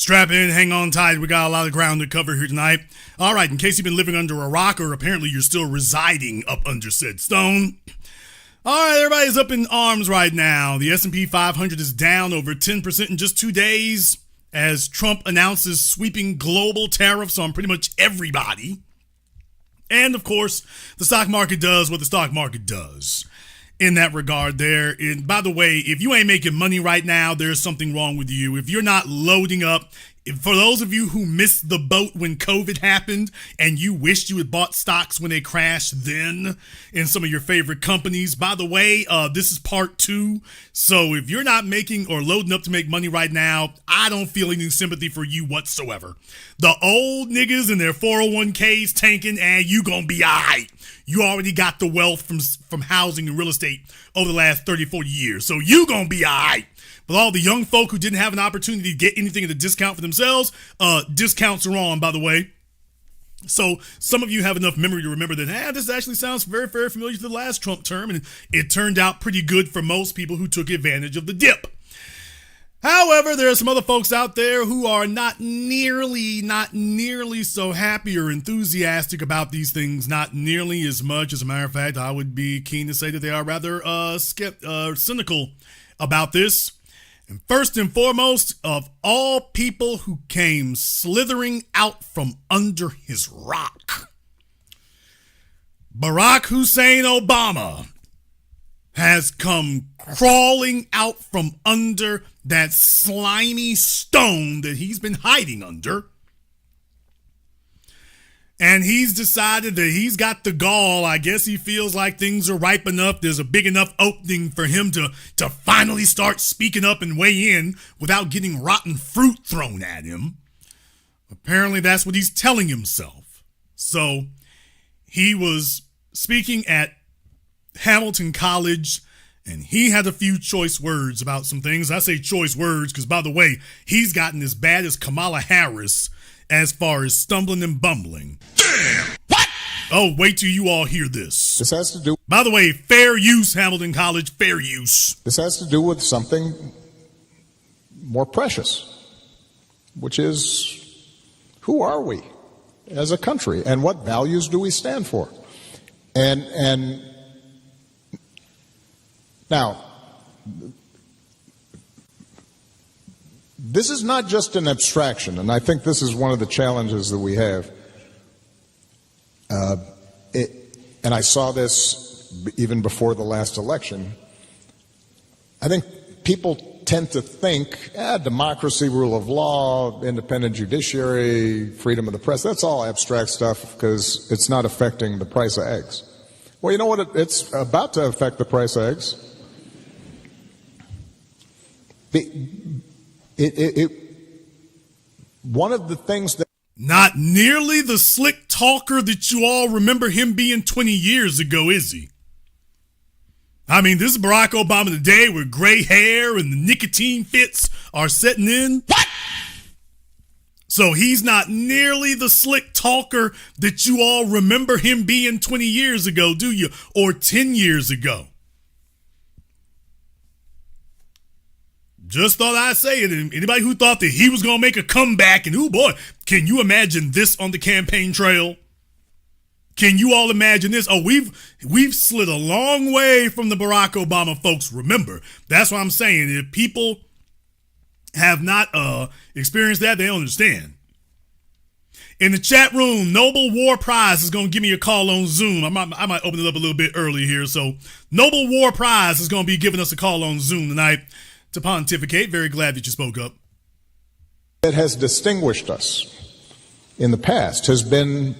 Strap in, hang on tight. We got a lot of ground to cover here tonight. All right, in case you've been living under a rock or apparently you're still residing up under said stone. All right, everybody's up in arms right now. The S&P 500 is down over 10% in just 2 days as Trump announces sweeping global tariffs on pretty much everybody. And, of course, the stock market does what the stock market does in that regard there. And by the way, if you ain't making money right now, there's something wrong with you. If you're not loading up, for those of you who missed the boat when COVID happened and you wished you had bought stocks when they crashed then in some of your favorite companies, by the way, this is part 2. So if you're not making or loading up to make money right now, I don't feel any sympathy for you whatsoever. The old niggas and their 401ks tanking, and you gonna be all right. You already got the wealth from housing and real estate over the last 30, 40 years. So you gonna be all right. But all the young folk who didn't have an opportunity to get anything at a discount for themselves, discounts are on, by the way. So some of you have enough memory to remember that, this actually sounds very, very familiar to the last Trump term, and it turned out pretty good for most people who took advantage of the dip. However, there are some other folks out there who are not nearly so happy or enthusiastic about these things, not nearly as much. As a matter of fact, I would be keen to say that they are rather cynical about this. And first and foremost, of all people who came slithering out from under his rock, Barack Hussein Obama has come crawling out from under that slimy stone that he's been hiding under. And he's decided that he's got the gall. I guess he feels like things are ripe enough. There's a big enough opening for him to finally start speaking up and weigh in without getting rotten fruit thrown at him. Apparently that's what he's telling himself. So he was speaking at Hamilton College, and he had a few choice words about some things. I say choice words because, by the way, he's gotten as bad as Kamala Harris as far as stumbling and bumbling. Damn! What? Oh, wait till you all hear this. This has to do... By the way, fair use, Hamilton College, fair use. This has to do with something more precious, which is, who are we as a country, and what values do we stand for? And now, this is not just an abstraction, and I think this is one of the challenges that we have. And I saw this even before the last election. I think people tend to think, democracy, rule of law, independent judiciary, freedom of the press, that's all abstract stuff because it's not affecting the price of eggs. Well, you know what? It's about to affect the price of eggs. One of the things that... Not nearly the slick talker that you all remember him being 20 years ago, is he? I mean, this is Barack Obama today with gray hair and the nicotine fits are setting in. What? So he's not nearly the slick talker that you all remember him being 20 years ago, do you? Or 10 years ago. Just thought I'd say it. And anybody who thought that he was going to make a comeback, and oh boy, can you imagine this on the campaign trail? Can you all imagine this? Oh, we've slid a long way from the Barack Obama folks. Remember, that's what I'm saying. If people have not experienced that, they don't understand. In the chat room, Noble War Prize is going to give me a call on Zoom. I might open it up a little bit early here. So Noble War Prize is going to be giving us a call on Zoom tonight to pontificate. Very glad that you spoke up. That has distinguished us in the past has been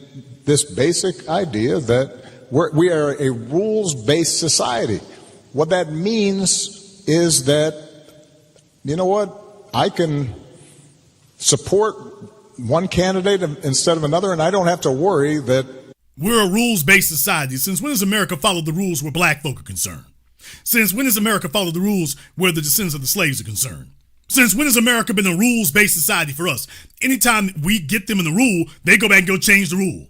this basic idea that we are a rules-based society. What that means is that, you know what, I can support one candidate instead of another, and I don't have to worry that... We're a rules-based society. Since when has America followed the rules where black folk are concerned? Since when has America followed the rules where the descendants of the slaves are concerned? Since when has America been a rules-based society for us? Anytime we get them in the rule, they go back and go change the rule.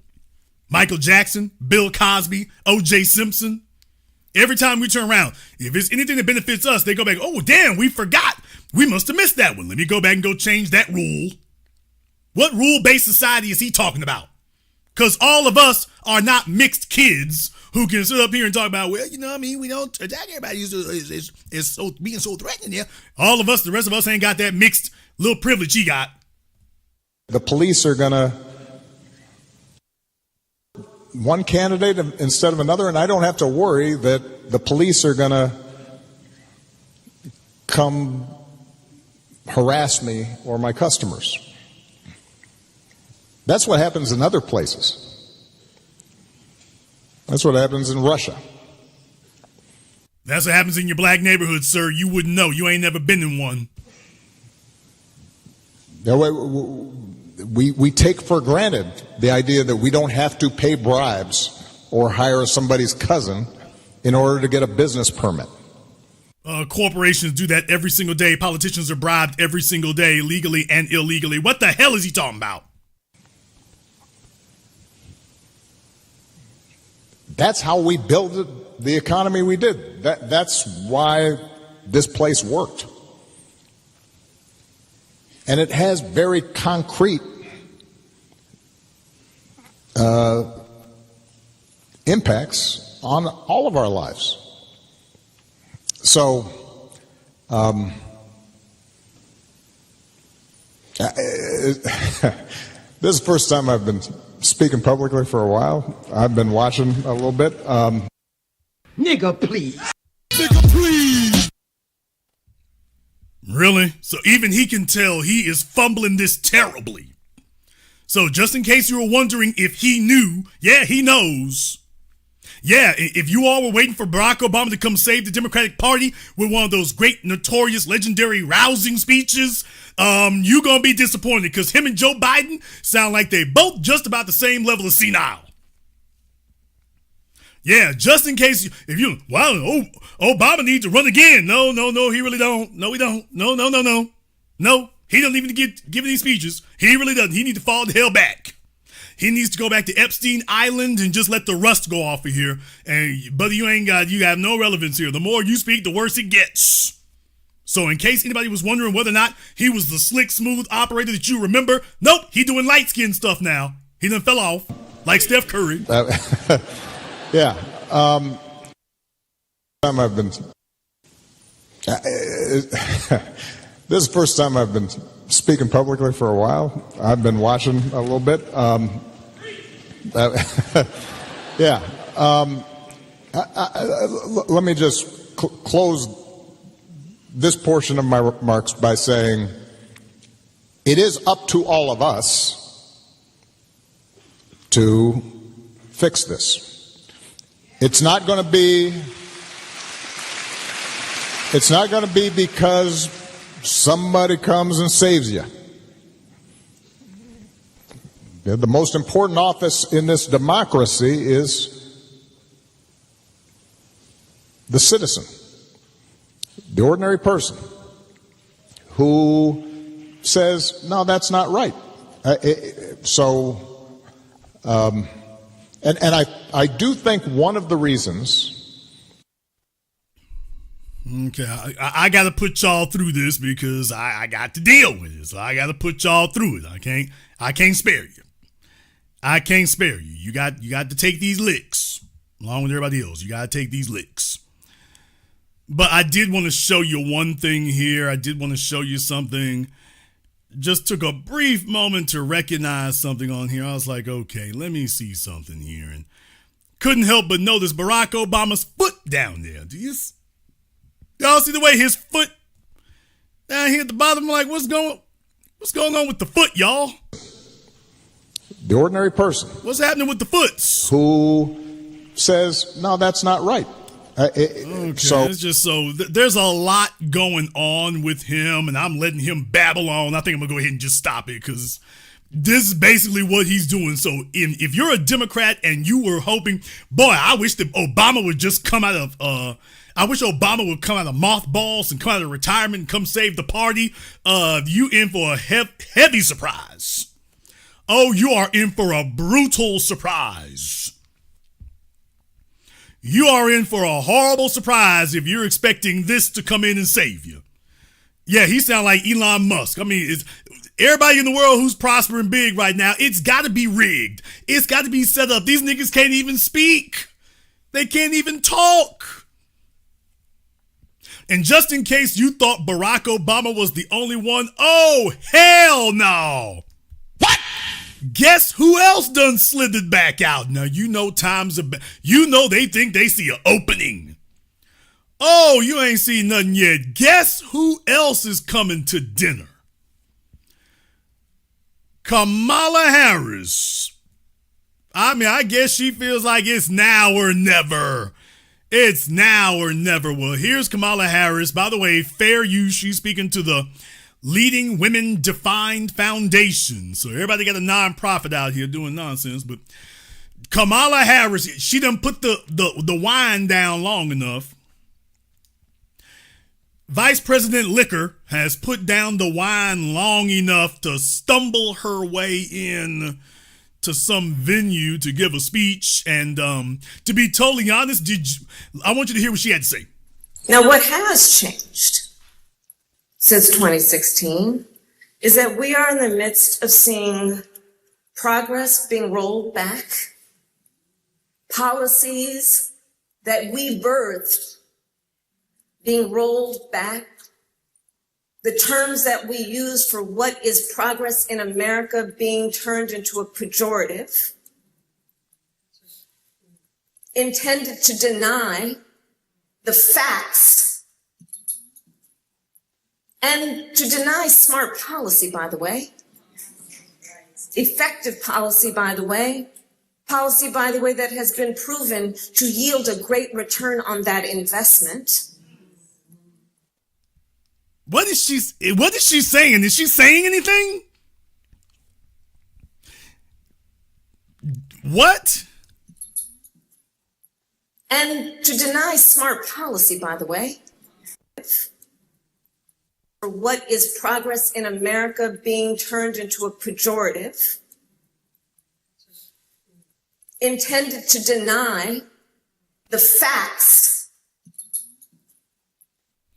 Michael Jackson, Bill Cosby, O.J. Simpson. Every time we turn around, if it's anything that benefits us, they go back, oh, damn, we forgot. We must have missed that one. Let me go back and go change that rule. What rule-based society is he talking about? Because all of us are not mixed kids who can sit up here and talk about, well, you know what I mean? We don't attack everybody. It's so being so threatening here. All of us, the rest of us ain't got that mixed little privilege he got. The police are going to one candidate instead of another, and I don't have to worry that the police are going to come harass me or my customers. That's what happens in other places. That's what happens in Russia. That's what happens in your black neighborhood, sir. You wouldn't know. You ain't never been in one. We take for granted the idea that we don't have to pay bribes or hire somebody's cousin in order to get a business permit. Corporations do that every single day. Politicians are bribed every single day, legally and illegally. What the hell is he talking about? That's how we built the economy we did. That's why this place worked. And it has very concrete impacts on all of our lives. So, this is the first time I've been speaking publicly for a while. I've been watching a little bit. Nigga, please. Nigga, please. Really? So even he can tell he is fumbling this terribly. So just in case you were wondering if he knew, yeah, he knows. Yeah, if you all were waiting for Barack Obama to come save the Democratic Party with one of those great, notorious, legendary, rousing speeches, you're going to be disappointed because him and Joe Biden sound like they both just about the same level of senile. Yeah, just in case, Obama needs to run again. No, he really don't. No, he don't. No. No, he doesn't even give these speeches. He really doesn't. He needs to fall the hell back. He needs to go back to Epstein Island and just let the rust go off of here. And brother, you have no relevance here. The more you speak, the worse it gets. So in case anybody was wondering whether or not he was the slick, smooth operator that you remember, nope, he doing light skin stuff now. He done fell off like Steph Curry. Yeah. I've been. This is the first time I've been speaking publicly for a while. I've been watching a little bit. Yeah. Let me just close this portion of my remarks by saying it is up to all of us to fix this. It's not going to be because somebody comes and saves you. The most important office in this democracy is the citizen, the ordinary person who says, no, that's not right. And I do think one of the reasons. Okay, I got to put y'all through this because I got to deal with it. So I got to put y'all through it. I can't spare you. I can't spare you. You got to take these licks along with everybody else. You got to take these licks. But I did want to show you one thing here. I did want to show you something. Just took a brief moment to recognize something on here. I was like, okay, let me see something here. And couldn't help but notice Barack Obama's foot down there. Do y'all see the way his foot down here at the bottom? I'm like, what's going on with the foot, y'all? The ordinary person. What's happening with the foots? Who says, no, that's not right. Okay, so it's just there's a lot going on with him, and I'm letting him babble on. I think I'm gonna go ahead and just stop it because this is basically what he's doing. So if you're a Democrat and you were hoping, boy, I wish that Obama would just come out of mothballs and come out of retirement and come save the party. You in for a heavy surprise. Oh, you are in for a brutal surprise. You are in for a horrible surprise if you're expecting this to come in and save you. Yeah, he sounds like Elon Musk. I mean, Everybody in the world who's prospering big right now, it's got to be rigged. It's got to be set up. These niggas can't even speak. They can't even talk. And just in case you thought Barack Obama was the only one, oh, hell no. What? Guess who else done slithered back out? Now, you know times are you know they think they see an opening. Oh, you ain't seen nothing yet. Guess who else is coming to dinner? Kamala Harris. I mean, I guess she feels like it's now or never. It's now or never. Well, here's Kamala Harris. By the way, fair use. She's speaking to the Leading Women Defined Foundation. So everybody got a nonprofit out here doing nonsense. But Kamala Harris, she done put the wine down long enough. Vice President Liquor has put down the wine long enough to stumble her way in to some venue to give a speech. And to be totally honest, I want you to hear what she had to say. Now, what has changed since 2016 is that we are in the midst of seeing progress being rolled back, policies that we birthed being rolled back, the terms that we use for what is progress in America being turned into a pejorative, intended to deny the facts and to deny smart policy, by the way, effective policy, by the way, that has been proven to yield a great return on that investment. What is she saying? Is she saying anything? What? And to deny smart policy, by the way, for what is progress in America being turned into a pejorative, intended to deny the facts.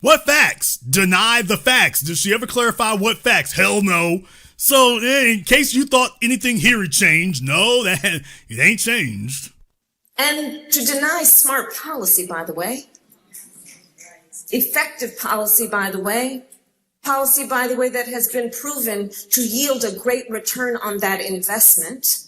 What facts? Deny the facts. Does she ever clarify what facts? Hell no. So in case you thought anything here had changed, no, it ain't changed. And to deny smart policy, by the way, effective policy, by the way, that has been proven to yield a great return on that investment.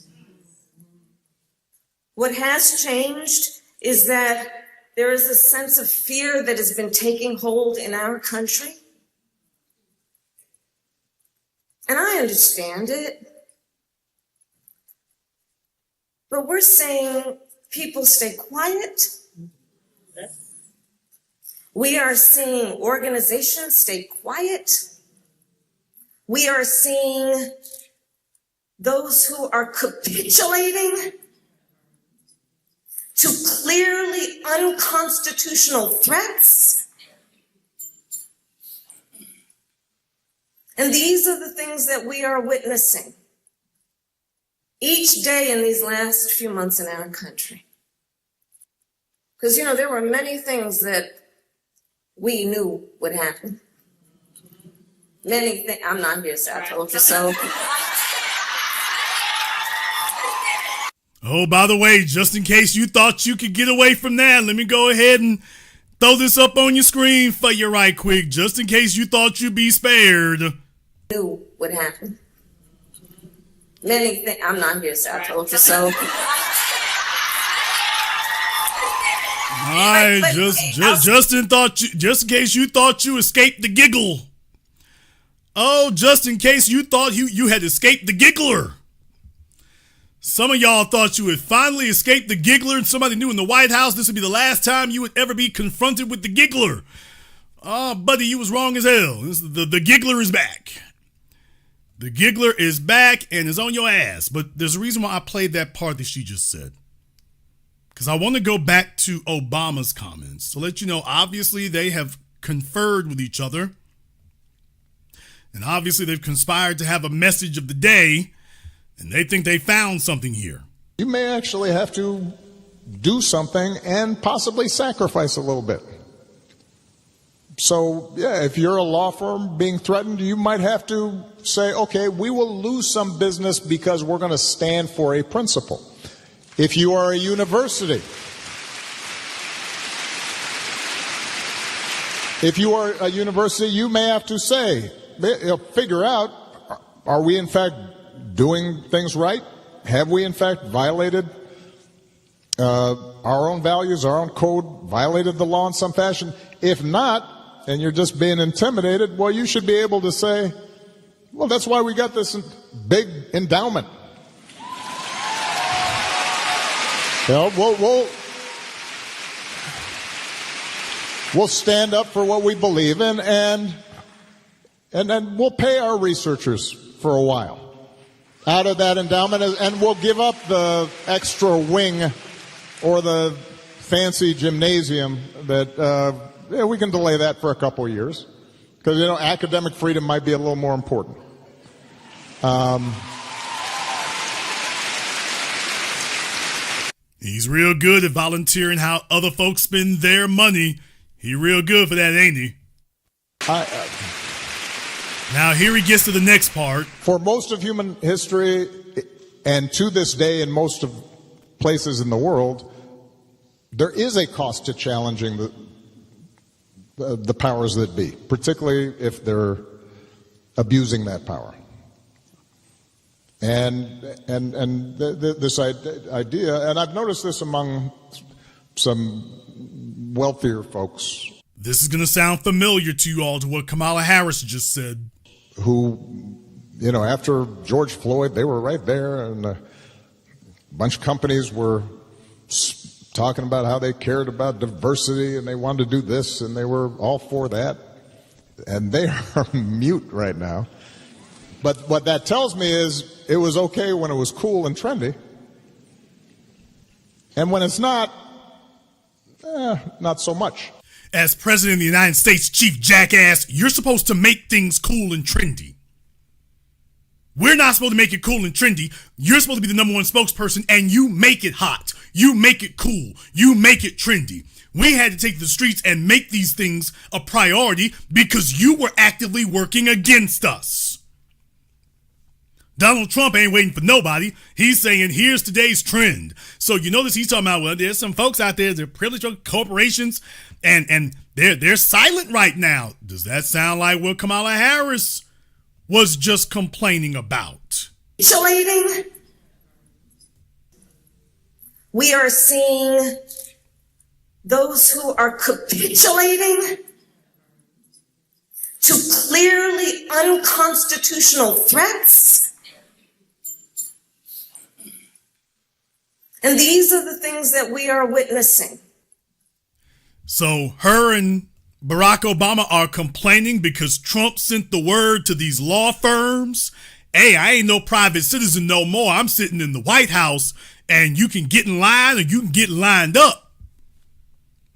What has changed is that there is a sense of fear that has been taking hold in our country. And I understand it. But we're saying people stay quiet. We are seeing organizations stay quiet. We are seeing those who are capitulating to clearly unconstitutional threats. And these are the things that we are witnessing each day in these last few months in our country. Because, there were many things that we knew would happen. Many things. I'm not here, so I told you so. Oh, by the way, just in case you thought you could get away from that, let me go ahead and throw this up on your screen for you right quick, just in case you thought you'd be spared. Knew would happen. Many things. I'm not here, so I told you so. All right, just in case you thought you escaped the giggle. Oh, just in case you thought you had escaped the giggler. Some of y'all thought you had finally escaped the giggler, and somebody knew in the White House this would be the last time you would ever be confronted with the giggler. Oh, buddy, you was wrong as hell. The giggler is back. The giggler is back and is on your ass. But there's a reason why I played that part that she just said. Because I want to go back to Obama's comments to let you know, obviously, they have conferred with each other. And obviously, they've conspired to have a message of the day. And they think they found something here. You may actually have to do something and possibly sacrifice a little bit. So, yeah, if you're a law firm being threatened, you might have to say, okay, we will lose some business because we're going to stand for a principle. If you are a university, you may have to say, figure out, are we in fact doing things right? Have we in fact violated our own values, our own code, violated the law in some fashion? If not, and you're just being intimidated, well, you should be able to say, well, that's why we got this big endowment. We'll stand up for what we believe in, and then we'll pay our researchers for a while out of that endowment, and we'll give up the extra wing or the fancy gymnasium that we can delay that for a couple of years, because academic freedom might be a little more important. He's real good at volunteering how other folks spend their money. He real good for that, ain't he? Now here he gets to the next part. For most of human history, and to this day in most of places in the world, there is a cost to challenging the powers that be, particularly if they're abusing that power. And this idea, and I've noticed this among some wealthier folks. This is going to sound familiar to you all, to what Kamala Harris just said. Who, after George Floyd, they were right there, and a bunch of companies were talking about how they cared about diversity and they wanted to do this and they were all for that. And they are mute right now. But what that tells me is it was okay when it was cool and trendy. And when it's not so much. As President of the United States, Chief Jackass, you're supposed to make things cool and trendy. We're not supposed to make it cool and trendy. You're supposed to be the #1 spokesperson, and you make it hot. You make it cool. You make it trendy. We had to take to the streets and make these things a priority because you were actively working against us. Donald Trump ain't waiting for nobody. He's saying, here's today's trend. So you notice he's talking about, well, there's some folks out there, they're privileged corporations, and they're silent right now. Does that sound like what Kamala Harris was just complaining about? Capitulating. We are seeing those who are capitulating to clearly unconstitutional threats. And these are the things that we are witnessing. So her and Barack Obama are complaining because Trump sent the word to these law firms. Hey, I ain't no private citizen no more. I'm sitting in the White House, and you can get in line or you can get lined up.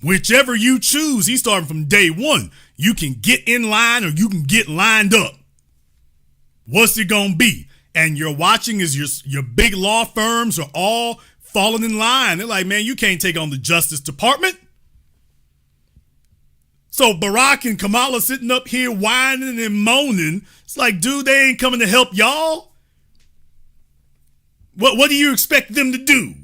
Whichever you choose, he's starting from day one. You can get in line or you can get lined up. What's it gonna be? And you're watching as your big law firms are all falling in line. They're like, man, you can't take on the Justice Department. So Barack and Kamala sitting up here whining and moaning. It's like, dude, they ain't coming to help y'all. What do you expect them to do?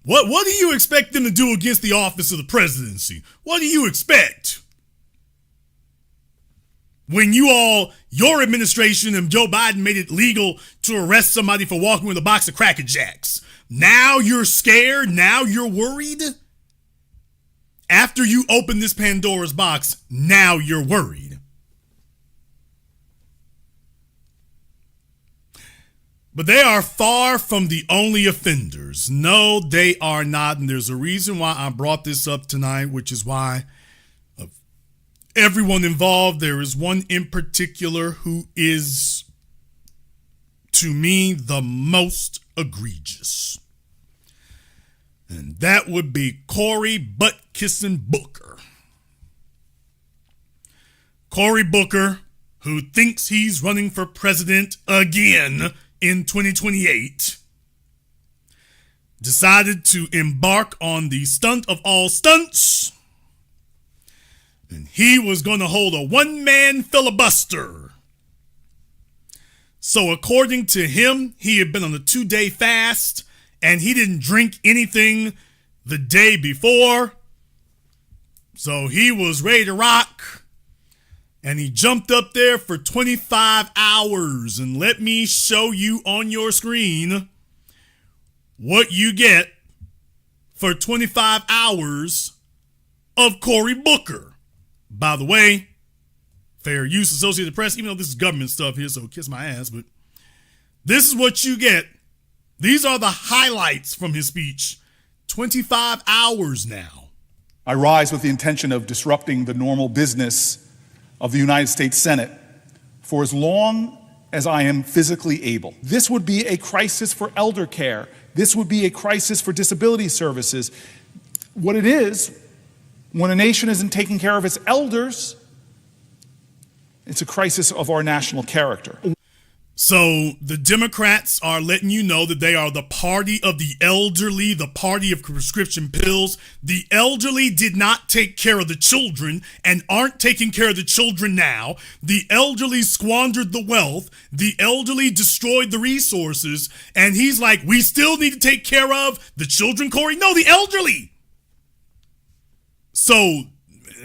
What do you expect them to do against the office of the presidency? What do you expect? When your administration and Joe Biden made it legal to arrest somebody for walking with a box of Cracker Jacks. Now you're scared. Now you're worried. After you open this Pandora's box, now you're worried. But they are far from the only offenders. No, they are not. And there's a reason why I brought this up tonight, which is why of everyone involved, there is one in particular who is, to me, the most egregious. And that would be Cory Butt-Kissing Booker. Cory Booker, who thinks he's running for president again in 2028, decided to embark on the stunt of all stunts And he was going to hold a one-man filibuster. So according to him, he had been on a 2-day fast and he didn't drink anything the day before. So he was ready to rock. And he jumped up there for 25 hours. And let me show you on your screen what you get for 25 hours of Cory Booker. By the way, fair use, Associated Press, even though this is government stuff here, so kiss my ass, but this is what you get. These are the highlights from his speech. 25 hours now. I rise with the intention of disrupting the normal business of the United States Senate for as long as I am physically able. This would be a crisis for elder care. This would be a crisis for disability services. What it is, when a nation isn't taking care of its elders, it's a crisis of our national character. So the Democrats are letting you know that they are the party of the elderly, the party of prescription pills. The elderly did not take care of the children and aren't taking care of the children now. The elderly squandered the wealth. The elderly destroyed the resources. And he's like, we still need to take care of the children, Cory? No, the elderly. So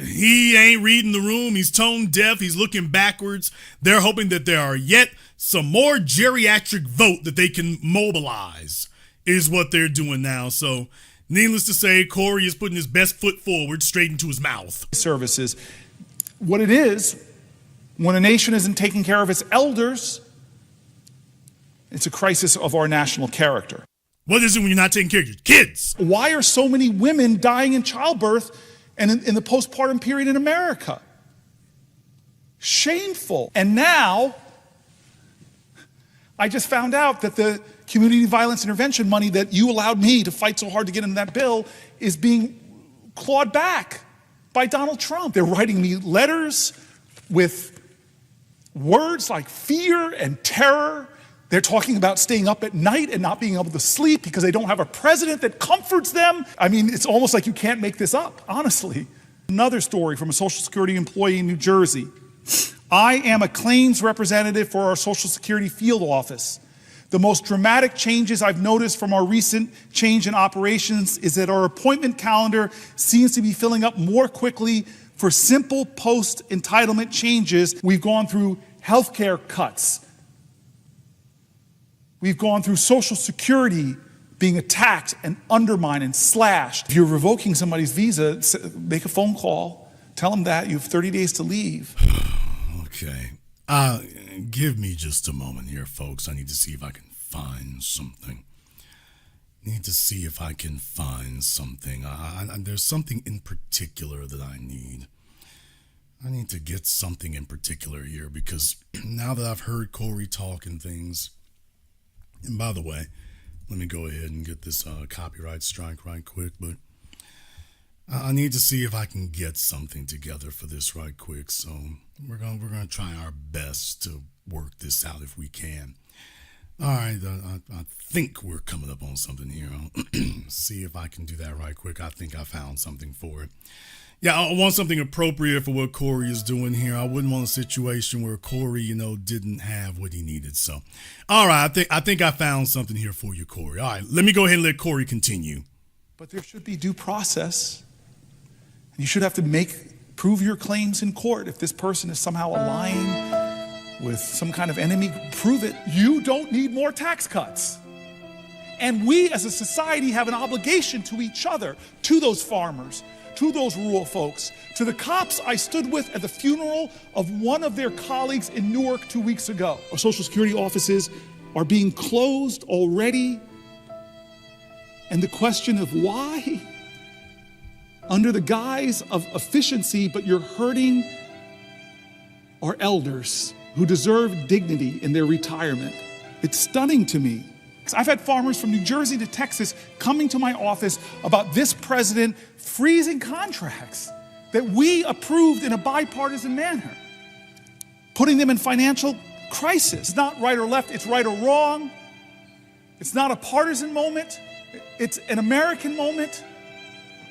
he ain't reading the room. He's tone deaf. He's looking backwards. They're hoping that there are yet some more geriatric vote that they can mobilize is what they're doing now. So needless to say, Cory is putting his best foot forward straight into his mouth. Services. What it is, when a nation isn't taking care of its elders, it's a crisis of our national character. What is it when you're not taking care of your kids? Why are so many women dying in childbirth and in the postpartum period in America? Shameful. And now, I just found out that the community violence intervention money that you allowed me to fight so hard to get into that bill is being clawed back by Donald Trump. They're writing me letters with words like fear and terror. They're talking about staying up at night and not being able to sleep because they don't have a president that comforts them. I mean, it's almost like you can't make this up, honestly. Another story from a Social Security employee in New Jersey. I am a claims representative for our Social Security field office. The most dramatic changes I've noticed from our recent change in operations is that our appointment calendar seems to be filling up more quickly for simple post-entitlement changes. We've gone through healthcare cuts. We've gone through Social Security being attacked and undermined and slashed. If you're revoking somebody's visa, make a phone call. Tell them that you have 30 days to leave. Okay. Give me just a moment here, folks. I need to see if I can find something. There's something in particular that I need. I need to get something in particular here because now that I've heard Cory talk and things, and by the way, let me go ahead and get this copyright strike right quick, but I need to see if I can get something together for this right quick. So we're gonna try our best to work this out if we can. All right, I think we're coming up on something here. I'll see if I can do that right quick. I think I found something for it. Yeah, I want something appropriate for what Cory is doing here. I wouldn't want a situation where Cory, didn't have what he needed. So, all right, I think I found something here for you, Cory. All right, let me go ahead and let Cory continue. But there should be due process. You should have to prove your claims in court. If this person is somehow aligning with some kind of enemy, prove it. You don't need more tax cuts. And we as a society have an obligation to each other, to those farmers, to those rural folks, to the cops I stood with at the funeral of one of their colleagues in Newark 2 weeks ago. Our Social Security offices are being closed already. And the question of why? Under the guise of efficiency, but you're hurting our elders who deserve dignity in their retirement. It's stunning to me. I've had farmers from New Jersey to Texas coming to my office about this president freezing contracts that we approved in a bipartisan manner, putting them in financial crisis. It's not right or left, it's right or wrong. It's not a partisan moment, it's an American moment.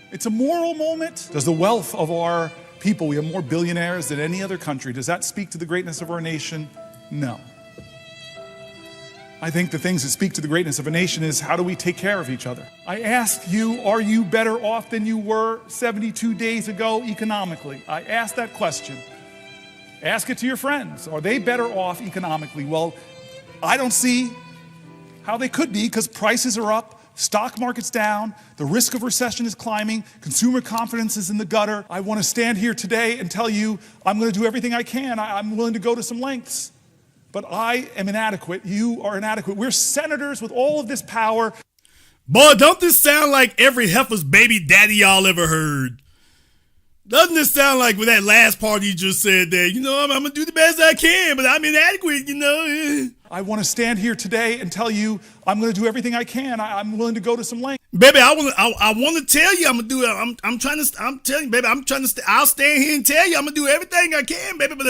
It's a moral moment. Does the wealth of our people. We have more billionaires than any other country. Does that speak to the greatness of our nation? No. I think the things that speak to the greatness of a nation is how do we take care of each other? I ask you, are you better off than you were 72 days ago economically? I ask that question. Ask it to your friends. Are they better off economically? Well, I don't see how they could be because prices are up, stock market's down, the risk of recession is climbing, consumer confidence is in the gutter. I want to stand here today and tell you I'm going to do everything I can. I'm willing to go to some lengths. But I am inadequate. You are inadequate. We're senators with all of this power. Boy, don't this sound like every heifer's baby daddy y'all ever heard? Doesn't this sound like with that last part you just said there? You know, I'm going to do the best I can, but I'm inadequate, you know. I want to stand here today and tell you I'm going to do everything I can. I'm willing to go to some lengths. Baby, I want to tell you I'm going to do it. I'm telling you, baby, I'll stand here and tell you I'm going to do everything I can, baby, but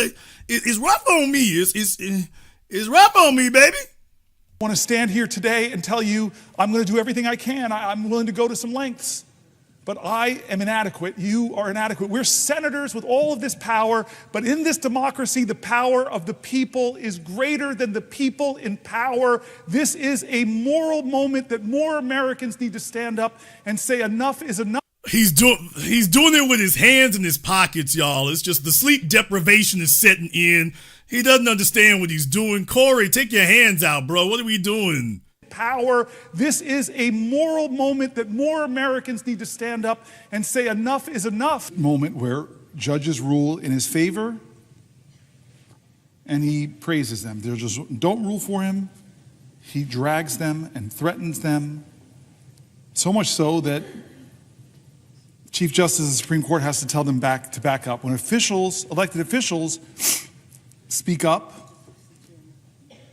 it's rough on me. It's rough on me, baby. I want to stand here today and tell you I'm going to do everything I can. I'm willing to go to some lengths. But I am inadequate. You are inadequate. We're senators with all of this power, but in this democracy, the power of the people is greater than the people in power. This is a moral moment that more Americans need to stand up and say enough is enough. He's doing it with his hands in his pockets, y'all. It's just the sleep deprivation is setting in. He doesn't understand what he's doing. Corey, take your hands out, bro. What are we doing? Power. This is a moral moment that more Americans need to stand up and say enough is enough. Moment where judges rule in his favor and he praises them. They just don't rule for him. He drags them and threatens them. So much so that Chief Justice of the Supreme Court has to tell them to back up. When elected officials speak up,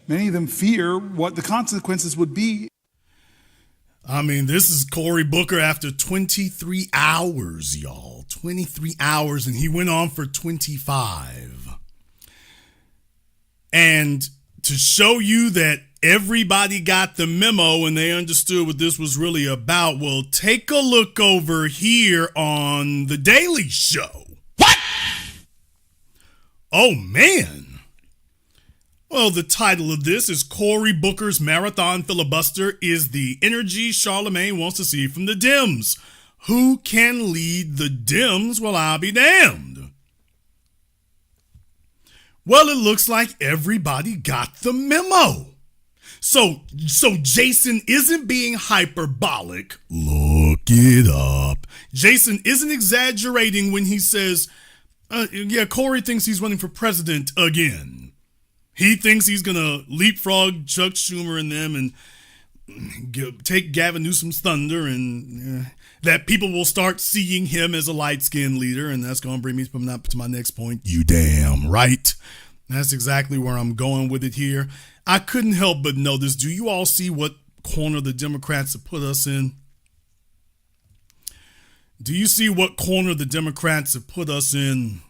many of them fear what the consequences would be. I mean, this is Cory Booker after 23 hours, y'all. 23 hours, and he went on for 25. And to show you that everybody got the memo and they understood what this was really about, well, take a look over here on The Daily Show. What? Oh, man. Well, the title of this is Cory Booker's Marathon Filibuster is the energy Charlemagne wants to see from the Dems. Who can lead the Dems? Well, I'll be damned. Well, it looks like everybody got the memo. So Jason isn't being hyperbolic. Look it up. Jason isn't exaggerating when he says, yeah, Cory thinks he's running for president again. He thinks he's going to leapfrog Chuck Schumer and them and take Gavin Newsom's thunder and that people will start seeing him as a light-skinned leader, and that's going to bring me to my next point. You damn right. That's exactly where I'm going with it here. I couldn't help but notice, do you all see what corner the Democrats have put us in? Do you see what corner the Democrats have put us in?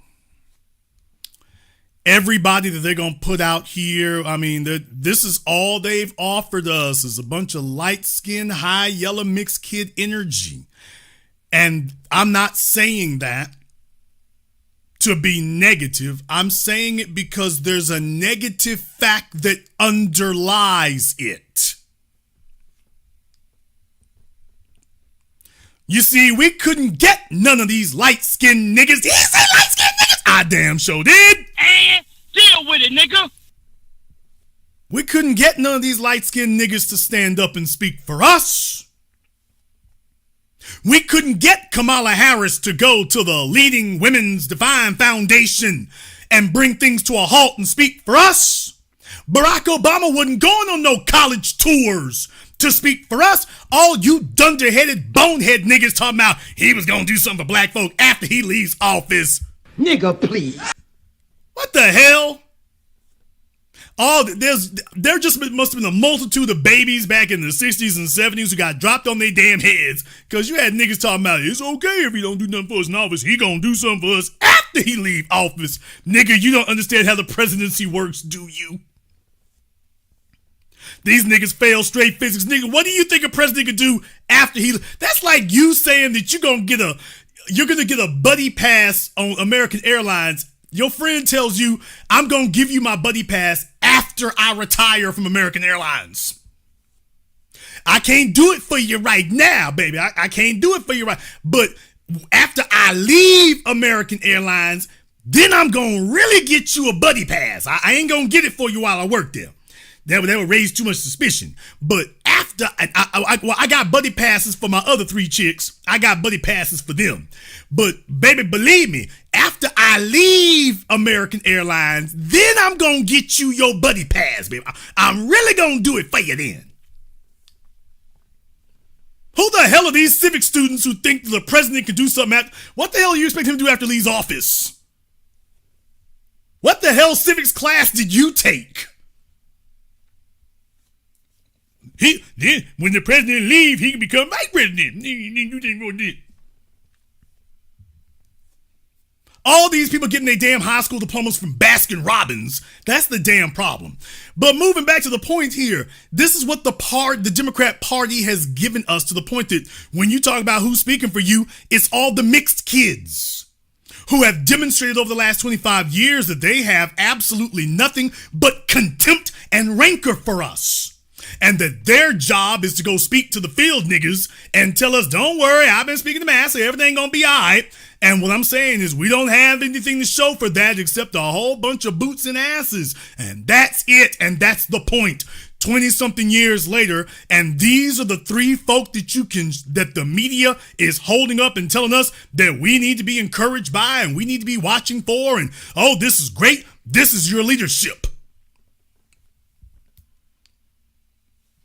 Everybody that they're going to put out here, I mean, this is all they've offered us is a bunch of light-skinned, high yellow mixed kid energy. And I'm not saying that to be negative. I'm saying it because there's a negative fact that underlies it. You see, we couldn't get none of these light-skinned niggas. Did he say light-skinned niggas? I damn sure did. And deal with it, nigga. We couldn't get none of these light-skinned niggas to stand up and speak for us. We couldn't get Kamala Harris to go to the leading women's Define Foundation and bring things to a halt and speak for us. Barack Obama wasn't going on no college tours to speak for us. All you dunderheaded bonehead niggas talking about he was going to do something for black folk after he leaves office. Nigga, please. What the hell? There just must have been a multitude of babies back in the 60s and 70s who got dropped on their damn heads because you had niggas talking about it's okay if he don't do nothing for us in office. He gonna do something for us after he leave office. Nigga, you don't understand how the presidency works, do you? These niggas fail straight physics. Nigga, what do you think a president could do after he... That's like you saying that you're gonna get you're going to get a buddy pass on American Airlines. Your friend tells you, I'm going to give you my buddy pass after I retire from American Airlines. I can't do it for you right now, baby. I can't do it for you right. But after I leave American Airlines, then I'm going to really get you a buddy pass. I ain't going to get it for you while I work there. That would raise too much suspicion. But after, I got buddy passes for my other 3 chicks. I got buddy passes for them. But baby, believe me, after I leave American Airlines, then I'm going to get you your buddy pass, baby. I'm really going to do it for you then. Who the hell are these civic students who think the president can do something after? What the hell do you expect him to do after he leaves office? What the hell civics class did you take? When the president leaves, he can become vice president. All these people getting their damn high school diplomas from Baskin Robbins. That's the damn problem. But moving back to the point here, this is what the Democrat Party has given us, to the point that when you talk about who's speaking for you, it's all the mixed kids who have demonstrated over the last 25 years that they have absolutely nothing but contempt and rancor for us. And that their job is to go speak to the field niggas and tell us, don't worry, I've been speaking to mass, so everything gonna be all right. And what I'm saying is we don't have anything to show for that except a whole bunch of boots and asses. And that's it. And that's the point. 20-something years later, and these are the 3 folk that the media is holding up and telling us that we need to be encouraged by and we need to be watching for. And, oh, this is great. This is your leadership.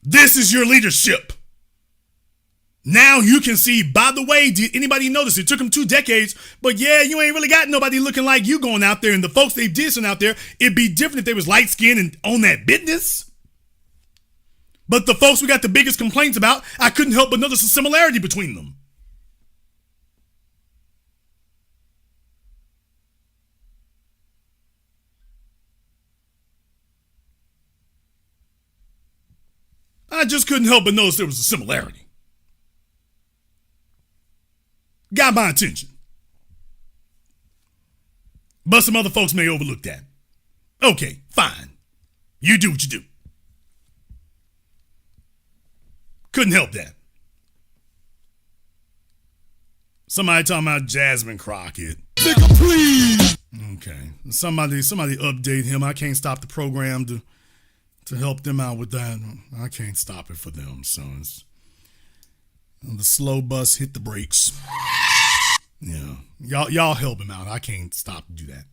This is your leadership. Now you can see, by the way, did anybody notice? It took them 2 decades, but yeah, you ain't really got nobody looking like you going out there. And the folks they did send out there, it'd be different if they was light-skinned and on that business. But the folks we got the biggest complaints about, I couldn't help but notice a similarity between them. I just couldn't help but notice there was a similarity. Got my attention. But some other folks may overlook that. Okay, fine. You do what you do. Couldn't help that. Somebody talking about Jasmine Crockett. Nigga, please. Okay. Somebody update him. I can't stop the program to help them out with that. I can't stop it for them. So it's the slow bus hit the brakes. Yeah. Y'all help him out. I can't stop to do that.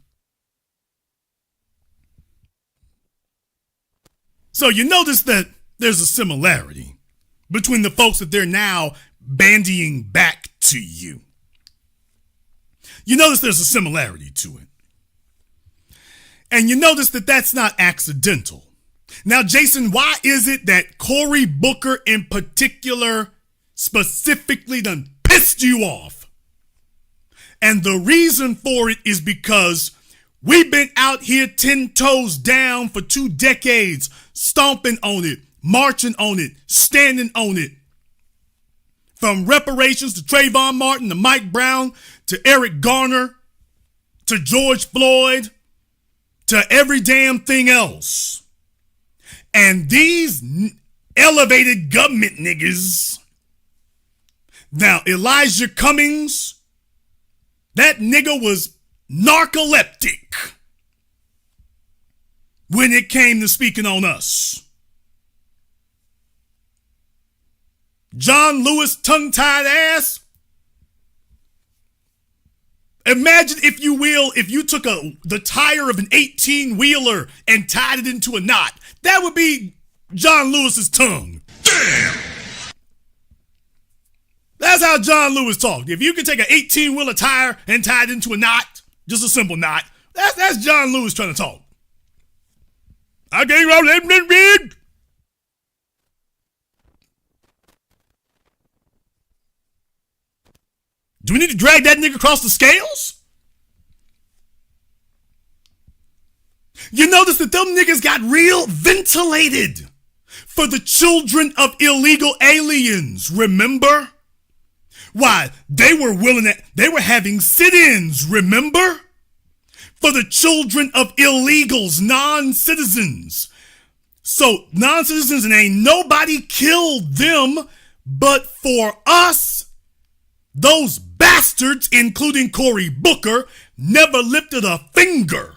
So you notice that there's a similarity between the folks that they're now bandying back to you. You notice there's a similarity to it. And you notice that that's not accidental. Now, Jason, why is it that Cory Booker in particular specifically done pissed you off? And the reason for it is because we've been out here 10 toes down for 2 decades, stomping on it, marching on it, standing on it. From reparations to Trayvon Martin to Mike Brown to Eric Garner to George Floyd to every damn thing else. And these elevated government niggas. Now, Elijah Cummings, that nigga was narcoleptic when it came to speaking on us. John Lewis tongue-tied ass. Imagine, if you will, if you took the tire of an 18-wheeler and tied it into a knot. That would be John Lewis's tongue. Damn! That's how John Lewis talked. If you could take an 18-wheeler tire and tie it into a knot, just a simple knot, that's John Lewis trying to talk. I can't roll that big. Do we need to drag that nigga across the scales? You notice that them niggas got real ventilated for the children of illegal aliens, remember? Why, they were having sit-ins, remember? For the children of illegals, non-citizens. So non-citizens, and ain't nobody killed them, but for us, those bastards, including Cory Booker, never lifted a finger.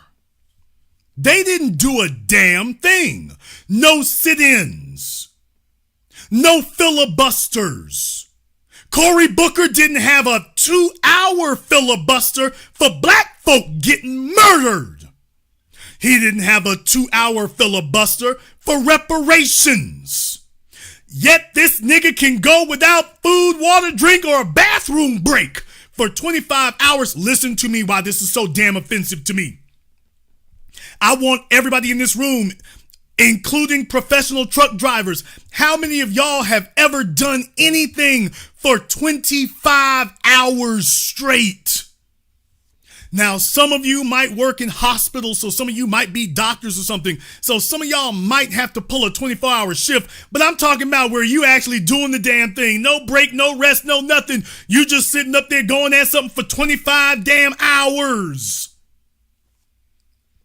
They didn't do a damn thing. No sit-ins. No filibusters. Cory Booker didn't have a 2-hour filibuster for black folk getting murdered. He didn't have a 2-hour filibuster for reparations. Yet this nigga can go without food, water, drink, or a bathroom break for 25 hours. Listen to me why this is so damn offensive to me. I want everybody in this room, including professional truck drivers, how many of y'all have ever done anything for 25 hours straight? Now, some of you might work in hospitals, so some of you might be doctors or something. So some of y'all might have to pull a 24-hour shift, but I'm talking about where you actually doing the damn thing. No break, no rest, no nothing. You just sitting up there going at something for 25 damn hours.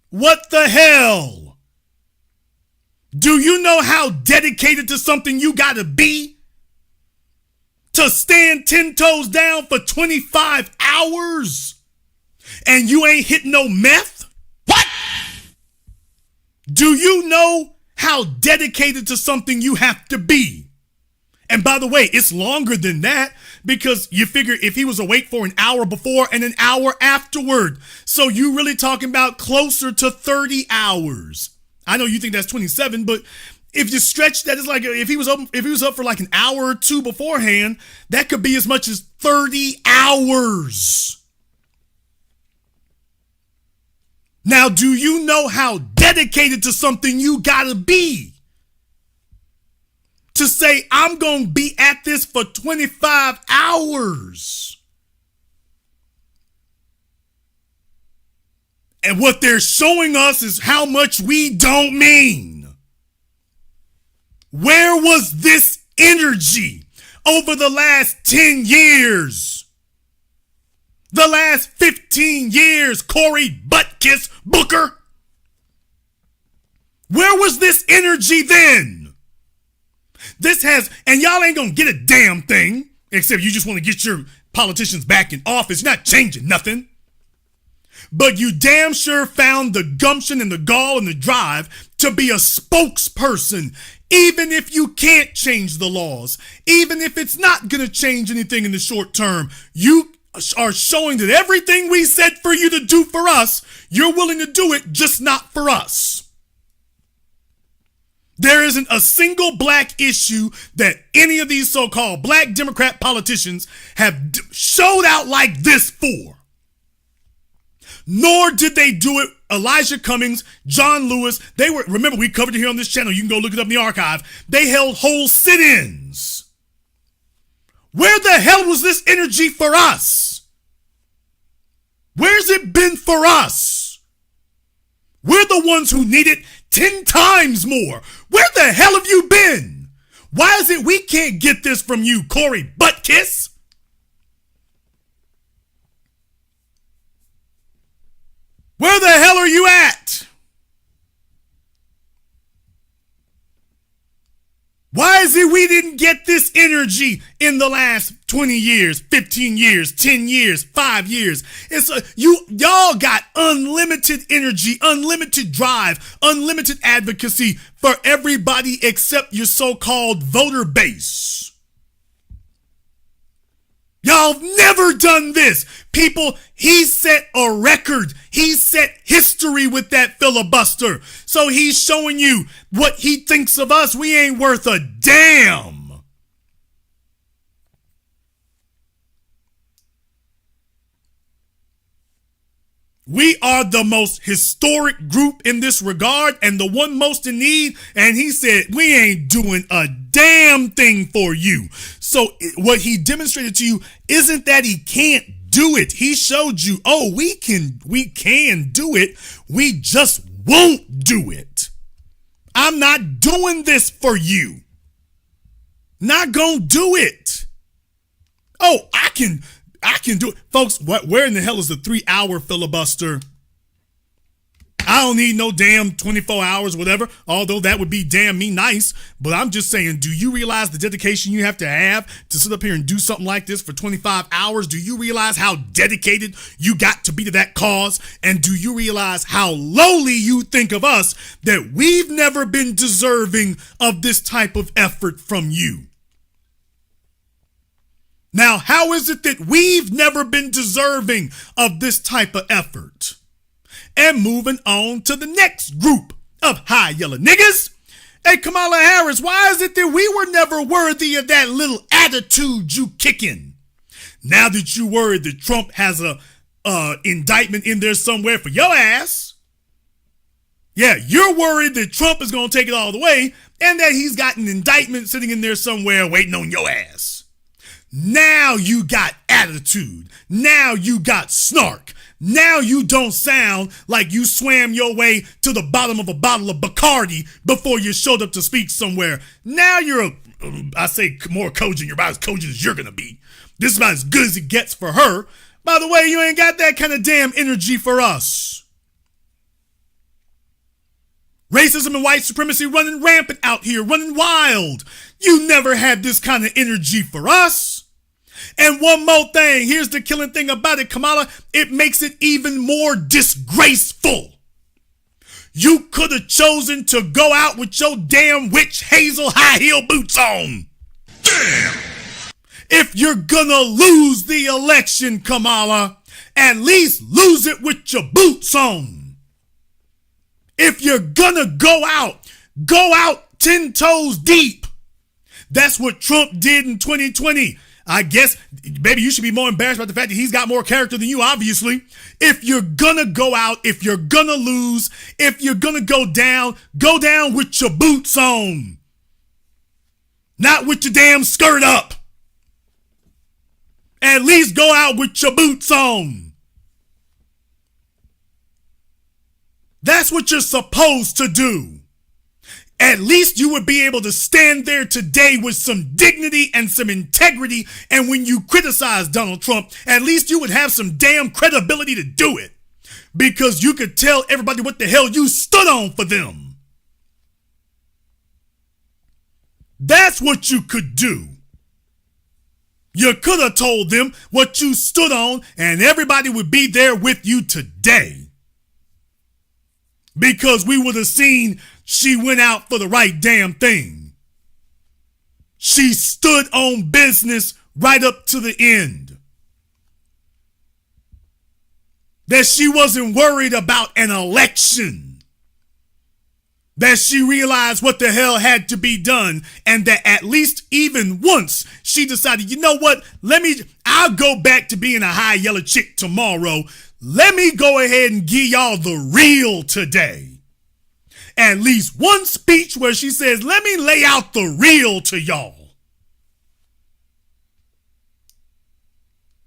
What the hell? Do you know how dedicated to something you gotta be to stand 10 toes down for 25 hours and you ain't hitting no meth? What? Do you know how dedicated to something you have to be? And by the way, it's longer than that because you figure if he was awake for an hour before and an hour afterward. So you really talking about closer to 30 hours. I know you think that's 27, but if you stretch that, it's like if he was up for like an hour or two beforehand, that could be as much as 30 hours. Now, do you know how dedicated to something you gotta be to say, I'm gonna be at this for 25 hours? And what they're showing us is how much we don't mean. Where was this energy over the last 10 years? The last 15 years, Cory Buttkiss Booker? Where was this energy then? And y'all ain't gonna get a damn thing, except you just want to get your politicians back in office. You're not changing nothing. But you damn sure found the gumption and the gall and the drive to be a spokesperson, even if you can't change the laws, even if it's not gonna change anything in the short term. You are showing that everything we said for you to do for us, you're willing to do it, just not for us. There isn't a single black issue that any of these so-called black Democrat politicians have showed out like this for. Nor did they do it. Elijah Cummings, John Lewis, remember we covered it here on this channel. You can go look it up in the archive. They held whole sit-ins. Where the hell was this energy for us? Where's it been for us? We're the ones who need it 10 times more. Where the hell have you been? Why is it we can't get this from you, Cory Buttkiss? Where the hell are you at? Why is it we didn't get this energy in the last 20 years, 15 years, 10 years, 5 years? Y'all got unlimited energy, unlimited drive, unlimited advocacy for everybody except your so-called voter base. Y'all never done this. People, he set a record. He set history with that filibuster. So he's showing you what he thinks of us. We ain't worth a damn. We are the most historic group in this regard and the one most in need. And he said, we ain't doing a damn thing for you. So what he demonstrated to you isn't that he can't do it. He showed you, we can do it. We just won't do it. I'm not doing this for you. Not gonna do it. Oh, I can do it. Folks, where in the hell is the 3-hour filibuster? I don't need no damn 24 hours, whatever, although that would be damn me nice. But I'm just saying, do you realize the dedication you have to sit up here and do something like this for 25 hours? Do you realize how dedicated you got to be to that cause? And do you realize how lowly you think of us, that we've never been deserving of this type of effort from you? Now, how is it that we've never been deserving of this type of effort? And moving on to the next group of high yellow niggas. Hey, Kamala Harris, why is it that we were never worthy of that little attitude you kicking? Now that you worried that Trump has a indictment in there somewhere for your ass. Yeah, you're worried that Trump is going to take it all the way and that he's got an indictment sitting in there somewhere waiting on your ass. Now you got attitude. Now you got snark. Now you don't sound like you swam your way to the bottom of a bottle of Bacardi before you showed up to speak somewhere. Now you're I say more cogent. You're about as cogent as you're going to be. This is about as good as it gets for her. By the way, you ain't got that kind of damn energy for us. Racism and white supremacy running rampant out here, running wild. You never had this kind of energy for us. And one more thing, here's the killing thing about it, Kamala. It makes it even more disgraceful. You could have chosen to go out with your damn witch hazel high heel boots on. Damn! If you're gonna lose the election, Kamala, at least lose it with your boots on. If you're gonna go out 10 toes deep. That's what Trump did in 2020. I guess, baby, you should be more embarrassed about the fact that he's got more character than you, obviously. If you're gonna go out, if you're gonna lose, if you're gonna go down with your boots on. Not with your damn skirt up. At least go out with your boots on. That's what you're supposed to do. At least you would be able to stand there today with some dignity and some integrity. And when you criticize Donald Trump, at least you would have some damn credibility to do it. Because you could tell everybody what the hell you stood on for them. That's what you could do. You could have told them what you stood on, and everybody would be there with you today. Because we would have seen she went out for the right damn thing. She stood on business right up to the end. That she wasn't worried about an election. That she realized what the hell had to be done, and that at least even once she decided, you know what, I'll go back to being a high yellow chick tomorrow. Let me go ahead and give y'all the real today. At least one speech where she says, let me lay out the real to y'all.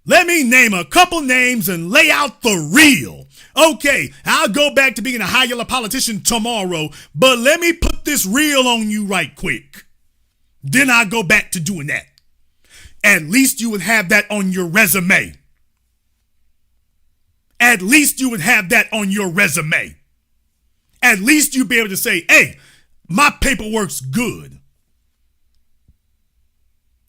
Let me name a couple names and lay out the real. Okay, I'll go back to being a high yellow politician tomorrow, but let me put this real on you right quick. Then I'll go back to doing that. At least you would have that on your resume. At least you would have that on your resume. At least you'd be able to say, hey, my paperwork's good.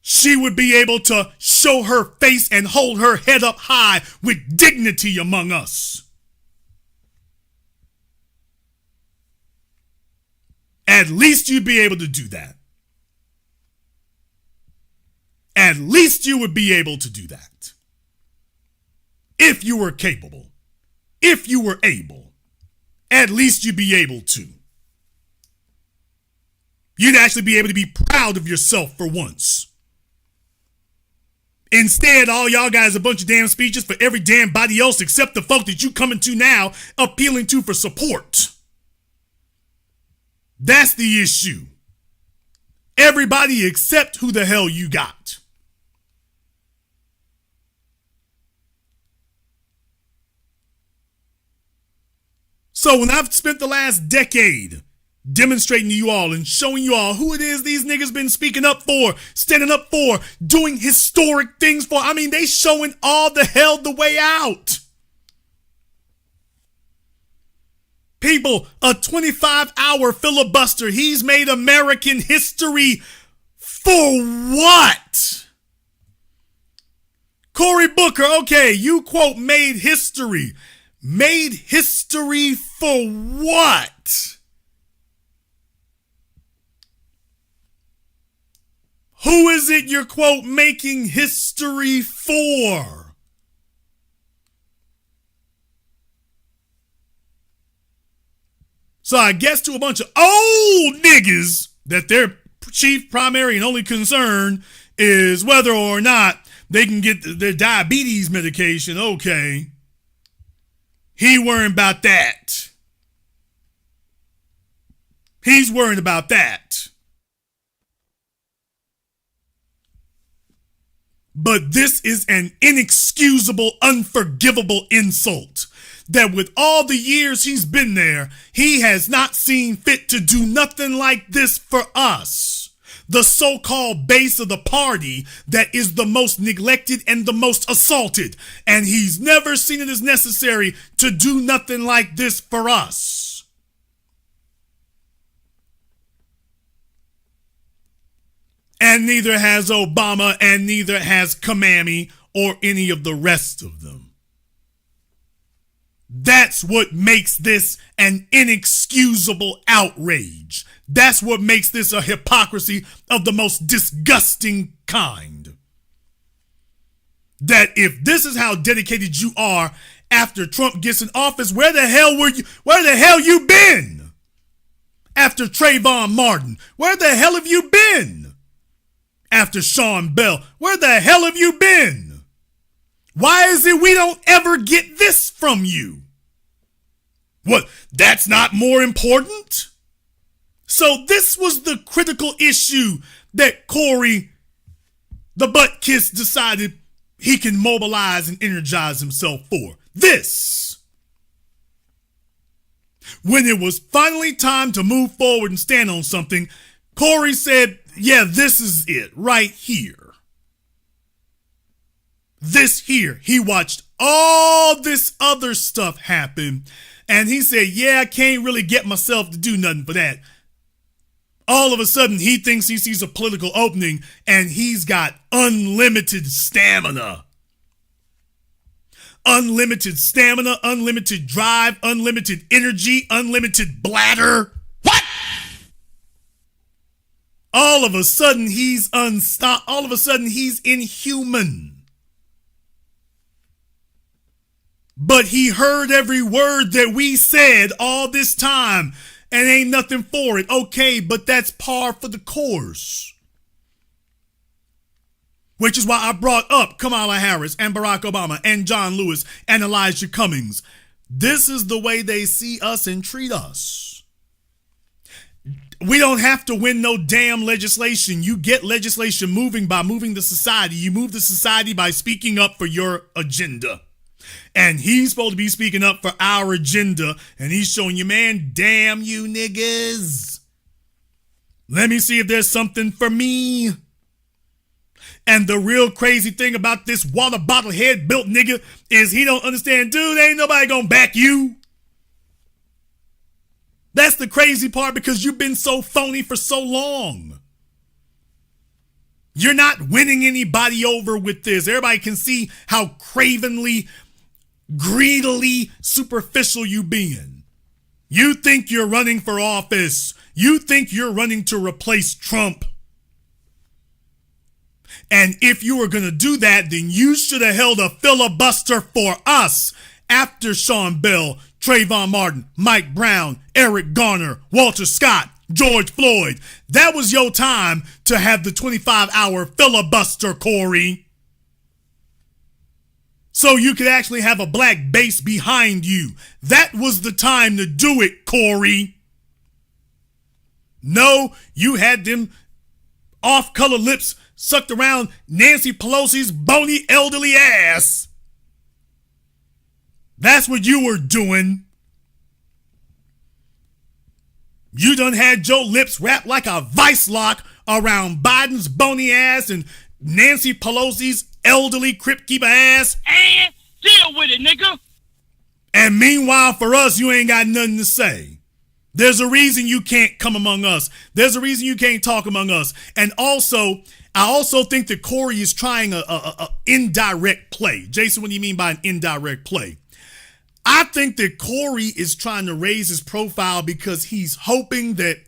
She would be able to show her face and hold her head up high with dignity among us. At least you'd be able to do that. At least you would be able to do that. If you were capable. If you were able. At least you'd be able to. You'd actually be able to be proud of yourself for once. Instead, all y'all got is a bunch of damn speeches for every damn body else except the folk that you coming to now appealing to for support. That's the issue. Everybody except who the hell you got. So when I've spent the last decade demonstrating to you all and showing you all who it is these niggas been speaking up for, standing up for, doing historic things for. I mean, they showing all the hell the way out. People, a 25-hour filibuster. He's made American history for what? Cory Booker, okay, you quote made history. Made history for what? Who is it you're, quote, making history for? So I guess to a bunch of old niggas that their chief, primary, and only concern is whether or not they can get their diabetes medication. Okay. He worrying about that. He's worrying about that. But this is an inexcusable, unforgivable insult that with all the years he's been there, he has not seen fit to do nothing like this for us, the so-called base of the party that is the most neglected and the most assaulted. And he's never seen it as necessary to do nothing like this for us. And neither has Obama, and neither has Kamami or any of the rest of them. That's what makes this an inexcusable outrage. That's what makes this a hypocrisy of the most disgusting kind. That if this is how dedicated you are after Trump gets in office, where the hell were you? Where the hell you been? After Trayvon Martin, where the hell have you been? After Sean Bell, where the hell have you been? Why is it we don't ever get this from you? What, that's not more important? So this was the critical issue that Cory, the butt kiss, decided he can mobilize and energize himself for. This. When it was finally time to move forward and stand on something, Cory said, yeah, this is it right here. This here. He watched all this other stuff happen and he said, yeah, I can't really get myself to do nothing for that. All of a sudden, he thinks he sees a political opening and he's got unlimited stamina. Unlimited stamina, unlimited drive, unlimited energy, unlimited bladder. What? All of a sudden, he's all of a sudden, he's inhuman. But he heard every word that we said all this time and ain't nothing for it. Okay, but that's par for the course. Which is why I brought up Kamala Harris and Barack Obama and John Lewis and Elijah Cummings. This is the way they see us and treat us. We don't have to win no damn legislation. You get legislation moving by moving the society. You move the society by speaking up for your agenda. And he's supposed to be speaking up for our agenda. And he's showing you, man, damn you niggas. Let me see if there's something for me. And the real crazy thing about this water bottle head built nigga is he don't understand, dude, ain't nobody gonna back you. That's the crazy part because you've been so phony for so long. You're not winning anybody over with this. Everybody can see how cravenly, greedily superficial you being. You think you're running for office. You think you're running to replace Trump. And if you were going to do that, then you should have held a filibuster for us after Sean Bell, Trayvon Martin, Mike Brown, Eric Garner, Walter Scott, George Floyd. That was your time to have the 25-hour filibuster, Cory. So you could actually have a black base behind you. That was the time to do it, Cory. No, you had them off-color lips sucked around Nancy Pelosi's bony elderly ass. That's what you were doing. You done had your lips wrapped like a vice lock around Biden's bony ass and Nancy Pelosi's elderly crypt keeper ass. And deal with it, nigga. And meanwhile, for us, you ain't got nothing to say. There's a reason you can't come among us. There's a reason you can't talk among us. And also, I also think that Corey is trying a indirect play. Jason, what do you mean by an indirect play? I think that Corey is trying to raise his profile because he's hoping that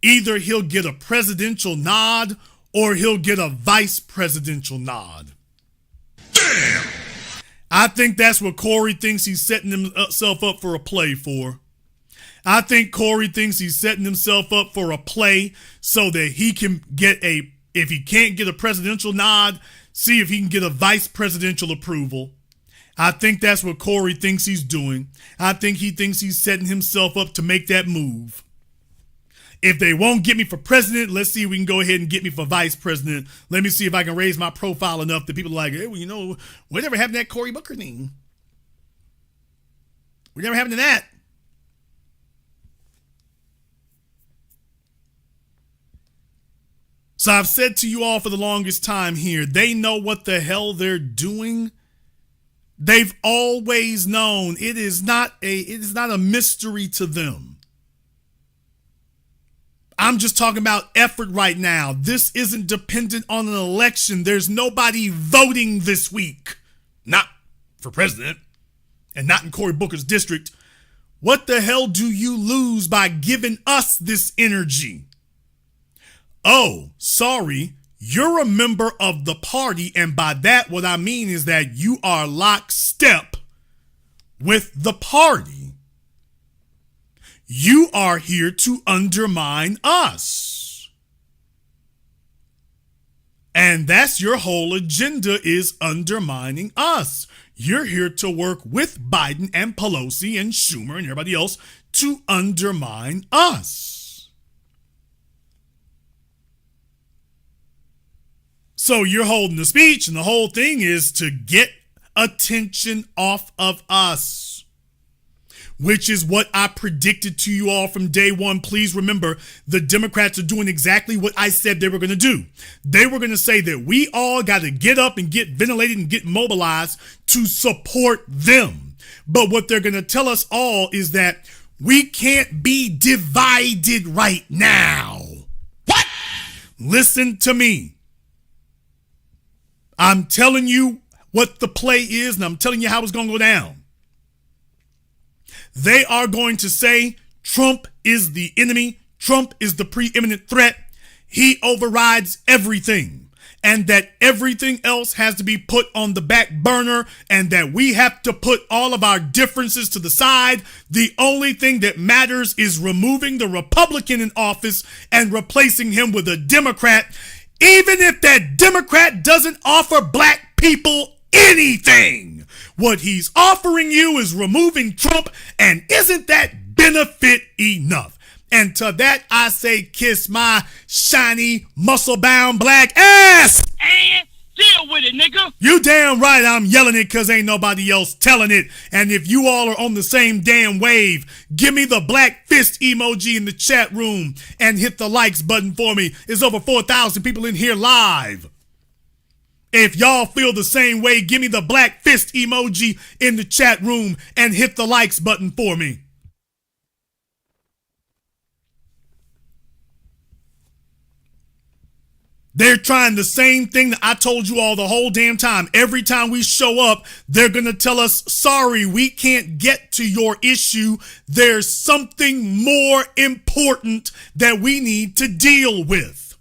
either he'll get a presidential nod or he'll get a vice presidential nod. Damn! I think that's what Corey thinks he's setting himself up for a play for. I think Corey thinks he's setting himself up for a play so that he can get if he can't get a presidential nod, see if he can get a vice presidential approval. I think that's what Corey thinks he's doing. I think he thinks he's setting himself up to make that move. If they won't get me for president, let's see if we can go ahead and get me for vice president. Let me see if I can raise my profile enough that people are like, hey, well, you know, whatever happened to that Cory Booker thing? Whatever happened to that? So I've said to you all for the longest time here, they know what the hell they're doing. They've always known. It is not a mystery to them. I'm just talking about effort right now. This isn't dependent on an election. There's nobody voting this week. Not for president and not in Cory Booker's district. What the hell do you lose by giving us this energy? Oh, sorry. You're a member of the party, and by that, what I mean is that you are lockstep with the party. You are here to undermine us. And that's your whole agenda, is undermining us. You're here to work with Biden and Pelosi and Schumer and everybody else to undermine us. So you're holding the speech, and the whole thing is to get attention off of us, which is what I predicted to you all from day one. Please remember, the Democrats are doing exactly what I said they were going to do. They were going to say that we all got to get up and get ventilated and get mobilized to support them. But what they're going to tell us all is that we can't be divided right now. What? Listen to me. I'm telling you what the play is, and I'm telling you how it's going to go down. They are going to say Trump is the enemy. Trump is the preeminent threat. He overrides everything, and that everything else has to be put on the back burner, and that we have to put all of our differences to the side. The only thing that matters is removing the Republican in office and replacing him with a Democrat, even if that Democrat doesn't offer black people anything. What he's offering you is removing Trump, and isn't that benefit enough? And to that I say, kiss my shiny, muscle-bound black ass. And deal with it, nigga. You damn right I'm yelling it because ain't nobody else telling it. And if you all are on the same damn wave, give me the black fist emoji in the chat room and hit the likes button for me. There's over 4,000 people in here live. If y'all feel the same way, give me the black fist emoji in the chat room and hit the likes button for me. They're trying the same thing that I told you all the whole damn time. Every time we show up, they're going to tell us, sorry, we can't get to your issue. There's something more important that we need to deal with.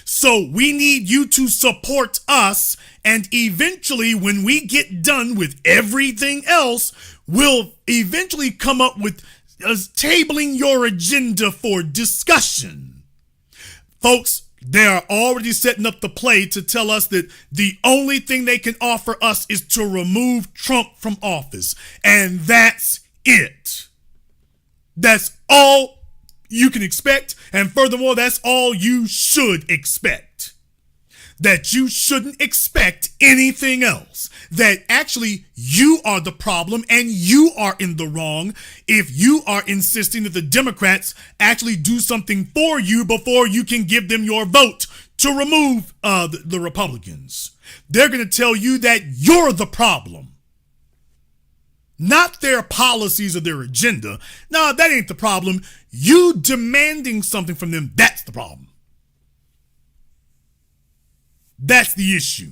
So we need you to support us. And eventually, when we get done with everything else, we'll eventually come up with tabling your agenda for discussion. Folks, they are already setting up the play to tell us that the only thing they can offer us is to remove Trump from office. And that's it. That's all you can expect. And furthermore, that's all you should expect. that you shouldn't expect anything else. That actually you are the problem and you are in the wrong if you are insisting that the Democrats actually do something for you before you can give them your vote to remove the Republicans. They're going to tell you that you're the problem. Not their policies or their agenda. No, that ain't the problem. You demanding something from them, that's the problem. That's the issue.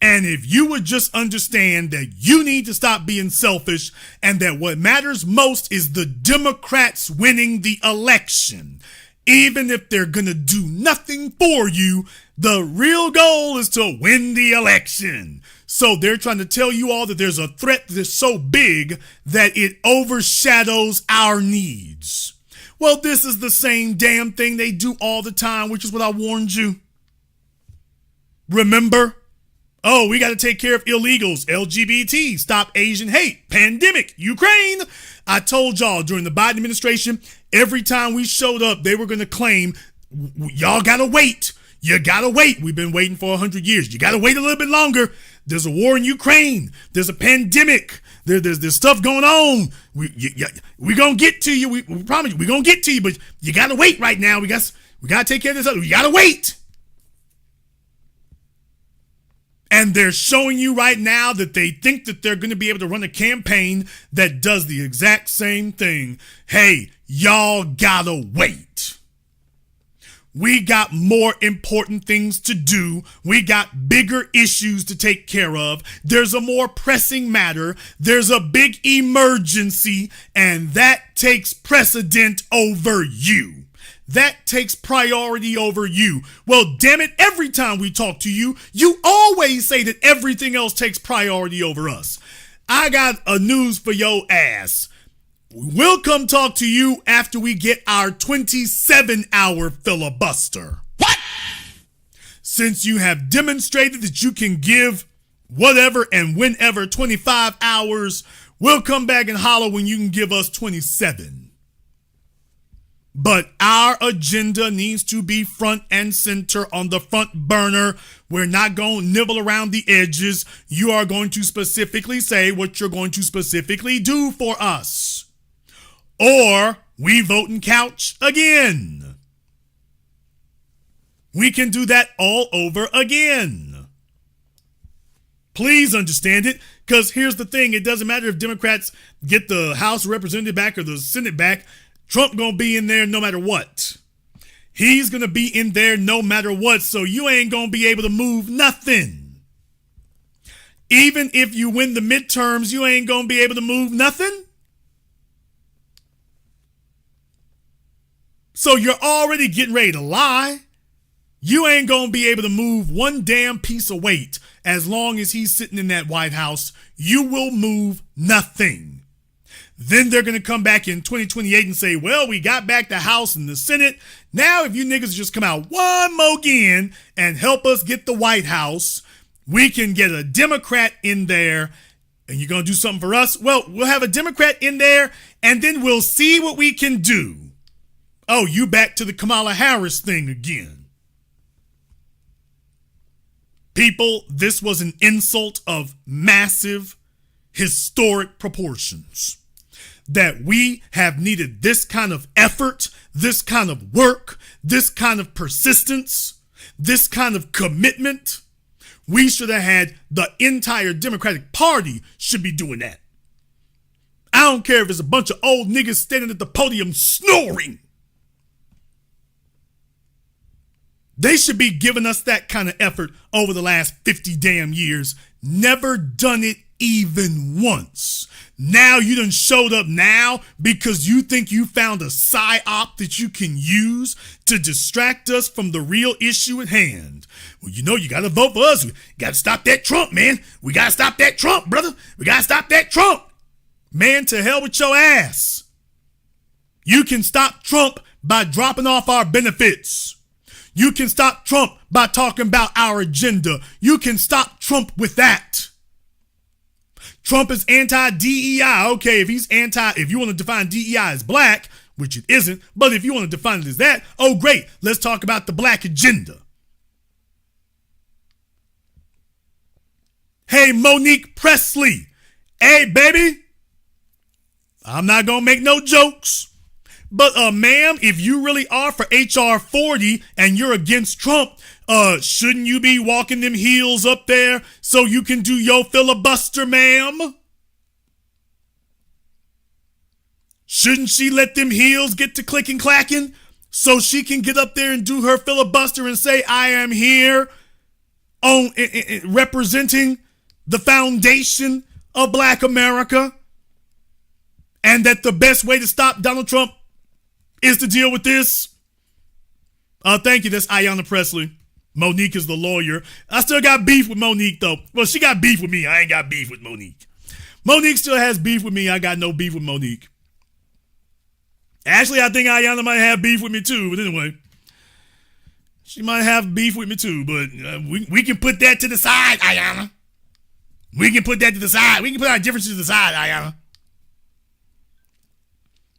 And if you would just understand that you need to stop being selfish and that what matters most is the Democrats winning the election, even if they're going to do nothing for you, the real goal is to win the election. So they're trying to tell you all that there's a threat that's so big that it overshadows our needs. Well, this is the same damn thing they do all the time, which is what I warned you. Remember? Oh, we got to take care of illegals, LGBT, stop Asian hate, pandemic, Ukraine. I told y'all during the Biden administration, every time we showed up, they were going to claim, y'all got to wait. You got to wait. We've been waiting for 100 years. You got to wait a little bit longer. There's a war in Ukraine. There's a pandemic. There's stuff going on. We going to get to you. We promise you, we're going to get to you, but you got to wait right now. We got to take care of this. You got to wait. And they're showing you right now that they think that they're going to be able to run a campaign that does the exact same thing. Hey, y'all gotta wait. We got more important things to do. We got bigger issues to take care of. There's a more pressing matter. There's a big emergency, and that takes precedent over you. That takes priority over you. Well, damn it, every time we talk to you, you always say that everything else takes priority over us. I got a news for your ass. We'll come talk to you after we get our 27-hour filibuster. What? Since you have demonstrated that you can give whatever and whenever 25 hours, we'll come back and holler when you can give us 27. But our agenda needs to be front and center on the front burner. We're not going to nibble around the edges. You are going to specifically say what you're going to specifically do for us. Or we vote and couch again. We can do that all over again. Please understand it, because here's the thing. It doesn't matter if Democrats get the House Representative back or the Senate back. Trump gonna be in there no matter what. He's gonna be in there no matter what, so you ain't gonna be able to move nothing. Even if you win the midterms, you ain't gonna be able to move nothing. So you're already getting ready to lie. You ain't gonna be able to move one damn piece of weight as long as he's sitting in that White House. You will move nothing. Then they're going to come back in 2028 and say, well, we got back the House and the Senate. Now, if you niggas just come out one more again and help us get the White House, we can get a Democrat in there. And you're going to do something for us? Well, we'll have a Democrat in there and then we'll see what we can do. Oh, you back to the Kamala Harris thing again. People, this was an insult of massive, historic proportions. That we have needed this kind of effort, this kind of work, this kind of persistence, this kind of commitment. We should have had the entire Democratic Party should be doing that. I don't care if it's a bunch of old niggas standing at the podium snoring. They should be giving us that kind of effort over the last 50 damn years. Never done it even once. Now you done showed up now because you think you found a psyop that you can use to distract us from the real issue at hand. Well, you know, you got to vote for us. We got to stop that Trump, man. We got to stop that Trump, brother. We got to stop that Trump. Man, to hell with your ass. You can stop Trump by dropping off our benefits. You can stop Trump by talking about our agenda. You can stop Trump with that. Trump is anti-DEI. Okay, if you want to define DEI as black, which it isn't, but if you want to define it as that, oh great, let's talk about the black agenda. Hey, Monique Presley. Hey, baby. I'm not going to make no jokes. But, ma'am, if you really are for HR 40 and you're against Trump, shouldn't you be walking them heels up there so you can do your filibuster, ma'am? Shouldn't she let them heels get to clicking clacking so she can get up there and do her filibuster and say, I am here on representing the foundation of Black America, and that the best way to stop Donald Trump is to deal with this? Thank you. That's Ayanna Presley. Monique is the lawyer. I still got beef with Monique, though. Well, she got beef with me. I ain't got beef with Monique. Monique still has beef with me. I got no beef with Monique. Actually, I think Ayanna might have beef with me, too. But anyway, she might have beef with me, too. But we can put that to the side, Ayanna. We can put that to the side. We can put our differences to the side, Ayanna.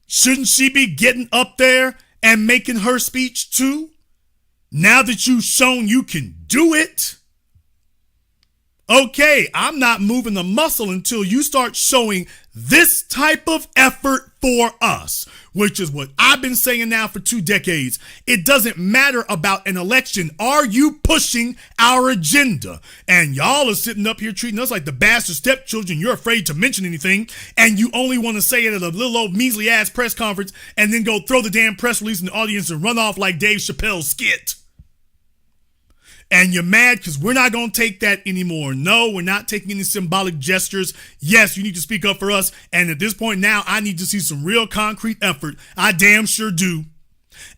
Shouldn't she be getting up there and making her speech too? Now that you've shown you can do it? Okay, I'm not moving the muscle until you start showing this type of effort for us, which is what I've been saying now for 2 decades. It doesn't matter about an election. Are you pushing our agenda? And y'all are sitting up here treating us like the bastard stepchildren. You're afraid to mention anything, and you only want to say it at a little old measly ass press conference and then go throw the damn press release in the audience and run off like Dave Chappelle's skit. And you're mad because we're not going to take that anymore. No, we're not taking any symbolic gestures. Yes, you need to speak up for us. And at this point now, I need to see some real concrete effort. I damn sure do.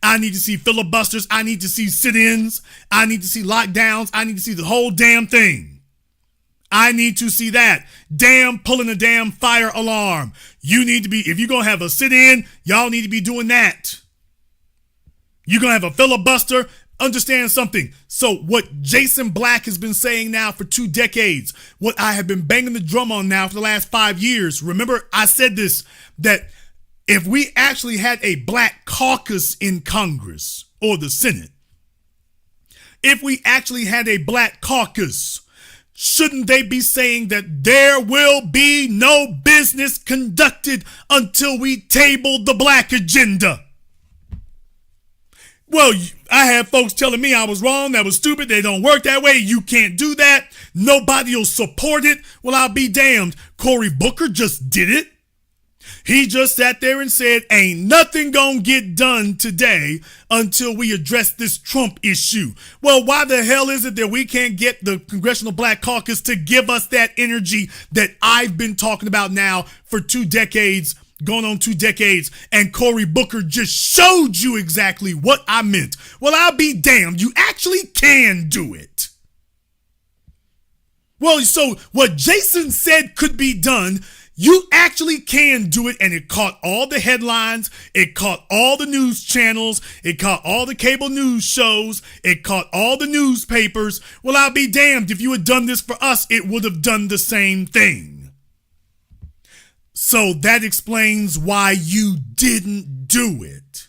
I need to see filibusters. I need to see sit-ins. I need to see lockdowns. I need to see the whole damn thing. I need to see that. Damn, pulling a damn fire alarm. You need to be, if you're going to have a sit-in, y'all need to be doing that. You're going to have a filibuster. Understand something. So what Jason Black has been saying now for 2 decades, what I have been banging the drum on now for the last 5 years, remember I said this, that if we actually had a black caucus in Congress or the Senate, if we actually had a black caucus, shouldn't they be saying that there will be no business conducted until we table the black agenda? Well, I had folks telling me I was wrong, that was stupid, they don't work that way, you can't do that, nobody will support it. Well, I'll be damned. Cory Booker just did it. He just sat there and said, ain't nothing gonna get done today until we address this Trump issue. Well, why the hell is it that we can't get the Congressional Black Caucus to give us that energy that I've been talking about now for 2 decades, going on 2 decades, and Cory Booker just showed you exactly what I meant? Well, I'll be damned. You actually can do it. Well, so what Jason said could be done, you actually can do it, and it caught all the headlines, it caught all the news channels, it caught all the cable news shows, it caught all the newspapers. Well, I'll be damned. If you had done this for us, it would have done the same thing. So that explains why you didn't do it.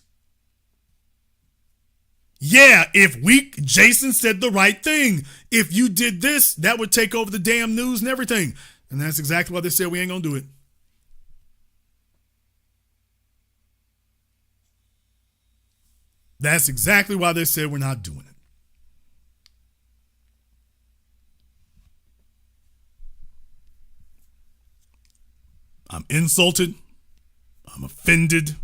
Yeah, Jason said the right thing. If you did this, that would take over the damn news and everything. And that's exactly why they said we ain't gonna do it. That's exactly why they said we're not doing it. I'm insulted. I'm offended.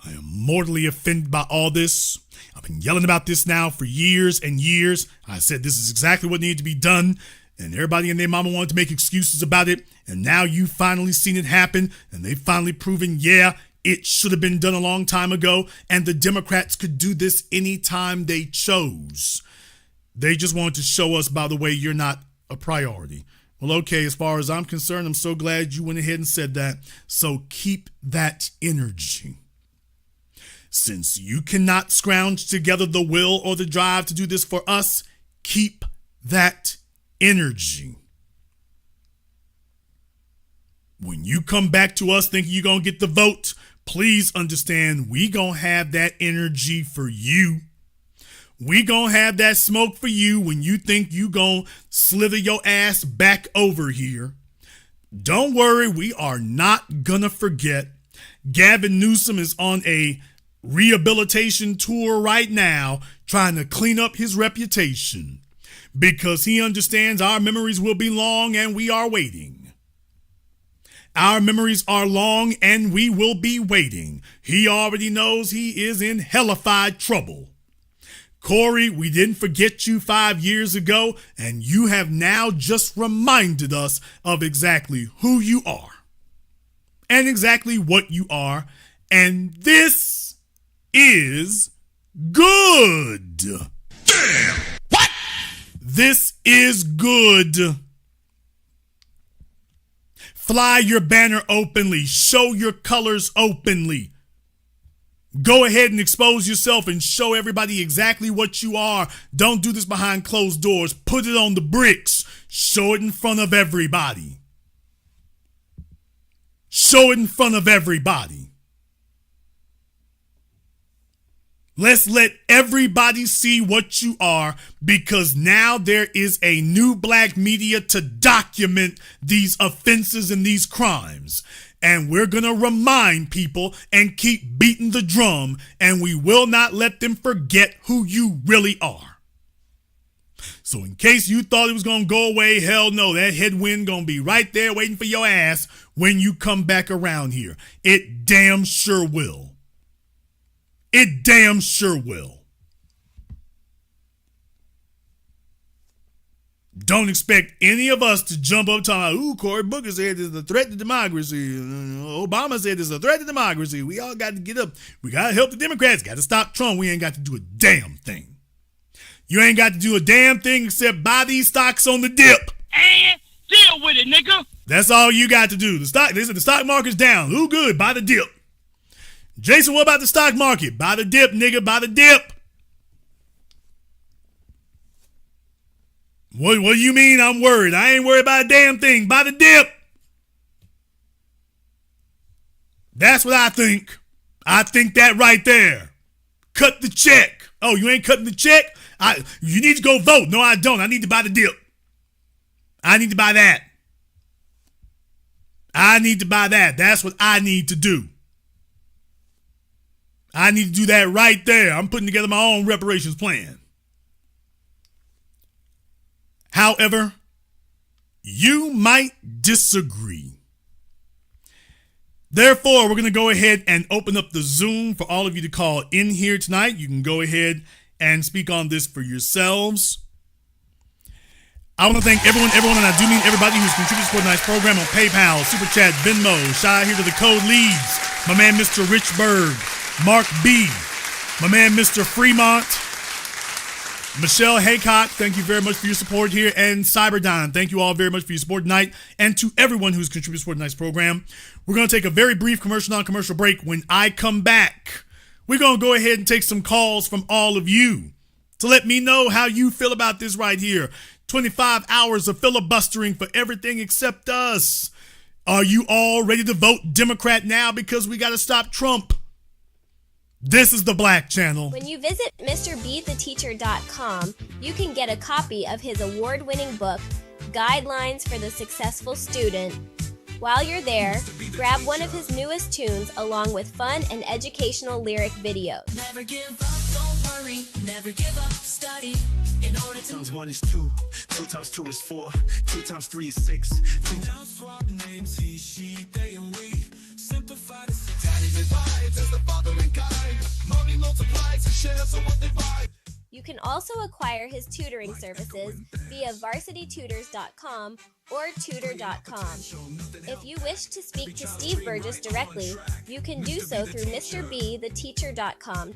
I am mortally offended by all this. I've been yelling about this now for years and years. I said this is exactly what needed to be done, and everybody and their mama wanted to make excuses about it, and now you've finally seen it happen, and they've finally proven, yeah, it should have been done a long time ago, and the Democrats could do this anytime they chose. They just wanted to show us, by the way, you're not a priority. Well, okay, as far as I'm concerned, I'm so glad you went ahead and said that. So keep that energy. Since you cannot scrounge together the will or the drive to do this for us, keep that energy. When you come back to us thinking you're going to get the vote, please understand we gonna have that energy for you. We gonna have that smoke for you when you think you gonna slither your ass back over here. Don't worry, we are not gonna forget. Gavin Newsom is on a rehabilitation tour right now, trying to clean up his reputation because he understands our memories will be long and we are waiting. Our memories are long and we will be waiting. He already knows he is in hellified trouble. Corey, we didn't forget you 5 years ago, and you have now just reminded us of exactly who you are and exactly what you are. And this is good. Damn! What? This is good. Fly your banner openly. Show your colors openly. Go ahead and expose yourself and show everybody exactly what you are. Don't do this behind closed doors. Put it on the bricks. Show it in front of everybody. Show it in front of everybody. Let's let everybody see what you are, because now there is a new black media to document these offenses and these crimes. And we're going to remind people and keep beating the drum, and we will not let them forget who you really are. So in case you thought it was going to go away, hell no, that headwind going to be right there waiting for your ass when you come back around here. It damn sure will. It damn sure will. Don't expect any of us to jump up talking about, ooh, Cory Booker said this is a threat to democracy. Obama said this is a threat to democracy. We all got to get up. We got to help the Democrats. Got to stop Trump. We ain't got to do a damn thing. You ain't got to do a damn thing except buy these stocks on the dip. And deal with it, nigga. That's all you got to do. The stock market's down. Ooh, good. Buy the dip. Jason, what about the stock market? Buy the dip, nigga. Buy the dip. What do you mean I'm worried? I ain't worried about a damn thing. Buy the dip. That's what I think. I think that right there. Cut the check. Oh, you ain't cutting the check? You need to go vote. No, I don't. I need to buy the dip. I need to buy that. I need to buy that. That's what I need to do. I need to do that right there. I'm putting together my own reparations plan. However, you might disagree. Therefore, we're going to go ahead and open up the Zoom for all of you to call in here tonight. You can go ahead and speak on this for yourselves. I want to thank everyone, and I do mean everybody who's contributed to tonight's program on PayPal, Super Chat, Venmo. Shout out here to the code leads. My man, Mr. Richburg, Mark B, my man, Mr. Fremont, Michelle Haycock, thank you very much for your support here, and Cyberdon, thank you all very much for your support tonight, and to everyone who's contributed to tonight's program. We're going to take a very brief non-commercial break. When I come back, we're going to go ahead and take some calls from all of you to let me know how you feel about this right here. 25 hours of filibustering for everything except us. Are you all ready to vote Democrat now because we got to stop Trump? This is the Black Channel. When you visit MrBeTheTeacher.com, you can get a copy of his award-winning book, Guidelines for the Successful Student. While you're there, grab one of his newest tunes along with fun and educational lyric videos. Never give up, don't worry, never give up, study. In order to 1 is 2, 2 times 2 is 4, 2 times 3 is 6. 2 times swap names, he, she, they, and we. Simplify the daddy divides as the following guide. Money multiplies and shares of what they buy. You can also acquire his tutoring services via varsitytutors.com or tutor.com. If you wish to speak to Steve Burgess directly, you can do so through MrBeTheTeacher.com.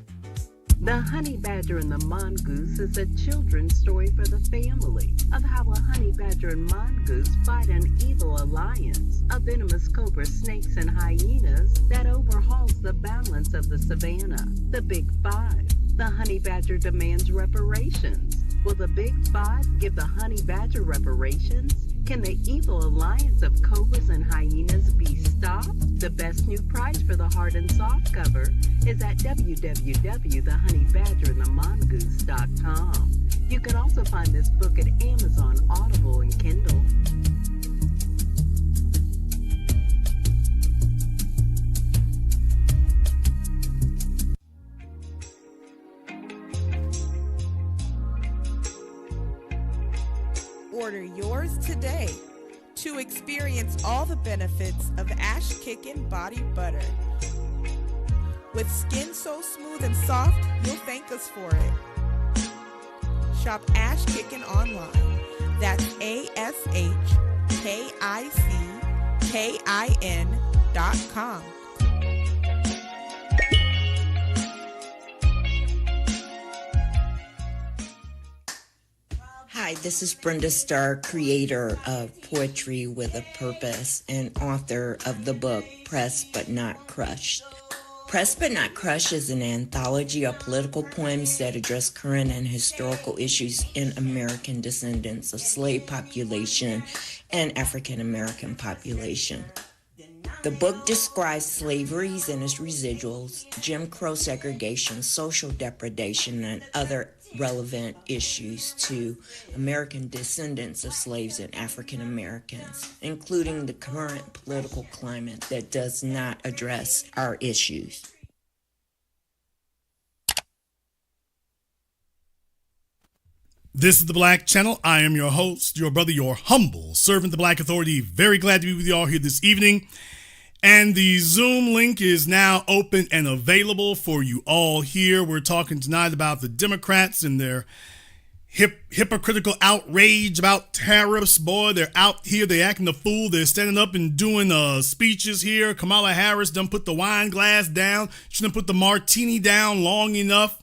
The Honey Badger and the Mongoose is a children's story for the family of how a honey badger and mongoose fight an evil alliance of venomous cobra snakes and hyenas that overhauls the balance of the savannah. The Big Five. The honey badger demands reparations. Will the Big Five give the honey badger reparations? Can the evil alliance of cobras and hyenas be stopped? The best new price for the hard and soft cover is at www.thehoneyBadgerandtheMongoose.com. You can also find this book at Amazon, Audible, and Kindle. Order yours today to experience all the benefits of Ash Kickin' Body Butter. With skin so smooth and soft, you'll thank us for it. Shop Ash Kickin' online. That's ASHKICKIN.com. Hi, this is Brenda Starr, creator of Poetry with a Purpose and author of the book Pressed But Not Crushed. Pressed But Not Crushed is an anthology of political poems that address current and historical issues in American descendants of slave population and African American population. The book describes slaveries and its residuals, Jim Crow segregation, social depredation, and other relevant issues to American descendants of slaves and African Americans, including the current political climate that does not address our issues. This is the Black Channel. I am your host, your brother, your humble servant, the Black Authority. Very glad to be with you all here this evening. And the Zoom link is now open and available for you all here. We're talking tonight about the Democrats and their hypocritical outrage about tariffs. Boy, they're out here. They're acting the fool. They're standing up and doing speeches here. Kamala Harris done put the wine glass down. She done put the martini down long enough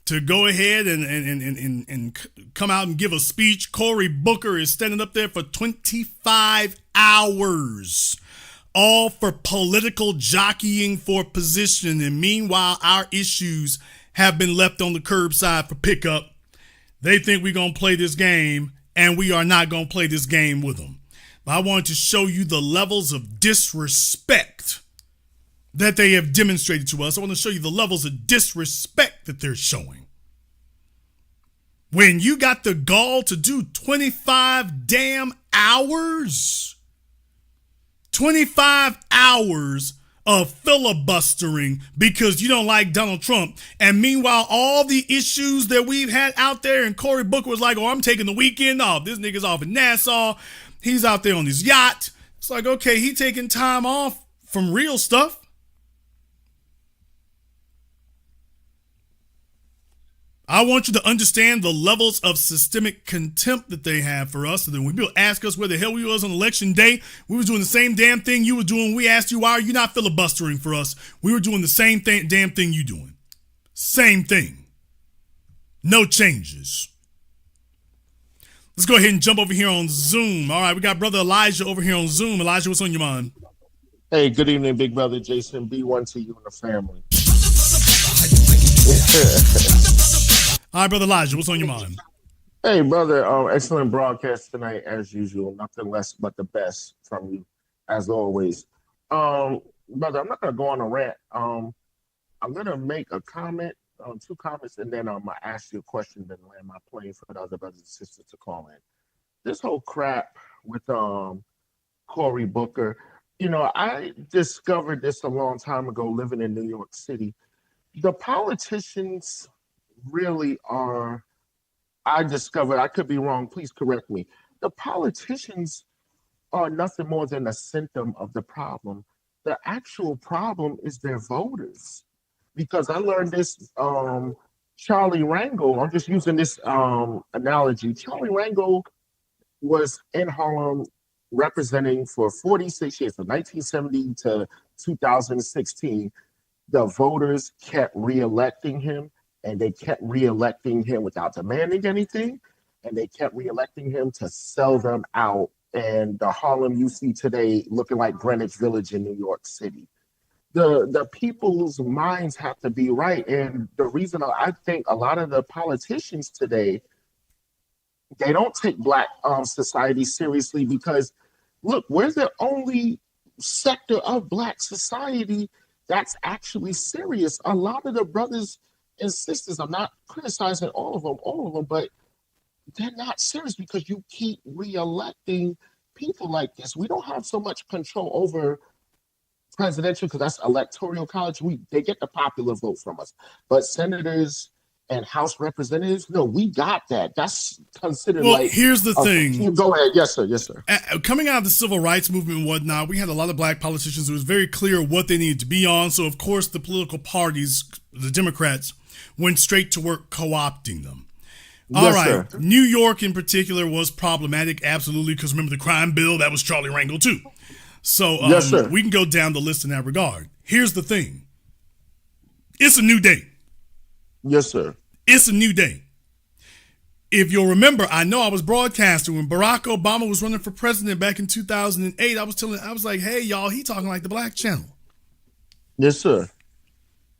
to go ahead and come out and give a speech. Cory Booker is standing up there for 25 hours. All for political jockeying for position. And meanwhile, our issues have been left on the curbside for pickup. They think we're going to play this game, and we are not going to play this game with them. But I wanted to show you the levels of disrespect that they have demonstrated to us. I want to show you the levels of disrespect that they're showing. When you got the gall to do 25 damn hours, 25 hours of filibustering because you don't like Donald Trump. And meanwhile, all the issues that we've had out there, and Cory Booker was like, oh, I'm taking the weekend off. This nigga's off in Nassau. He's out there on his yacht. It's like, okay, he taking time off from real stuff. I want you to understand the levels of systemic contempt that they have for us. So then when people ask us where the hell we was on election day, we was doing the same damn thing you were doing. We asked you, why are you not filibustering for us? We were doing the same damn thing you doing. Same thing. No changes. Let's go ahead and jump over here on Zoom. All right, we got Brother Elijah over here on Zoom. Elijah, what's on your mind? Hey, good evening, big brother Jason. B1 to you and the family. All right, Brother Elijah, what's on your mind? Hey, brother, excellent broadcast tonight, as usual. Nothing less but the best from you, as always. Brother, I'm not going to go on a rant. I'm going to make a comment, two comments, and then I'm going to ask you a question, then land my plane for the other brothers and sisters to call in. This whole crap with Cory Booker, you know, I discovered this a long time ago living in New York City. The politicians really are, I discovered, I could be wrong, please correct me. The politicians are nothing more than a symptom of the problem. The actual problem is their voters. Because I learned this, Charlie Rangel, I'm just using this analogy. Charlie Rangel was in Harlem representing for 46 years, from 1970 to 2016. The voters kept reelecting him. And they kept reelecting him without demanding anything. And they kept reelecting him to sell them out. And the Harlem you see today looking like Greenwich Village in New York City. The people's minds have to be right. And the reason I think a lot of the politicians today, they don't take Black society seriously because, look, we're the only sector of Black society that's actually serious. A lot of the brothers and sisters, I'm not criticizing all of them, but they're not serious because you keep re-electing people like this. We don't have so much control over presidential because that's electoral college. They get the popular vote from us, but senators and House representatives, no, we got that. That's considered here's the thing. Go ahead. Yes, sir. Yes, sir. Coming out of the civil rights movement and whatnot, we had a lot of Black politicians who was very clear what they needed to be on. So, of course, the political parties, the Democrats, went straight to work co-opting them. All right. Sir. New York in particular was problematic, absolutely, because remember the crime bill, that was Charlie Rangel too. So yes, sir. We can go down the list in that regard. Here's the thing. It's a new day. Yes, sir. It's a new day. If you'll remember, I know I was broadcasting when Barack Obama was running for president back in 2008. I was like, hey, y'all, he talking like the Black Channel. Yes, sir.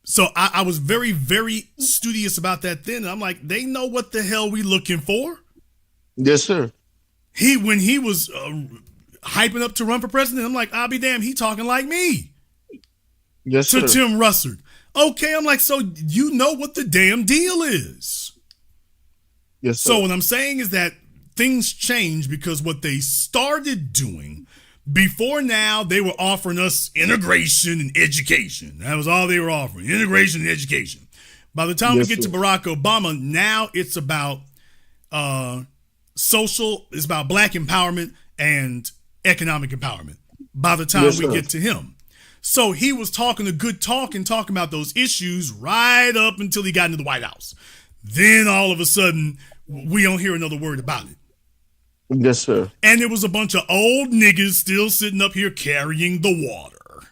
So I was very, very studious about that then. I'm like, they know what the hell we looking for. Yes, sir. When he was hyping up to run for president, I'm like, I'll be damned, he talking like me. Yes, sir. To Tim Russert. Okay, I'm like, so you know what the damn deal is. Yes, sir. So what I'm saying is that things change because what they started doing before now, they were offering us integration and education. That was all they were offering, integration and education. By the time we get to Barack Obama, now it's about it's about Black empowerment and economic empowerment by the time we get to him. So he was talking a good talk and talking about those issues right up until he got into the White House. Then all of a sudden, we don't hear another word about it. Yes, sir. And there was a bunch of old niggas still sitting up here carrying the water.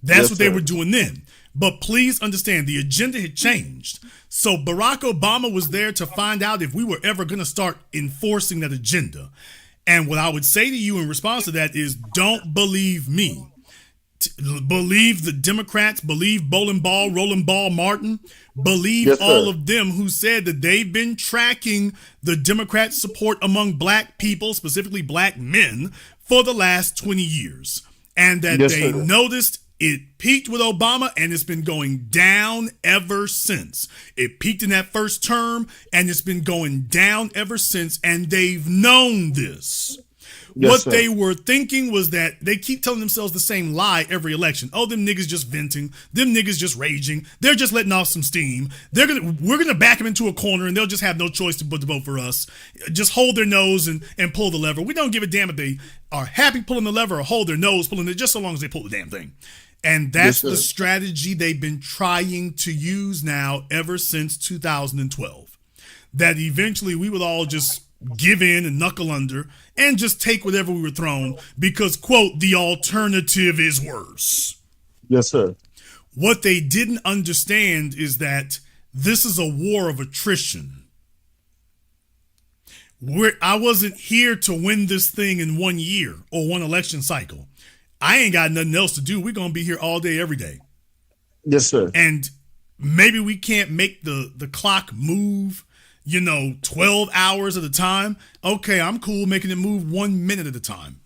That's what they were doing then. But please understand, the agenda had changed. So Barack Obama was there to find out if we were ever going to start enforcing that agenda. And what I would say to you in response to that is, don't believe me. Believe the Democrats, believe Rolling Ball Martin, believe all of them who said that they've been tracking the Democrat support among Black people, specifically Black men, for the last 20 years. And that they noticed it peaked with Obama and it's been going down ever since. It peaked in that first term and it's been going down ever since. And they've known this. What they were thinking was that they keep telling themselves the same lie every election. Oh, them niggas just venting. Them niggas just raging. They're just letting off some steam. We're gonna back them into a corner and they'll just have no choice but to vote for us. Just hold their nose and pull the lever. We don't give a damn if they are happy pulling the lever or hold their nose pulling it, just so long as they pull the damn thing. And that's the strategy they've been trying to use now ever since 2012. That eventually we would all just give in and knuckle under and just take whatever we were thrown because, quote, the alternative is worse. Yes, sir. What they didn't understand is that this is a war of attrition. I wasn't here to win this thing in 1 year or one election cycle. I ain't got nothing else to do. We're going to be here all day, every day. Yes, sir. And maybe we can't make the clock move 12 hours at a time. Okay, I'm cool making it move 1 minute at a time.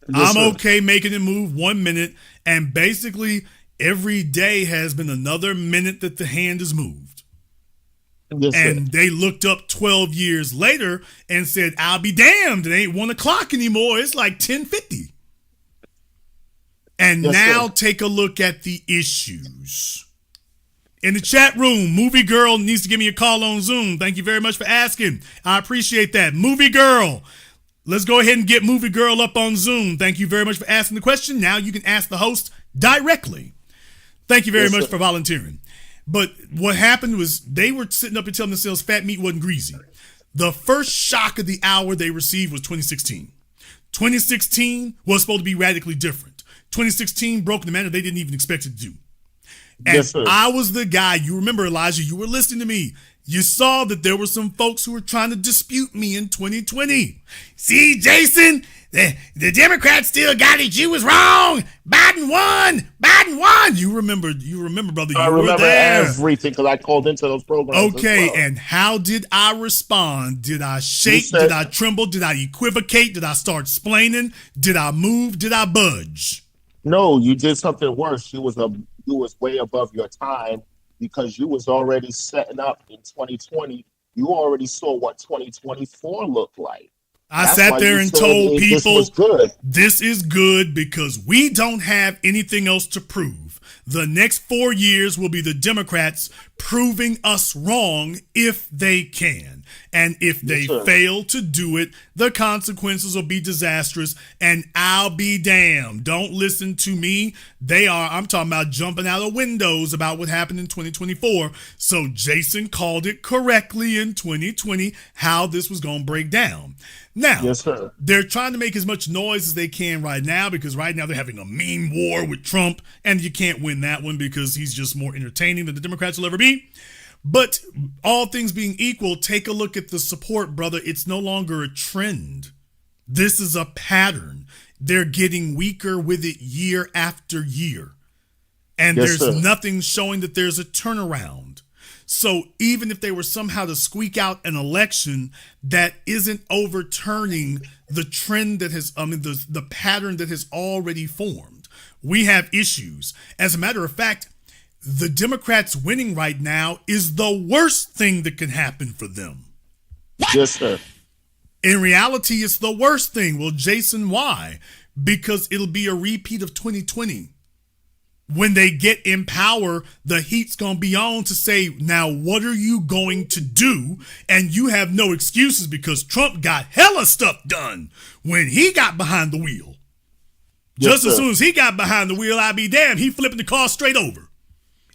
Yes, I'm okay making it move 1 minute. And basically, every day has been another minute that the hand has moved. Yes, and they looked up 12 years later and said, I'll be damned. It ain't 1 o'clock anymore. It's like 10:50. And now take a look at the issues. In the chat room, Movie Girl needs to give me a call on Zoom. Thank you very much for asking. I appreciate that. Movie Girl. Let's go ahead and get Movie Girl up on Zoom. Thank you very much for asking the question. Now you can ask the host directly. Thank you very much for volunteering. But what happened was they were sitting up and telling themselves fat meat wasn't greasy. The first shock of the hour they received was 2016. 2016 was supposed to be radically different. 2016 broke in a manner they didn't even expect it to do. And I was the guy, you remember, Elijah, you were listening to me. You saw that there were some folks who were trying to dispute me in 2020. See, Jason, the Democrats still got it. You was wrong. Biden won. Biden won. You remember, brother. I You were remember there. everything because I called into those programs. Okay, as well. and how did I respond? Did I shake? Did I tremble? Did I equivocate? Did I start splaining? Did I move? Did I budge? No, you did something worse. You was way above your time because you was already setting up in 2020. You already saw what 2024 looked like. I That's sat why there you and said told this people was good. this is good because we don't have anything else to prove. The next 4 years will be the Democrats proving us wrong if they can. And if they fail to do it, the consequences will be disastrous. And I'll be damned. Don't listen to me. I'm talking about jumping out of windows about what happened in 2024. So Jason called it correctly in 2020 how this was going to break down. Now, yes, sir. They're trying to make as much noise as they can right now because right now they're having a meme war with Trump, and you can't win that one because he's just more entertaining than the Democrats will ever be. But all things being equal, take a look at the support, brother. It's no longer a trend. This is a pattern. They're getting weaker with it year after year. And there's nothing showing that there's a turnaround. So even if they were somehow to squeak out an election, that isn't overturning the trend that has, the pattern that has already formed. We have issues. As a matter of fact, the Democrats winning right now is the worst thing that can happen for them. Yes, sir. In reality, it's the worst thing. Well, Jason, why? Because it'll be a repeat of 2020. When they get in power, the heat's going to be on to say, now, what are you going to do? And you have no excuses because Trump got hella stuff done when he got behind the wheel. Just as soon as he got behind the wheel, I'd be damned, he flipping the car straight over.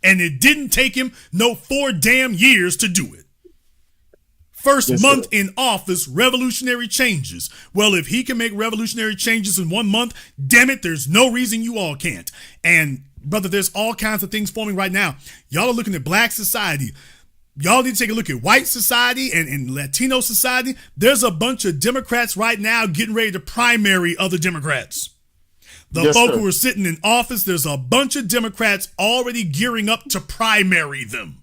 And it didn't take him no 4 damn years to do it. First month in office, revolutionary changes. Well, if he can make revolutionary changes in 1 month, damn it, there's no reason you all can't. And brother, there's all kinds of things forming right now. Y'all are looking at black society. Y'all need to take a look at white society and Latino society. There's a bunch of Democrats right now getting ready to primary other Democrats. The folk who are sitting in office, there's a bunch of Democrats already gearing up to primary them.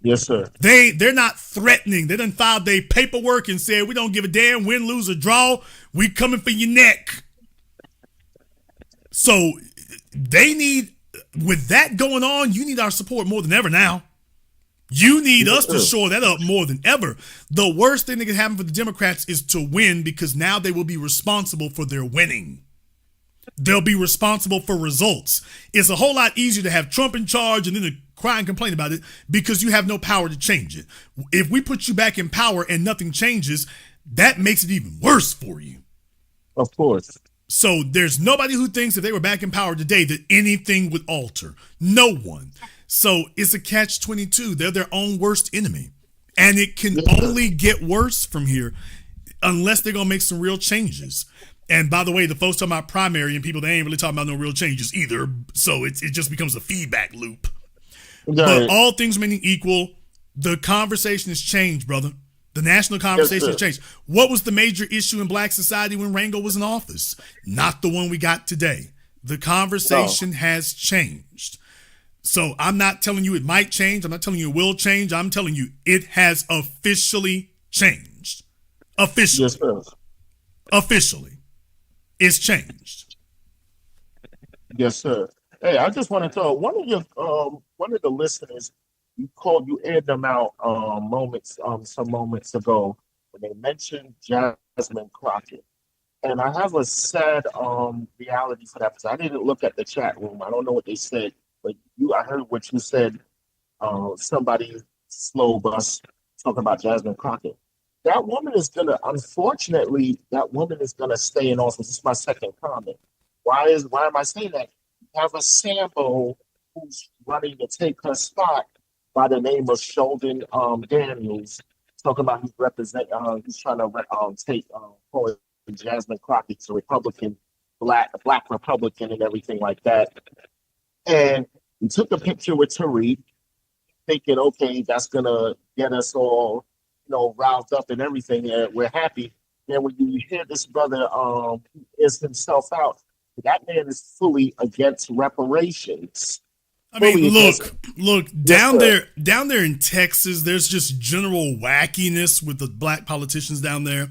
Yes, sir. They're not threatening. They done filed their paperwork and said, we don't give a damn, win, lose, or draw. We coming for your neck. So they need, with that going on, you need our support more than ever now. You need us to shore that up more than ever. The worst thing that can happen for the Democrats is to win because now they will be responsible for their winning. They'll be responsible for results. It's a whole lot easier to have Trump in charge and then to cry and complain about it because you have no power to change it. If we put you back in power and nothing changes, that makes it even worse for you. Of course. So there's nobody who thinks if they were back in power today that anything would alter. No one. So it's a catch-22. They're their own worst enemy. And it can only get worse from here unless they're going to make some real changes. And by the way, the folks talking about primary and people, they ain't really talking about no real changes either. So it just becomes a feedback loop. But all things remaining equal, the conversation has changed, brother. The national conversation has changed. What was the major issue in black society when Rango was in office? Not the one we got today. The conversation has changed. So I'm not telling you it might change. I'm not telling you it will change. I'm telling you it has officially changed. Officially. Yes, sir. Officially. It's changed. Yes, sir. Hey, I just want to tell one of the listeners, you aired them out some moments ago when they mentioned Jasmine Crockett. And I have a sad reality for that because I didn't look at the chat room. I don't know what they said, but I heard what you said. Somebody slow bus talking about Jasmine Crockett. That woman is unfortunately, stay in office. This is my second comment. Why am I saying that? You have a Sambo who's running to take her spot by the name of Sheldon Daniels, talking about he's trying to take Jasmine Crockett's a Republican, black Republican and everything like that. And we took a picture with Tariq, thinking, okay, that's gonna get us all riled up and everything. We're happy. then when you hear this brother is himself out, that man is fully against reparations. I mean, Fully against- look Yes, sir. down there in Texas. There's just general wackiness with the black politicians down there.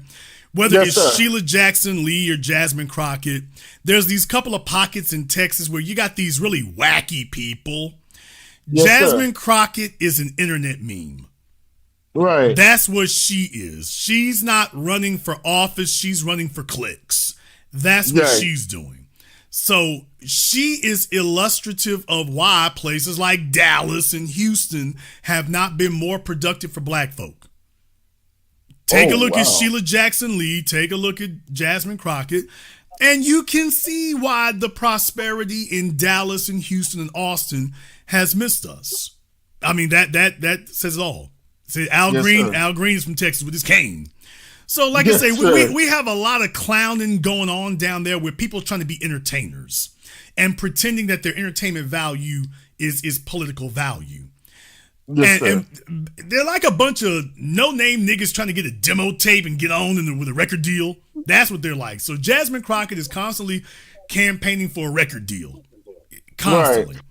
Whether Yes, it's sir. Sheila Jackson Lee or Jasmine Crockett, there's these couple of pockets in Texas where you got these really wacky people. Yes, Jasmine sir. Crockett is an internet meme. Right. That's what she is. She's not running for office. She's running for clicks. That's what Right. she's doing. So she is illustrative of why places like Dallas and Houston have not been more productive for black folk. Take a look at Sheila Jackson Lee. Take a look at Jasmine Crockett. And you can see why the prosperity in Dallas and Houston and Austin has missed us. I mean, that says it all. Say Al Yes, Green. sir. Al Green is from Texas with his cane. So, like Yes, I say, sir. we have a lot of clowning going on down there with people trying to be entertainers and pretending that their entertainment value is political value. Yes, sir. And they're like a bunch of no-name niggas trying to get a demo tape and get on with a record deal. That's what they're like. So Jasmine Crockett is constantly campaigning for a record deal. Constantly. Right.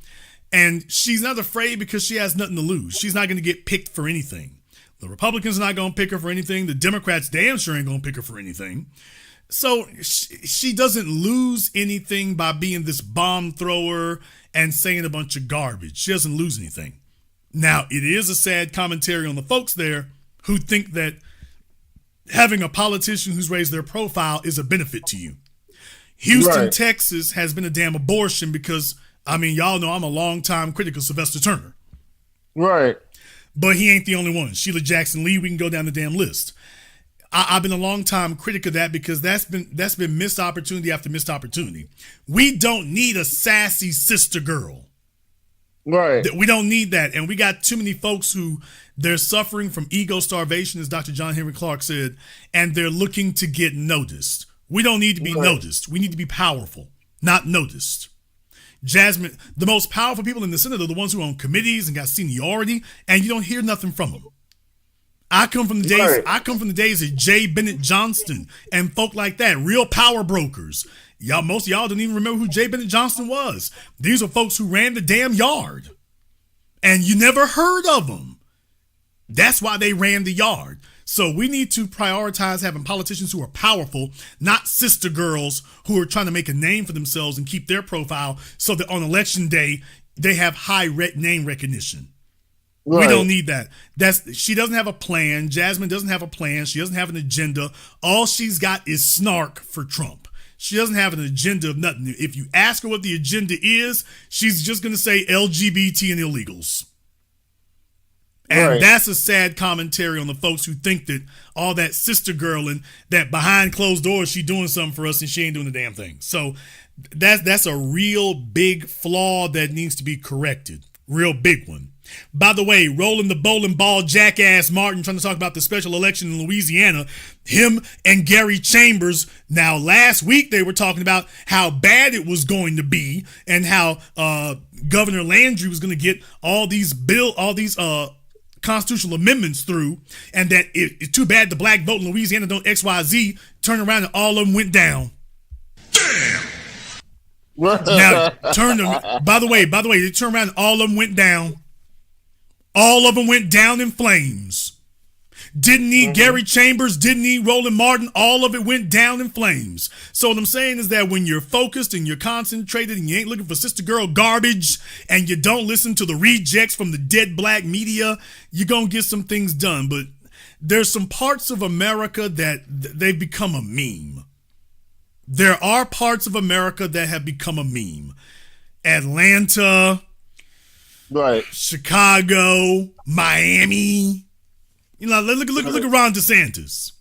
And she's not afraid because she has nothing to lose. She's not going to get picked for anything. The Republicans are not going to pick her for anything. The Democrats damn sure ain't going to pick her for anything. So she doesn't lose anything by being this bomb thrower and saying a bunch of garbage. She doesn't lose anything. Now, it is a sad commentary on the folks there who think that having a politician who's raised their profile is a benefit to you. Houston, Right. Texas has been a damn abortion because, I mean, y'all know I'm a longtime critic of Sylvester Turner. Right. But he ain't the only one. Sheila Jackson Lee, we can go down the damn list. I've been a longtime critic of that because that's been missed opportunity after missed opportunity. We don't need a sassy sister girl. Right. We don't need that. And we got too many folks who they're suffering from ego starvation, as Dr. John Henry Clark said, and they're looking to get noticed. We don't need to be noticed. We need to be powerful, not noticed. Jasmine, the most powerful people in the Senate are the ones who are on committees and got seniority, and you don't hear nothing from them. I come from the days of J. Bennett Johnston and folk like that, real power brokers. Most of y'all don't even remember who J. Bennett Johnston was. These are folks who ran the damn yard. And you never heard of them. That's why they ran the yard. So we need to prioritize having politicians who are powerful, not sister girls who are trying to make a name for themselves and keep their profile so that on election day, they have high name recognition. Right. We don't need that. She doesn't have a plan. Jasmine doesn't have a plan. She doesn't have an agenda. All she's got is snark for Trump. She doesn't have an agenda of nothing. If you ask her what the agenda is, she's just going to say LGBT and illegals. And that's a sad commentary on the folks who think that all that sister girl and that behind closed doors, she doing something for us and she ain't doing the damn thing. So that's a real big flaw that needs to be corrected. Real big one. By the way, rolling the bowling ball jackass Martin trying to talk about the special election in Louisiana, him and Gary Chambers. Now, last week they were talking about how bad it was going to be and how Governor Landry was going to get all these constitutional amendments through, and that it's too bad the black vote in Louisiana don't XYZ. Turn around and all of them went down. Damn. Now, by the way, they turned around and all of them went down. All of them went down in flames. Didn't need Gary Chambers, didn't need Roland Martin. All of it went down in flames. So what I'm saying is that when you're focused and you're concentrated and you ain't looking for sister girl garbage and you don't listen to the rejects from the dead black media, you're going to get some things done. But there's some parts of America that they've become a meme. There are parts of America that have become a meme. Atlanta, right, Chicago, Miami. You know, look at Ron DeSantis.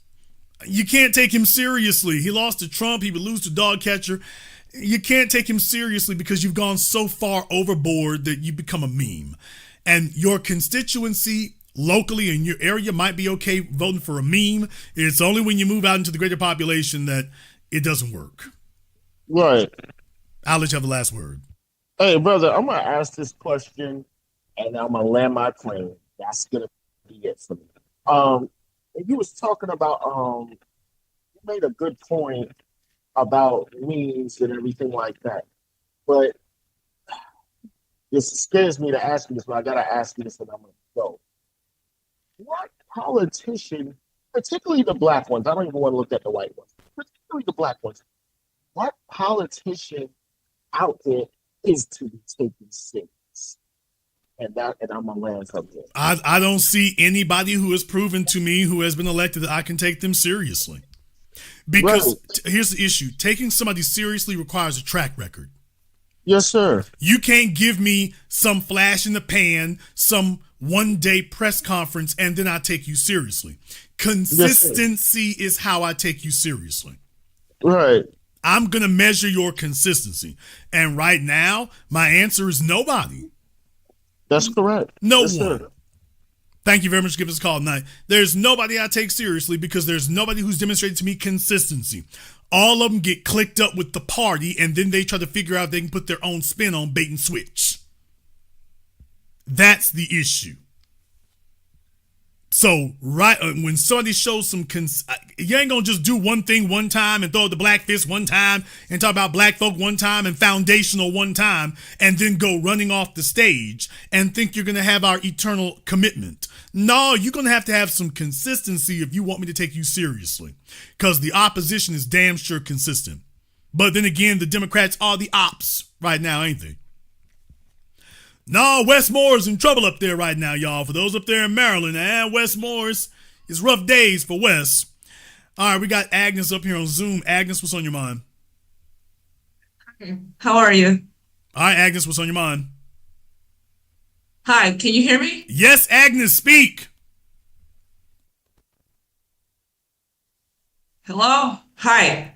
You can't take him seriously. He lost to Trump. He would lose to dog catcher. You can't take him seriously because you've gone so far overboard that you become a meme. And your constituency locally in your area might be okay voting for a meme. It's only when you move out into the greater population that it doesn't work. Right. I'll let you have the last word. Hey, brother, I'm going to ask this question and I'm going to land my plane. That's going to be it for me. You was talking about made a good point about memes and everything like that. But it scares me to ask you this, but I gotta ask you this, and I'm gonna go. What politician, particularly the black ones, I don't even want to look at the white ones, particularly the black ones, what politician out there is to be taken serious? And I'm gonna land from there. I don't see anybody who has proven to me who has been elected that I can take them seriously. Because here's the issue. Taking somebody seriously requires a track record. Yes, sir. You can't give me some flash in the pan, some one-day press conference, and then I take you seriously. Consistency is how I take you seriously. Right. I'm going to measure your consistency. And right now, my answer is nobody. That's correct. No yes, one. Sir. Thank you very much for giving us a call tonight. There's nobody I take seriously because there's nobody who's demonstrated to me consistency. All of them get clicked up with the party, and then they try to figure out if they can put their own spin on bait and switch. That's the issue. So, when somebody shows some, you ain't gonna just do one thing one time and throw the black fist one time and talk about black folk one time and foundational one time and then go running off the stage and think you're gonna have our eternal commitment. No, you're gonna have some consistency if you want me to take you seriously, because the opposition is damn sure consistent. But then again, the Democrats are the ops right now, ain't they? No, Westmore's in trouble up there right now, y'all. For those up there in Maryland, Westmore's is rough days for Wes. All right, we got Agnes up here on Zoom. Agnes, what's on your mind? How are you? All right, Agnes, what's on your mind? Hi, can you hear me? Yes, Agnes, speak. Hello? Hi.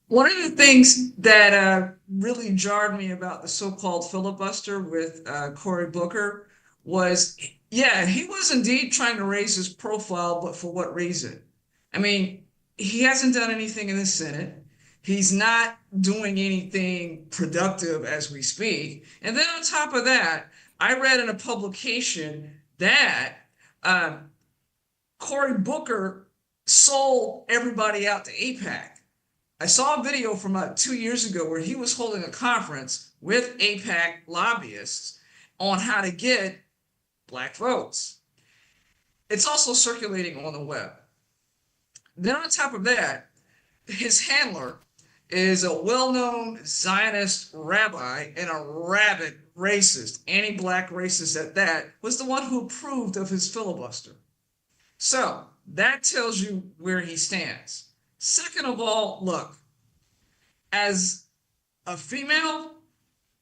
One of the things that really jarred me about the so-called filibuster with Cory Booker was, yeah, he was indeed trying to raise his profile, but for what reason? I mean, he hasn't done anything in the Senate. He's not doing anything productive as we speak. And then on top of that, I read in a publication that Cory Booker sold everybody out to AIPAC. I saw a video from 2 years ago where he was holding a conference with AIPAC lobbyists on how to get black votes. It's also circulating on the web. Then on top of that, his handler is a well-known Zionist rabbi and a rabid racist, anti-black racist at that, was the one who approved of his filibuster. So that tells you where he stands. Second of all, look, as a female,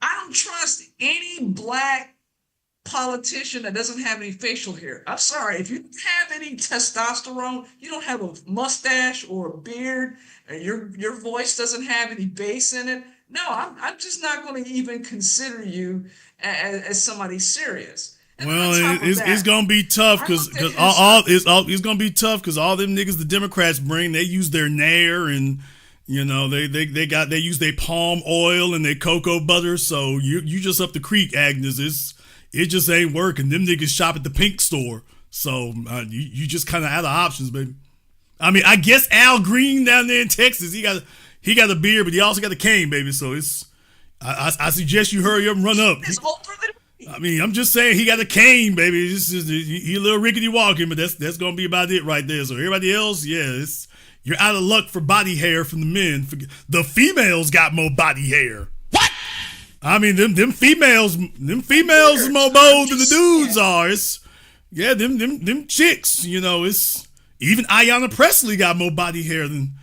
I don't trust any black politician that doesn't have any facial hair. I'm sorry, if you don't have any testosterone, you don't have a mustache or a beard, and your voice doesn't have any bass in it, no, I'm just not going to even consider you as somebody serious. Well, it's gonna be tough because it's gonna be tough because all them niggas the Democrats bring, they use their nair and you know they use their palm oil and their cocoa butter. So you just up the creek, Agnes. It just ain't working. Them niggas shop at the pink store, so you just kind of out of options, baby. I mean, I guess Al Green down there in Texas, he got a beard, but he also got a cane, baby. So I suggest you hurry up and run up. He's older than I mean, I'm just saying he got a cane, baby. He a little rickety walking, but that's gonna be about it right there. So everybody else, yeah, you're out of luck for body hair from the men. The females got more body hair. What? I mean, them females is more bold than the dudes are. Them chicks, you know, even Ayanna Presley got more body hair than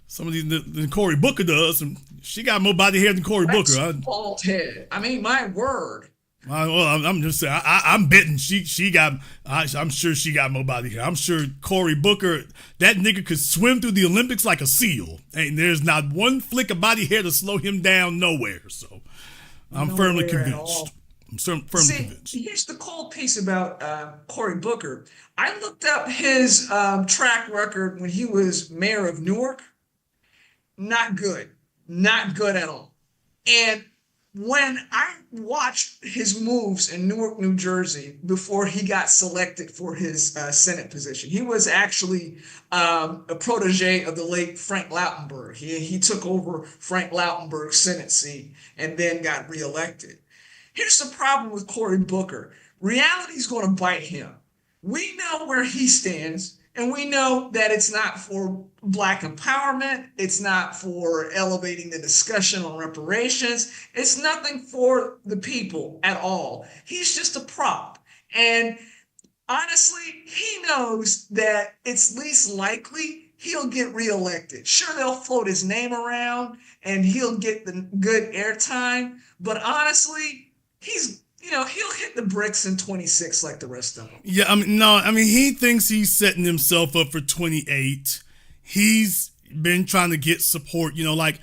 some of these than Cory Booker does, and she got more body hair than Cory Booker. Bald head. I mean, my word. Well, I'm just saying. I'm betting she got. I'm sure she got more body hair. I'm sure Cory Booker, that nigga could swim through the Olympics like a seal, and there's not one flick of body hair to slow him down nowhere. So, I'm firmly convinced. Convinced. Here's the cold piece about Cory Booker. I looked up his track record when he was mayor of Newark. Not good at all. And when I watched his moves in Newark, New Jersey, before he got selected for his Senate position, he was actually a protege of the late Frank Lautenberg. He took over Frank Lautenberg's Senate seat and then got reelected. Here's the problem with Cory Booker. Reality's going to bite him. We know where he stands, and we know that it's not for Black empowerment. It's not for elevating the discussion on reparations. It's nothing for the people at all. He's just a prop. And honestly, he knows that it's least likely he'll get reelected. Sure, they'll float his name around and he'll get the good airtime. But honestly, he'll hit the bricks in 26 like the rest of them. Yeah, he thinks he's setting himself up for 28. He's been trying to get support, like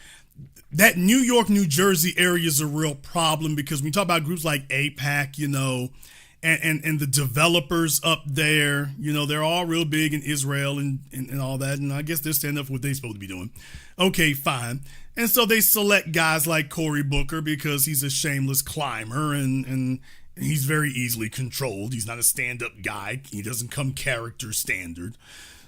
that New York, New Jersey area is a real problem because when we talk about groups like AIPAC, and the developers up there, they're all real big in Israel and all that. And I guess they're standing up for what they're supposed to be doing. Okay, fine. And so they select guys like Cory Booker because he's a shameless climber and he's very easily controlled. He's not a stand-up guy. He doesn't come character standard.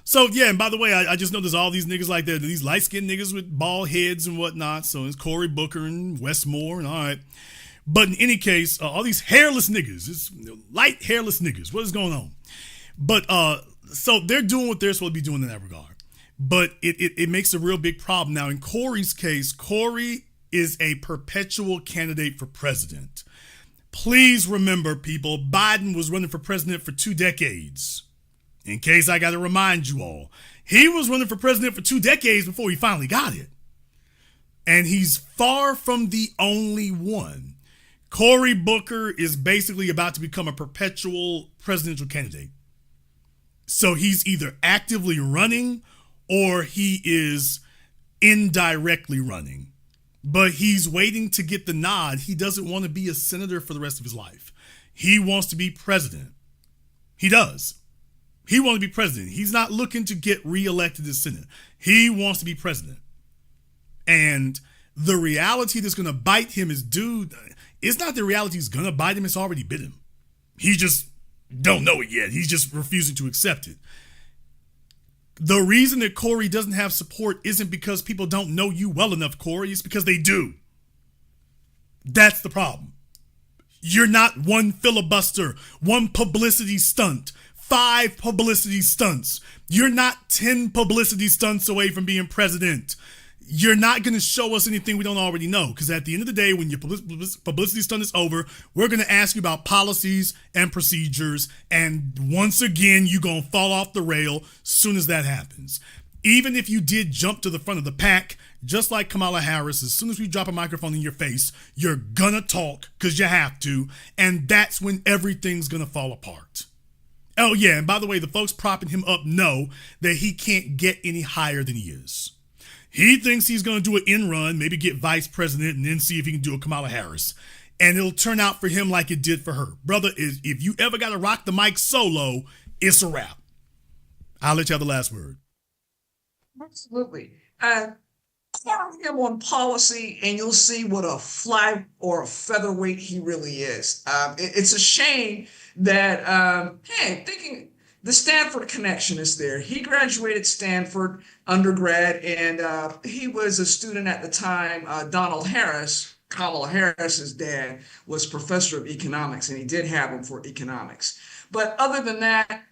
So, yeah, and by the way, I just know there's all these niggas like that, these light-skinned niggas with bald heads and whatnot. So it's Cory Booker and Westmore and all right. But in any case, all these hairless niggas, it's light hairless niggas. What is going on? But so they're doing what they're supposed to be doing in that regard. But it makes a real big problem. Now, in Cory's case, Cory is a perpetual candidate for president. Please remember, people, Biden was running for president for 2 decades. In case I got to remind you all, he was running for president for 2 decades before he finally got it. And he's far from the only one. Cory Booker is basically about to become a perpetual presidential candidate. So he's either actively running or he is indirectly running. But he's waiting to get the nod. He doesn't want to be a senator for the rest of his life. He wants to be president. He does. He wants to be president. He's not looking to get reelected as senator. He wants to be president. And the reality that's going to bite him is, dude, it's not the reality that's going to bite him. It's already bit him. He just don't know it yet. He's just refusing to accept it. The reason that Cory doesn't have support isn't because people don't know you well enough, Cory. It's because they do. That's the problem. You're not one filibuster, one publicity stunt, 5 publicity stunts. You're not 10 publicity stunts away from being president. You're not going to show us anything we don't already know, because at the end of the day, when your publicity stunt is over, we're going to ask you about policies and procedures, and once again, you're going to fall off the rail soon as that happens. Even if you did jump to the front of the pack, just like Kamala Harris, as soon as we drop a microphone in your face, you're going to talk because you have to, and that's when everything's going to fall apart. Oh, yeah, and by the way, the folks propping him up know that he can't get any higher than he is. He thinks he's going to do an end run, maybe get vice president, and then see if he can do a Kamala Harris. And it'll turn out for him like it did for her. Brother, if you ever got to rock the mic solo, it's a wrap. I'll let you have the last word. Absolutely. Corner him on policy, and you'll see what a fly or a featherweight he really is. It's a shame that, thinking the Stanford connection is there. He graduated Stanford undergrad, and he was a student at the time. Donald Harris, Kamala Harris's dad, was professor of economics, and he did have him for economics. But other than that,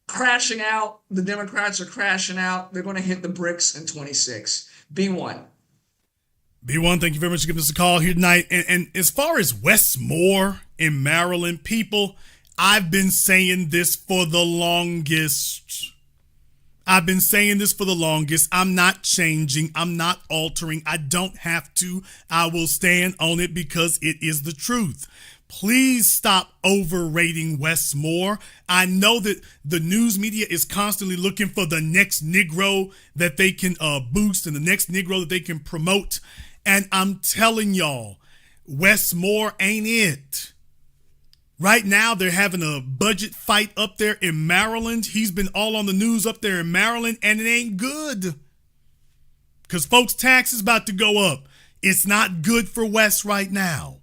crashing out, the Democrats are crashing out. They're going to hit the bricks in 26. B1. B1, thank you very much for giving us a call here tonight. And as far as Westmore in Maryland, people, I've been saying this for the longest. I'm not changing. I'm not altering. I don't have to. I will stand on it because it is the truth. Please stop overrating Westmore. I know that the news media is constantly looking for the next Negro that they can boost and the next Negro that they can promote. And I'm telling y'all, Westmore ain't it. Right now, they're having a budget fight up there in Maryland. He's been all on the news up there in Maryland, and it ain't good. Because folks' taxes about to go up. It's not good for West right now.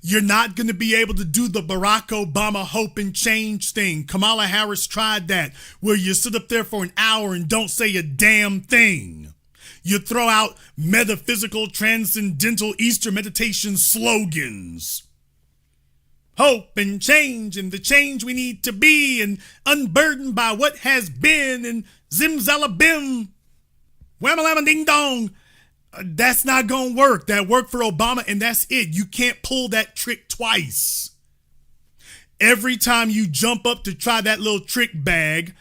You're not going to be able to do the Barack Obama hope and change thing. Kamala Harris tried that, where you sit up there for an hour and don't say a damn thing. You throw out metaphysical, transcendental Easter meditation slogans. Hope and change and the change we need to be and unburdened by what has been and zimzalabim, whamalama ding dong. That's not going to work. That worked for Obama and that's it. You can't pull that trick twice. Every time you jump up to try that little trick bag,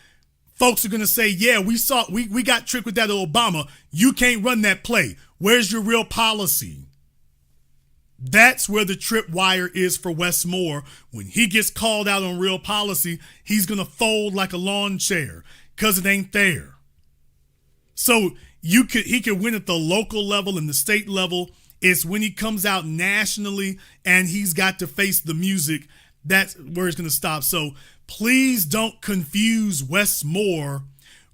folks are going to say, yeah, we got tricked with that Obama. You can't run that play. Where's your real policy? That's where the tripwire is for Wes Moore. When he gets called out on real policy, he's going to fold like a lawn chair because it ain't there. So he could win at the local level and the state level. It's when he comes out nationally and he's got to face the music. That's where it's going to stop. So please don't confuse Wes Moore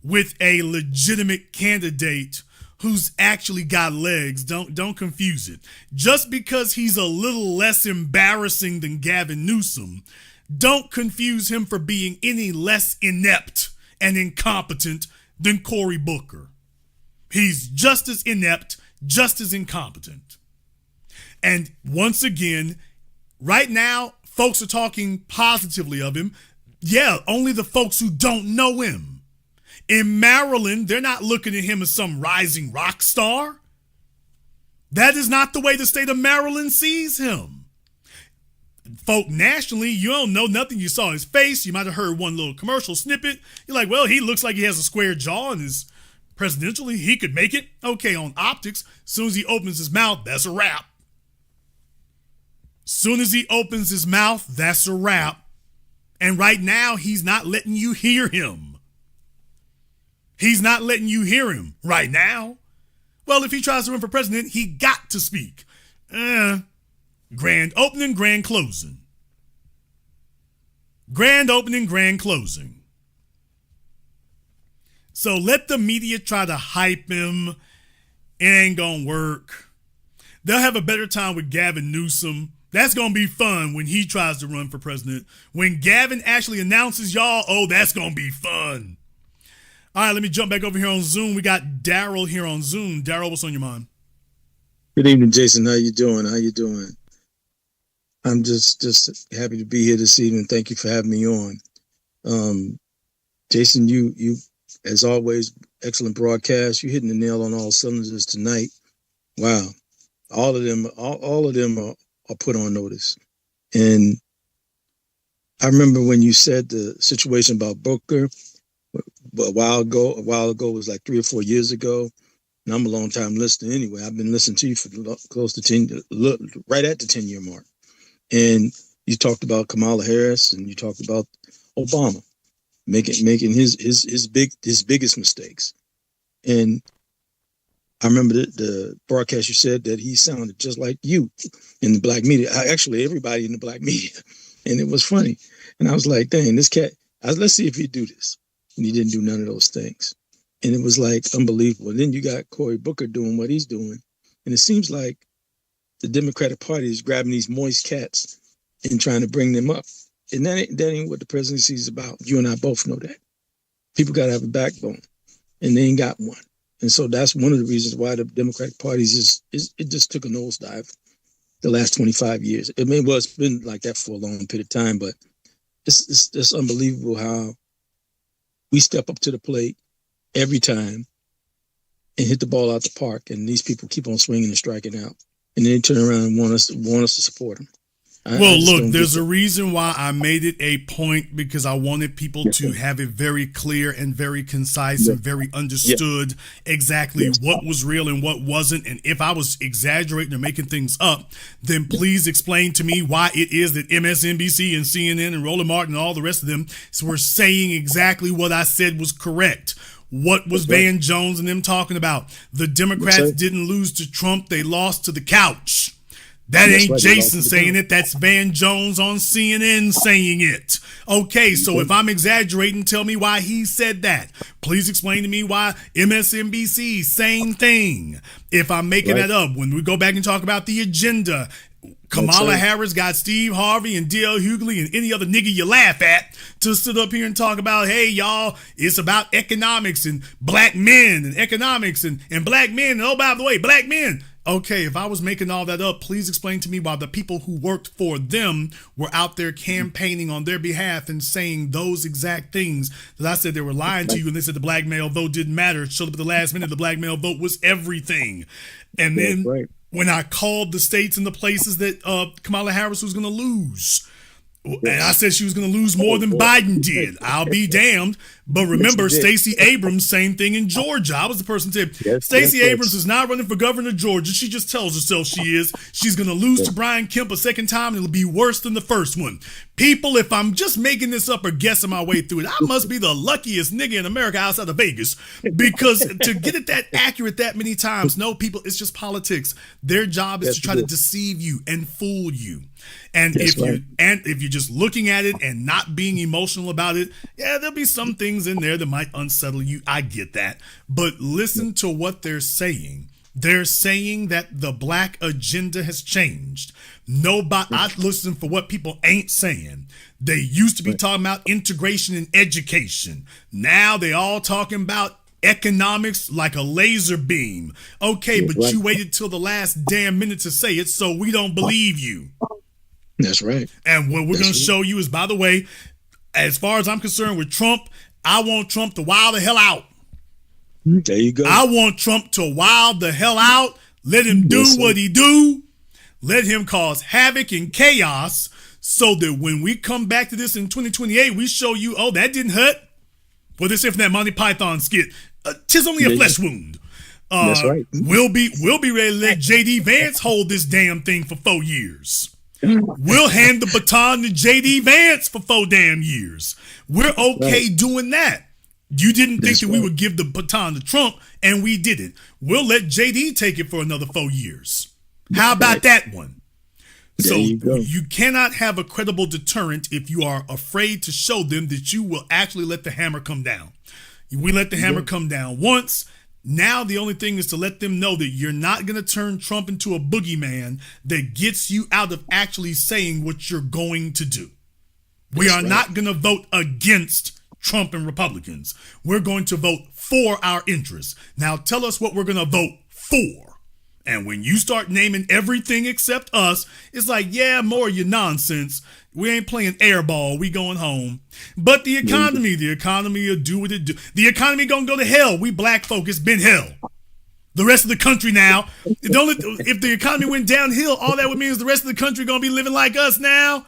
with a legitimate candidate who's actually got legs. Don't confuse it. Just because he's a little less embarrassing than Gavin Newsom, don't confuse him for being any less inept and incompetent than Cory Booker. He's just as inept, just as incompetent. And once again, right now, folks are talking positively of him. Yeah, only the folks who don't know him. In Maryland, they're not looking at him as some rising rock star. That is not the way the state of Maryland sees him. Folk nationally, you don't know nothing. You saw his face. You might have heard one little commercial snippet. You're like, well, he looks like he has a square jaw and is presidentially, he could make it. Okay, on optics, as soon as he opens his mouth, that's a wrap. Soon as he opens his mouth, that's a wrap. And right now, he's not letting you hear him. He's not letting you hear him right now. Well, if he tries to run for president, he got to speak. Grand opening, grand closing. Grand opening, grand closing. So let the media try to hype him. It ain't gonna work. They'll have a better time with Gavin Newsom. That's gonna be fun when he tries to run for president. When Gavin actually announces y'all, oh, that's gonna be fun. All right, let me jump back over here on Zoom. We got Daryl here on Zoom. Daryl, what's on your mind? Good evening, Jason. How you doing? I'm just happy to be here this evening. Thank you for having me on. Jason, you as always, excellent broadcast. You're hitting the nail on all cylinders tonight. Wow. All of them are put on notice. And I remember when you said the situation about Booker a while ago was like 3 or 4 years ago. And I'm a long time listener anyway. I've been listening to you for close to 10, right at the 10-year mark. And you talked about Kamala Harris and you talked about Obama making his biggest mistakes. And I remember the broadcast you said that he sounded just like you in the black media. Actually, everybody in the black media. And it was funny. And I was like, dang, this cat, let's see if he do this. And he didn't do none of those things. And it was like unbelievable. And then you got Cory Booker doing what he's doing. And it seems like the Democratic Party is grabbing these moist cats and trying to bring them up. And that ain't what the presidency is about. You and I both know that. People got to have a backbone. And they ain't got one. And so that's one of the reasons why the Democratic Party it just took a nosedive the last 25 years. I mean, well, it's been like that for a long period of time, but it's unbelievable how we step up to the plate every time and hit the ball out the park, and these people keep on swinging and striking out, and then they turn around and want us to support them. Look, there's a reason why I made it a point, because I wanted people to have it very clear and very concise and very understood exactly what was real and what wasn't. And if I was exaggerating or making things up, then please explain to me why it is that MSNBC and CNN and Roland Martin and all the rest of them were saying exactly what I said was correct. What was Van Jones and them talking about? The Democrats didn't lose to Trump, they lost to the couch. That ain't Jason saying it. That's Van Jones on CNN saying it. Okay, so if I'm exaggerating, tell me why he said that. Please explain to me why MSNBC, same thing. If I'm making that up, when we go back and talk about the agenda, Kamala Harris got Steve Harvey and D.L. Hughley and any other nigga you laugh at to sit up here and talk about, hey, y'all, it's about economics and black men and economics and black men. And oh, by the way, black men. Okay, if I was making all that up, please explain to me why the people who worked for them were out there campaigning on their behalf and saying those exact things that I said they were lying to you, and they said the black male vote didn't matter. It showed up at the last minute, the black male vote was everything. And then when I called the states and the places that Kamala Harris was going to lose, and I said she was going to lose more than Biden did. I'll be damned. But remember, Stacey Abrams, same thing in Georgia. I was the person who said, Stacey Abrams is not running for governor of Georgia. She just tells herself she is. She's going to lose to Brian Kemp a second time, and it'll be worse than the first one. People, if I'm just making this up or guessing my way through it, I must be the luckiest nigga in America outside of Vegas, because to get it that accurate that many times, no, people, it's just politics. Their job is to try to deceive you and fool you. And if you're just looking at it and not being emotional about it, yeah, there'll be some things in there that might unsettle you. I get that. But listen to what they're saying. They're saying that the black agenda has changed. I listen for what people ain't saying. They used to be talking about integration and education. Now they all talking about economics like a laser beam. Okay, but you waited till the last damn minute to say it, so we don't believe you. That's right. And what we're going to show you is, by the way, as far as I'm concerned with Trump, I want Trump to wild the hell out. There you go. I want Trump to wild the hell out. Let him do what he do. Let him cause havoc and chaos so that when we come back to this in 2028, we show you, oh, that didn't hurt. What they say from that Monty Python skit, 'tis only a flesh wound. That's right. We'll be ready to let J.D. Vance hold this damn thing for 4 years. We'll hand the baton to J.D. Vance for 4 damn years. We're okay doing that. You didn't think that we would give the baton to Trump, and we didn't. We'll let J.D. take it for another 4 years. How about that one? So you cannot have a credible deterrent if you are afraid to show them that you will actually let the hammer come down. We let the hammer come down once. Now the only thing is to let them know that you're not going to turn Trump into a boogeyman that gets you out of actually saying what you're going to do. We are not going to vote against Trump and Republicans. We're going to vote for our interests. Now tell us what we're going to vote for. And when you start naming everything except us, it's like, yeah, more of your nonsense. We ain't playing airball. We going home. But the economy will do what it do. The economy gonna go to hell. We black folk, it's been hell. The rest of the country now, if the economy went downhill, all that would mean is the rest of the country gonna be living like us now.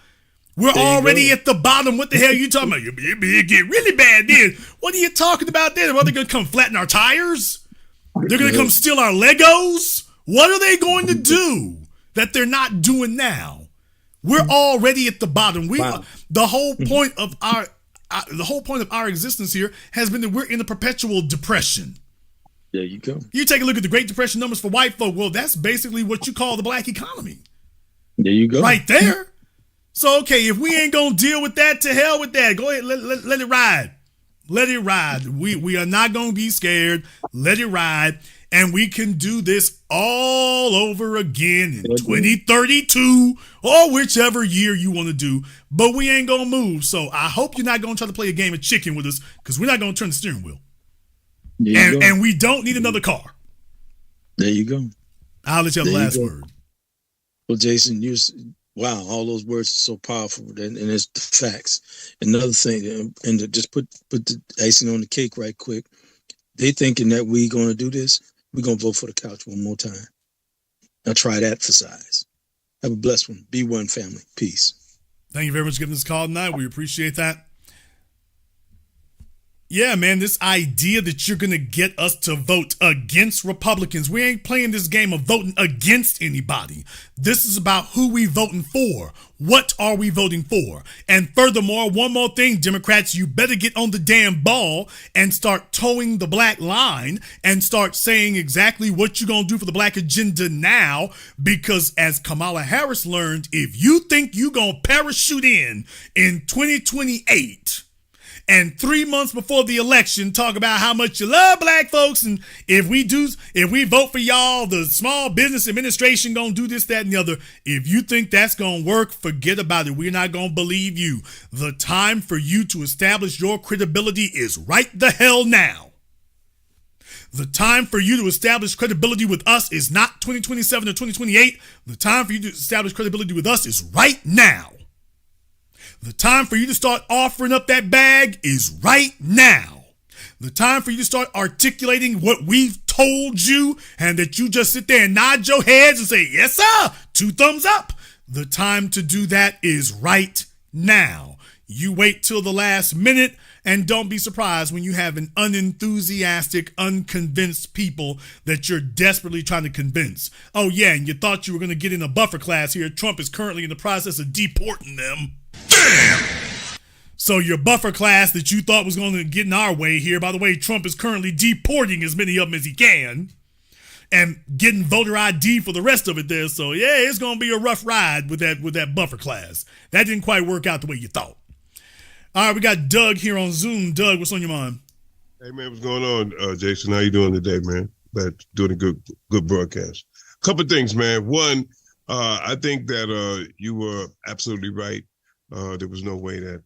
We're already at the bottom. What the hell are you talking about? It get really bad then. What are you talking about then? Are they gonna come flatten our tires? They're gonna come steal our Legos? What are they going to do that they're not doing now? We're already at the bottom. The whole point of our existence here has been that we're in a perpetual depression. There you go. You take a look at the Great Depression numbers for white folk. Well, that's basically what you call the black economy. There you go. Right there. So, okay, if we ain't going to deal with that, to hell with that. Go ahead, let it ride. Let it ride. We are not going to be scared. Let it ride. And we can do this all over again in 2032 or whichever year you want to do. But we ain't going to move. So I hope you're not going to try to play a game of chicken with us, because we're not going to turn the steering wheel. And we don't need another car. There you go. I'll let you have the last word. Well, Jason, wow, all those words are so powerful, and it's the facts. Another thing, and to just put the icing on the cake right quick, they thinking that we going to do this. We're going to vote for the couch one more time. Now try that for size. Have a blessed one. Be one, family. Peace. Thank you very much for giving us a call tonight. We appreciate that. Yeah, man, this idea that you're going to get us to vote against Republicans. We ain't playing this game of voting against anybody. This is about who we voting for. What are we voting for? And furthermore, one more thing, Democrats, you better get on the damn ball and start towing the black line and start saying exactly what you're going to do for the black agenda now, because as Kamala Harris learned, if you think you're going to parachute in 2028, and 3 months before the election talk about how much you love black folks, and if we vote for y'all, the Small Business Administration gonna do this, that, and the other. If you think that's gonna work, forget about it. We're not gonna believe you. The time for you to establish your credibility is right the hell now. The time for you to establish credibility with us is not 2027 or 2028. The time for you to establish credibility with us is right now. The time for you to start offering up that bag is right now. The time for you to start articulating what we've told you and that you just sit there and nod your heads and say, yes, sir, 2 thumbs up. The time to do that is right now. You wait till the last minute, and don't be surprised when you have an unenthusiastic, unconvinced people that you're desperately trying to convince. Oh, yeah, and you thought you were going to get in a buffer class here. Trump is currently in the process of deporting them. Damn! So your buffer class that you thought was going to get in our way here, by the way, Trump is currently deporting as many of them as he can and getting voter ID for the rest of it there. So yeah, it's going to be a rough ride with that buffer class. That didn't quite work out the way you thought. All right, we got Doug here on Zoom. Doug, what's on your mind? Hey man, what's going on, Jason? How you doing today, man? But doing a good broadcast. Couple things, man. One, I think that you were absolutely right. There was no way that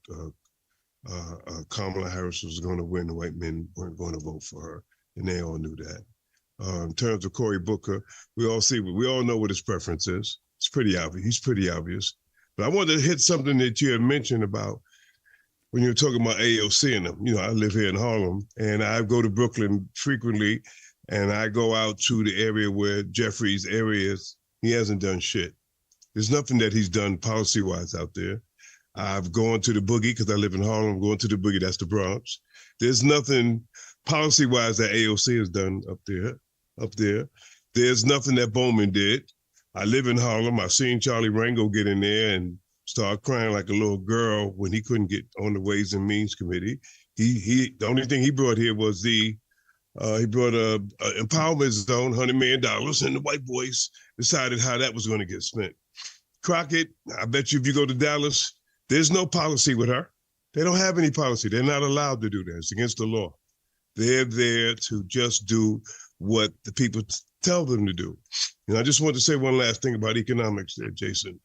Kamala Harris was going to win. The white men weren't going to vote for her, and they all knew that. In terms of Cory Booker, we all know what his preference is. It's pretty obvious. He's pretty obvious. But I wanted to hit something that you had mentioned about when you were talking about AOC and them. You know, I live here in Harlem, and I go to Brooklyn frequently, and I go out to the area where Jeffrey's area is. He hasn't done shit. There's nothing that he's done policy-wise out there. I've gone to the Boogie because I live in Harlem. I'm going to the Boogie, that's the Bronx. There's nothing policy-wise that AOC has done up there. There's nothing that Bowman did. I live in Harlem. I've seen Charlie Rango get in there and start crying like a little girl when he couldn't get on the Ways and Means Committee. The only thing he brought here was he brought a empowerment zone, $100 million, and the white boys decided how that was going to get spent. Crockett, I bet you if you go to Dallas, there's no policy with her. They don't have any policy. They're not allowed to do that. It's against the law. They're there to just do what the people tell them to do. And I just want to say one last thing about economics there, Jason.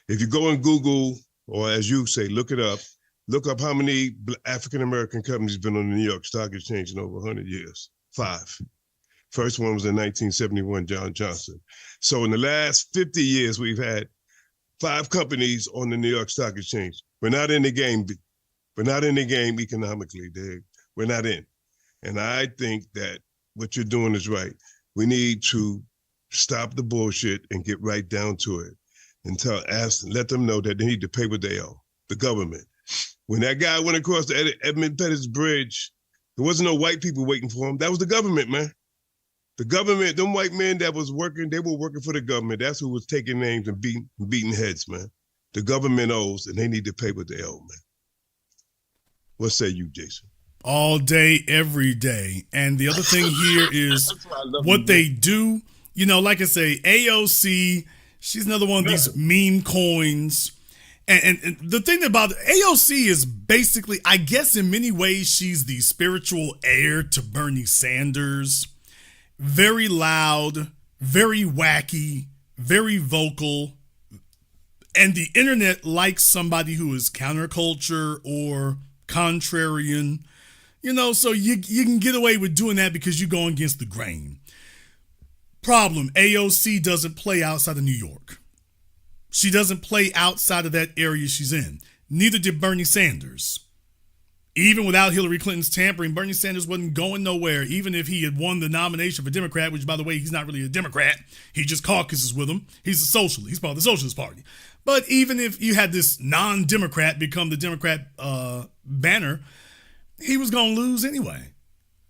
If you go on Google, or as you say, look up how many African-American companies been on the New York Stock Exchange in over 100 years. 5. First one was in 1971, John Johnson. So in the last 50 years, we've had 5 companies on the New York Stock Exchange. We're not in the game. We're not in the game economically, Dig. We're not in. And I think that what you're doing is right. We need to stop the bullshit and get right down to it and let them know that they need to pay what they owe, the government. When that guy went across the Edmund Pettus Bridge, there wasn't no white people waiting for him. That was the government, man. The government, them white men that was working, they were working for the government. That's who was taking names and beating heads, man. The government owes, and they need to pay what they owe, man. What say you, Jason? All day, every day. And the other thing here is what they do. You know, like I say, AOC, she's another one of these meme coins. And the thing about AOC is basically, I guess in many ways, she's the spiritual heir to Bernie Sanders. Very loud, very wacky, very vocal. And the internet likes somebody who is counterculture or contrarian. You know, so you can get away with doing that because you're going against the grain. Problem, AOC doesn't play outside of New York. She doesn't play outside of that area she's in. Neither did Bernie Sanders. Even without Hillary Clinton's tampering, Bernie Sanders wasn't going nowhere, even if he had won the nomination for Democrat, which, by the way, he's not really a Democrat. He just caucuses with them. He's a socialist. He's part of the Socialist Party. But even if you had this non-Democrat become the Democrat banner, he was going to lose anyway.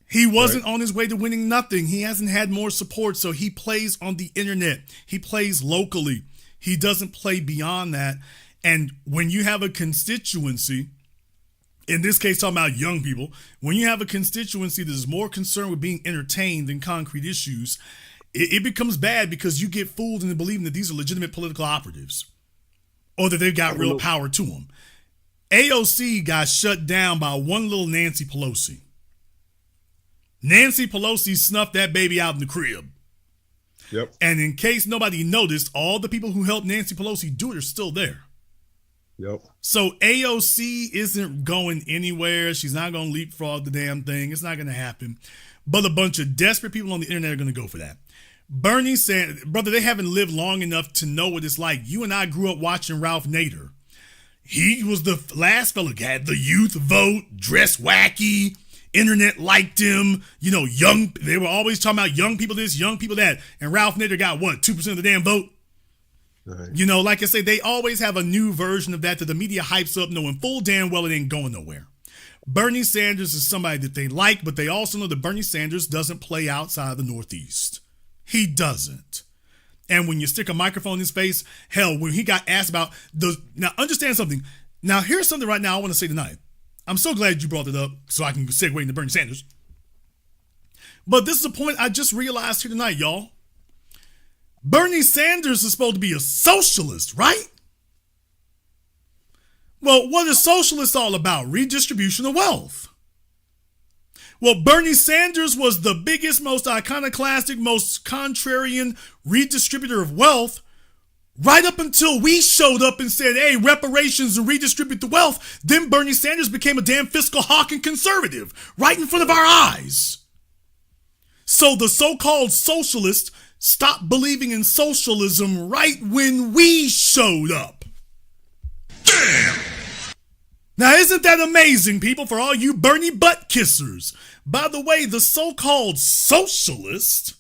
He wasn't on his way to winning nothing. He hasn't had more support, so he plays on the internet. He plays locally. He doesn't play beyond that. And when you have a constituency, in this case talking about young people, when you have a constituency that is more concerned with being entertained than concrete issues, it becomes bad because you get fooled into believing that these are legitimate political operatives or that they've got real power to them. AOC got shut down by one little Nancy Pelosi. Nancy Pelosi snuffed that baby out in the crib. Yep. And in case nobody noticed, all the people who helped Nancy Pelosi do it are still there. Yep. So AOC isn't going anywhere. She's not going to leapfrog the damn thing. It's not going to happen. But a bunch of desperate people on the internet are going to go for that. Bernie Sanders, brother, they haven't lived long enough to know what it's like. You and I grew up watching Ralph Nader. He was the last fella who had the youth vote, dress wacky. Internet liked him, young. They were always talking about young people this, young people that. And Ralph Nader got what, 2% of the damn vote? Right. Like I say, they always have a new version of that the media hypes up, knowing full damn well it ain't going nowhere. Bernie Sanders is somebody that they like, but they also know that Bernie Sanders doesn't play outside the Northeast. He doesn't. And when you stick a microphone in his face, hell, when he got asked about now understand something. Now here's something right now I want to say tonight. I'm so glad you brought it up so I can segue into Bernie Sanders. But this is a point I just realized here tonight, y'all. Bernie Sanders is supposed to be a socialist, right? Well, what is socialists all about? Redistribution of wealth. Well, Bernie Sanders was the biggest, most iconoclastic, most contrarian redistributor of wealth right up until we showed up and said, hey, reparations and redistribute the wealth. Then Bernie Sanders became a damn fiscal hawk and conservative right in front of our eyes. So the so-called socialists stopped believing in socialism right when we showed up. Damn! Now, isn't that amazing, people, for all you Bernie butt kissers? By the way, the so-called socialist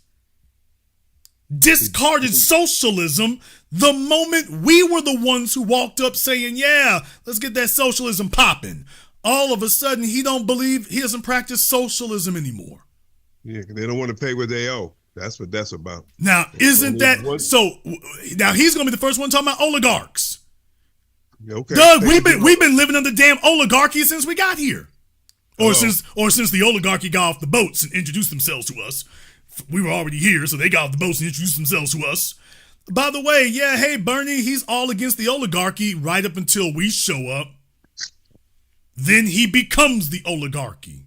discarded socialism the moment we were the ones who walked up saying, yeah, let's get that socialism popping. All of a sudden, he doesn't practice socialism anymore. Yeah, they don't want to pay what they owe. That's what that's about. Now, isn't that so? Now he's going to be the first one talking about oligarchs. Okay. Doug, we've been living under damn oligarchy since we got here, or since the oligarchy got off the boats and introduced themselves to us. We were already here, so they got off the boats and introduced themselves to us. By the way, yeah, hey Bernie, he's all against the oligarchy right up until we show up. Then he becomes the oligarchy.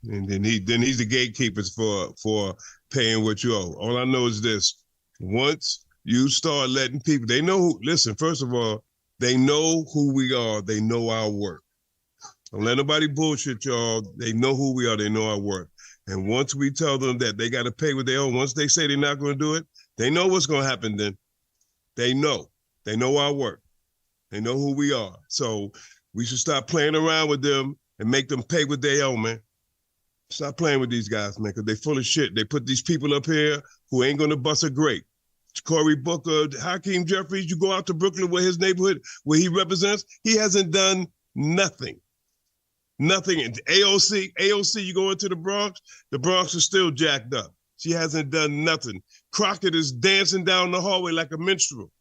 And then he's the gatekeepers for paying what you owe. All I know is this: once you start letting people, they know. Listen, first of all, they know who we are. They know our work. Don't let nobody bullshit y'all. They know who we are. They know our work. And once we tell them that they got to pay what they owe, once they say they're not going to do it, they know what's going to happen. Then they know our work. They know who we are. So we should stop playing around with them and make them pay what they owe, man. Stop playing with these guys, man, because they full of shit. They put these people up here who ain't going to bust a grape. Cory Booker, Hakeem Jeffries, you go out to Brooklyn, where his neighborhood, where he represents, he hasn't done nothing. Nothing. And AOC, you go into the Bronx is still jacked up. She hasn't done nothing. Crockett is dancing down the hallway like a minstrel.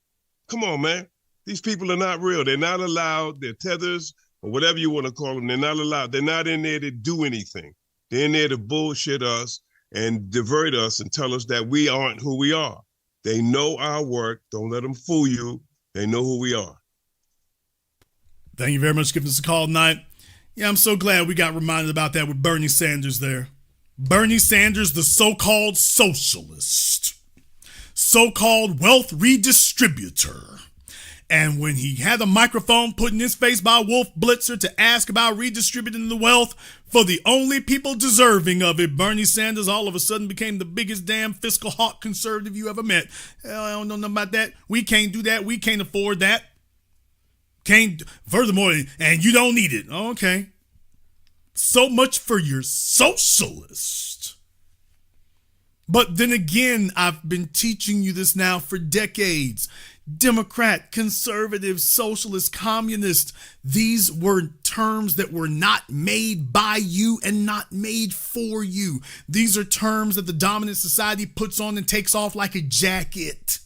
Come on, man. These people are not real. They're not allowed. They're tethers or whatever you want to call them. They're not allowed. They're not in there to do anything. They're in there to bullshit us and divert us and tell us that we aren't who we are. They know our work. Don't let them fool you. They know who we are. Thank you very much for giving us a call tonight. Yeah, I'm so glad we got reminded about that with Bernie Sanders there. Bernie Sanders, the so-called socialist, so-called wealth redistributor. And when he had a microphone put in his face by Wolf Blitzer to ask about redistributing the wealth for the only people deserving of it, Bernie Sanders all of a sudden became the biggest damn fiscal hawk conservative you ever met. Hell, I don't know nothing about that. We can't do that. We can't afford that. Furthermore, and you don't need it. Okay. So much for your socialist. But then again, I've been teaching you this now for decades. Democrat, conservative, socialist, communist, these were terms that were not made by you and not made for you. These are terms that the dominant society puts on and takes off like a jacket.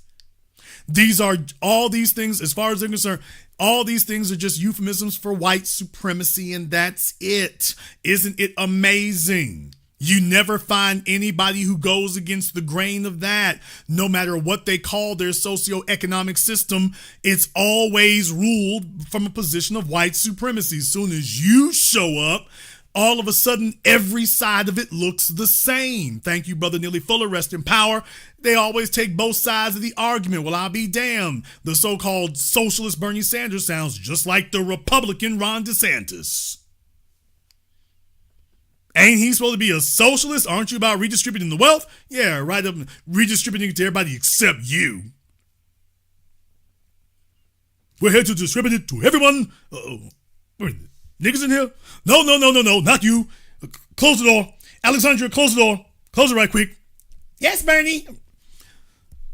These are all these things, as far as they're concerned, all these things are just euphemisms for white supremacy, and that's it. Isn't it amazing? You never find anybody who goes against the grain of that. No matter what they call their socioeconomic system, it's always ruled from a position of white supremacy. As soon as you show up, all of a sudden, every side of it looks the same. Thank you, Brother Neely Fuller. Rest in power. They always take both sides of the argument. Well, I'll be damned. The so-called socialist Bernie Sanders sounds just like the Republican Ron DeSantis. Ain't he supposed to be a socialist? Aren't you about redistributing the wealth? Yeah, right up redistributing it to everybody except you. We're here to distribute it to everyone. Uh-oh. Niggas in here? No, not you. Close the door. Alexandra, close the door. Close it right quick. Yes, Bernie.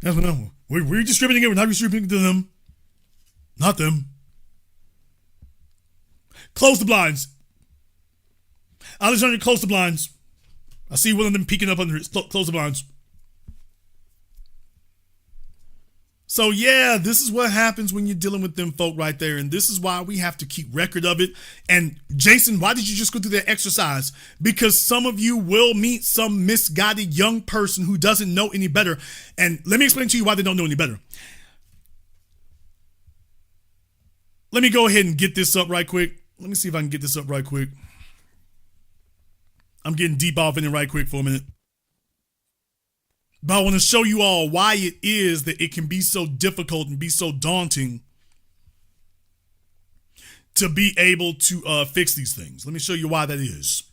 Yes, no. We're redistributing it. We're not distributing it to them. Not them. Close the blinds. Alexandra, close the blinds. I see one of them peeking up under it. Close the blinds. So yeah, this is what happens when you're dealing with them folk right there. And this is why we have to keep record of it. And Jason, why did you just go through that exercise? Because some of you will meet some misguided young person who doesn't know any better. And let me explain to you why they don't know any better. Let me go ahead and get this up right quick. Let me see if I can get this up right quick. I'm getting deep off in it right quick for a minute. But I want to show you all why it is that it can be so difficult and be so daunting to be able to fix these things. Let me show you why that is.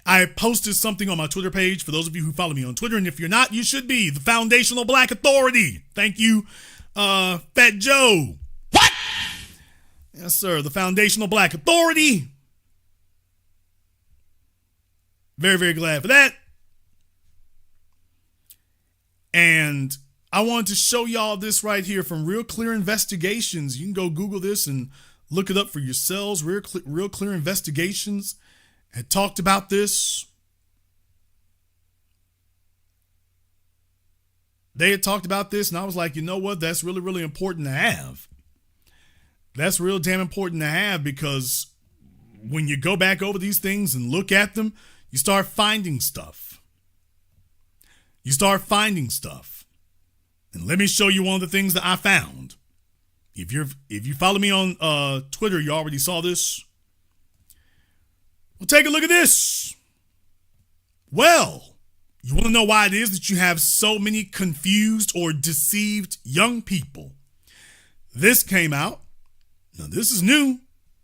I posted something on my Twitter page for those of you who follow me on Twitter. And if you're not, you should be. The Foundational Black Authority. Thank you, Fat Joe. What? Yes, sir. The Foundational Black Authority. Very, very glad for that. And I wanted to show y'all this right here from Real Clear Investigations. You can go Google this and look it up for yourselves. Real Clear Investigations had talked about this. They had talked about this, and I was like, you know what? That's really, really important to have. That's real damn important to have, because when you go back over these things and look at them, you start finding stuff. You start finding stuff. And let me show you one of the things that I found. If you follow me on Twitter, you already saw this. Well, take a look at this. Well, you want to know why it is that you have so many confused or deceived young people? This came out. Now, this is new.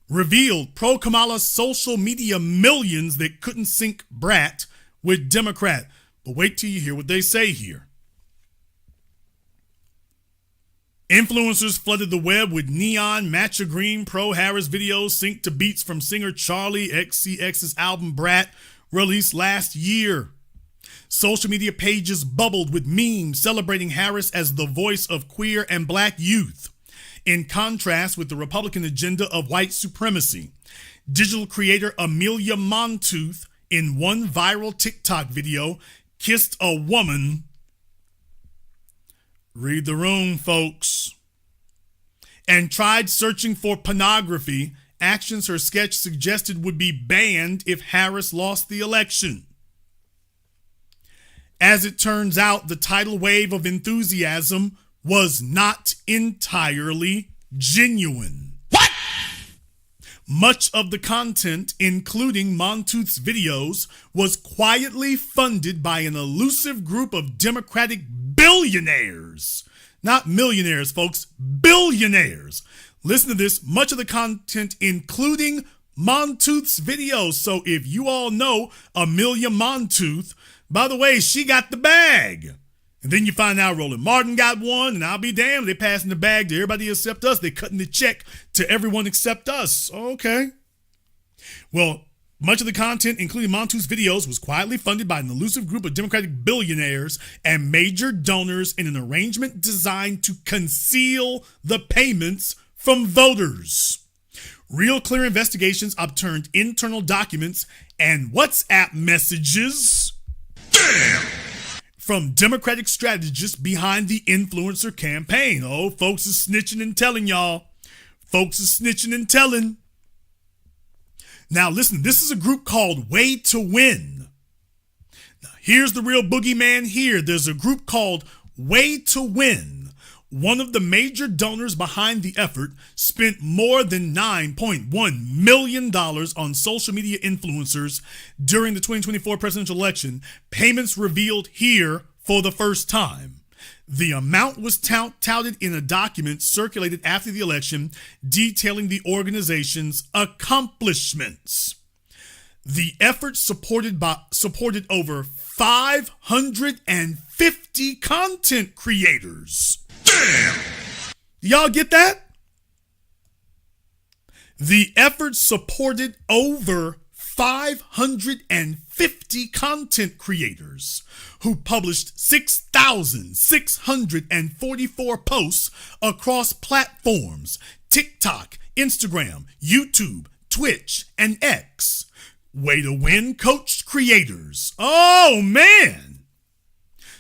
Revealed pro-Kamala social media millions that couldn't sync brat with Democrat. But wait till you hear what they say here. Influencers flooded the web with neon matcha green pro-Harris videos synced to beats from singer Charlie XCX's album Brat, released last year. Social media pages bubbled with memes celebrating Harris as the voice of queer and black youth, in contrast with the Republican agenda of white supremacy. Digital creator Amelia Montooth, in one viral TikTok video, kissed a woman. Read the room, folks. And tried searching for pornography, actions her sketch suggested would be banned if Harris lost the election. As it turns out, the tidal wave of enthusiasm was not entirely genuine. What? Much of the content, including Montooth's videos, was quietly funded by an elusive group of Democratic billionaires. Not millionaires, folks, billionaires. Listen to this. Much of the content, including Montooth's videos. So if you all know Amelia Montooth, by the way, she got the bag. And then you find out Roland Martin got one, and I'll be damned, they're passing the bag to everybody except us. They're cutting the check to everyone except us. Okay. Well, Much of the content, including Montu's videos, was quietly funded by an elusive group of Democratic billionaires and major donors in an arrangement designed to conceal the payments from voters. Real Clear investigations obtained internal documents and WhatsApp messages from Democratic strategists behind the influencer campaign. Oh, folks is snitching and telling, y'all. Folks is snitching and telling. Now, listen, this is a group called Way to Win. Now, here's the real boogeyman here. There's a group called Way to Win. One of the major donors behind the effort spent more than $9.1 million on social media influencers during the 2024 presidential election, payments revealed here for the first time. The amount was touted in a document circulated after the election detailing the organization's accomplishments. The effort supported over 550 content creators. Damn! Y'all get that? The effort supported over 550 content creators who published 6,644 posts across platforms: TikTok, Instagram, YouTube, Twitch, and X. Way to Win coached creators. Oh, man.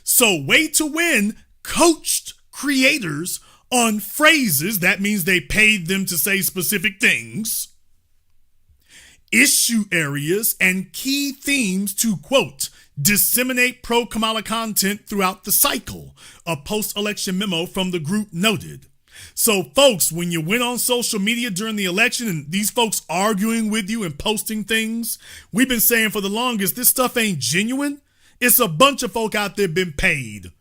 So Way to Win coached creators on phrases. That means they paid them to say specific things, issue areas, and key themes to, quote, disseminate pro-Kamala content throughout the cycle, a post-election memo from the group noted. So, folks, when you went on social media during the election and these folks arguing with you and posting things, we've been saying for the longest, this stuff ain't genuine. It's a bunch of folk out there been paid.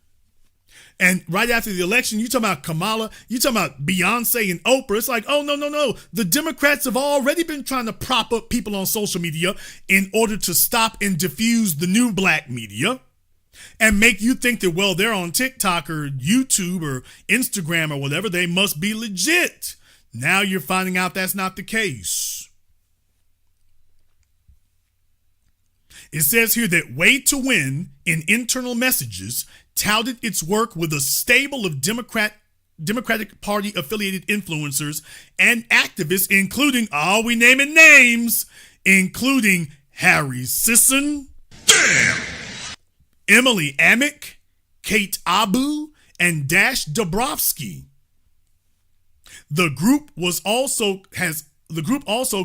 And right after the election, you talking about Kamala, you talking about Beyonce and Oprah. It's like, oh, no. The Democrats have already been trying to prop up people on social media in order to stop and diffuse the new black media and make you think that, well, they're on TikTok or YouTube or Instagram or whatever. They must be legit. Now you're finding out that's not the case. It says here that Way to Win in internal messages touted its work with a stable of Democratic Party affiliated influencers and activists, including, we naming names, including Harry Sisson, Emily Amick, Kate Abu, and Dash Dabrowski. The group also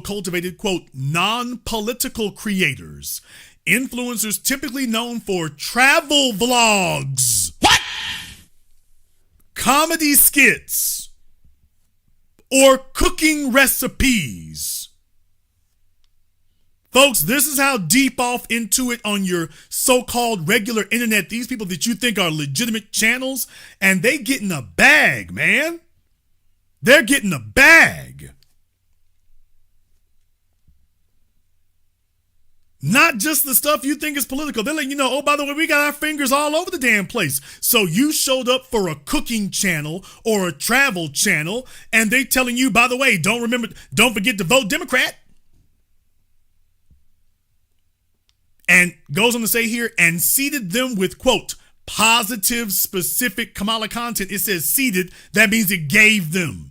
cultivated, quote, non-political creators, influencers typically known for travel vlogs, comedy skits, or cooking recipes. Folks, this is how deep off into it on your so-called regular internet these people that you think are legitimate channels, and they getting a bag, man. They're getting a bag. Not just the stuff you think is political. They're letting you know, oh, by the way, we got our fingers all over the damn place. So you showed up for a cooking channel or a travel channel, and they telling you, by the way, don't forget to vote Democrat. And goes on to say here, and seeded them with, quote, positive, specific Kamala content. It says seeded. That means it gave them.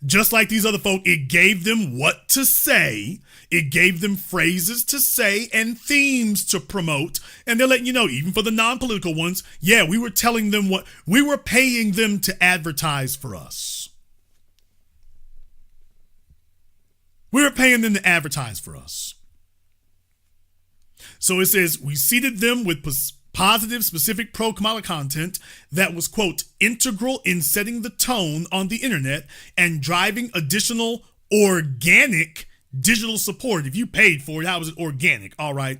Just like these other folk, it gave them what to say. It gave them phrases to say and themes to promote. And they're letting you know, even for the non-political ones, yeah, we were telling them what, we were paying them to advertise for us. We were paying them to advertise for us. So it says, we seeded them with positive, specific pro-Kamala content that was, quote, integral in setting the tone on the internet and driving additional organic digital support. If you paid for it, how was it organic? All right.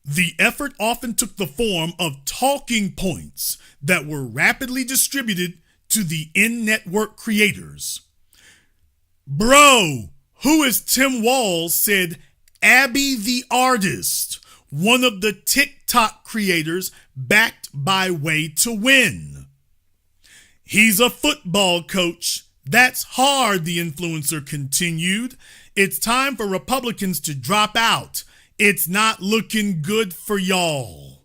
The effort often took the form of talking points that were rapidly distributed to the in-network creators. Bro, who is Tim Walz said Abby the Artist, one of the TikTok creators backed by Way to Win. He's a football coach That's hard, the influencer continued. It's time for Republicans to drop out. It's not looking good for y'all.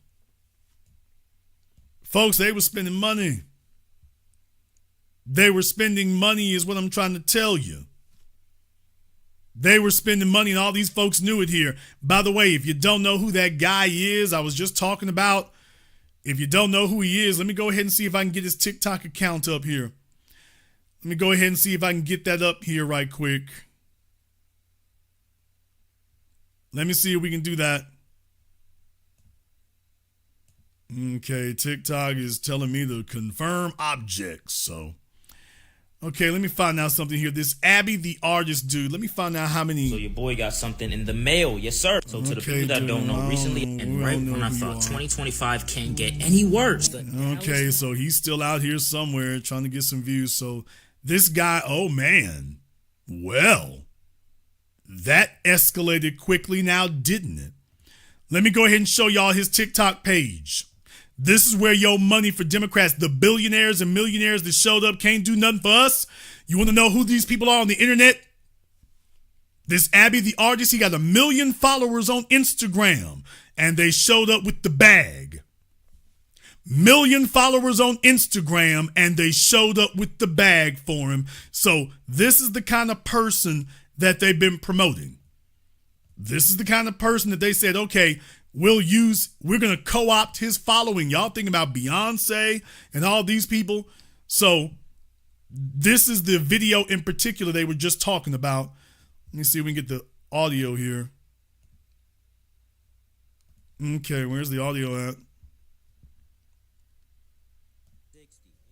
Folks, they were spending money. They were spending money is what I'm trying to tell you. They were spending money and all these folks knew it here. By the way, if you don't know who that guy is, I was just talking about, if you don't know who he is, let me go ahead and see if I can get his TikTok account up here. Let me go ahead and see if I can get that up here right quick. Let me see if we can do that. Okay, TikTok is telling me to confirm objects. So, okay, let me find out something here. This Abby the Artist dude, let me find out how many. So your boy got something in the mail, yes sir. So to the people that don't know, recently, and right when I thought 2025 can't get any worse. Okay, so he's still out here somewhere trying to get some views. So this guy, oh man, well, that escalated quickly now, didn't it? Let me go ahead and show y'all his TikTok page. This is where your money for Democrats, the billionaires and millionaires that showed up, can't do nothing for us. You want to know who these people are on the internet? This Abby the Artist, he got 1 million followers on Instagram, and they showed up with the bag. 1 million followers on Instagram, and they showed up with the bag for him. So this is the kind of person that they've been promoting. This is the kind of person that they said, okay, we're going to co-opt his following. Y'all thinking about Beyonce and all these people. So this is the video in particular they were just talking about. Let me see if we can get the audio here. Okay, where's the audio at?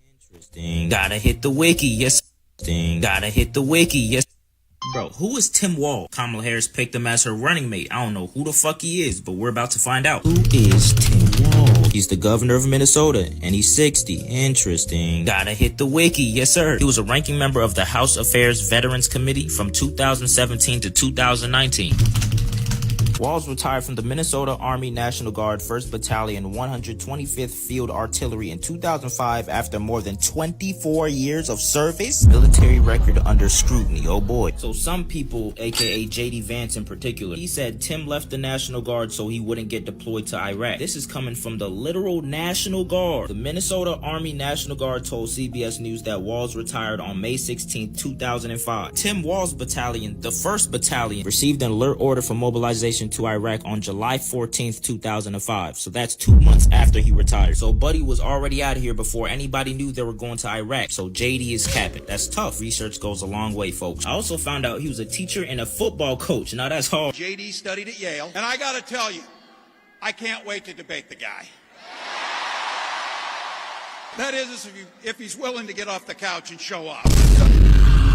Interesting. Gotta hit the wiki, yes. Gotta hit the wiki, yes. Bro, who is Tim Wall? Kamala Harris picked him as her running mate. I don't know who the fuck he is, but we're about to find out. Who is Tim Wall? He's the governor of Minnesota, and he's 60. Interesting. Gotta hit the wiki, yes sir. He was a ranking member of the House Affairs Veterans Committee from 2017 to 2019. Walls retired from the Minnesota Army National Guard 1st Battalion 125th Field Artillery in 2005 after more than 24 years of service. Military record under scrutiny, oh boy. So some people, aka JD Vance in particular, he said Tim left the National Guard so he wouldn't get deployed to Iraq. This is coming from the literal National Guard. The Minnesota Army National Guard told CBS News that Walls retired on May 16, 2005. Tim Wall's battalion, the 1st Battalion, received an alert order for mobilization to Iraq on July 14th, 2005. So that's 2 months after he retired. So Buddy was already out of here before anybody knew they were going to Iraq. So JD is capping. That's tough. Research goes a long way, folks. I also found out he was a teacher and a football coach. Now that's hard. JD studied at Yale. And I gotta tell you, I can't wait to debate the guy. That is, if he's willing to get off the couch and show up.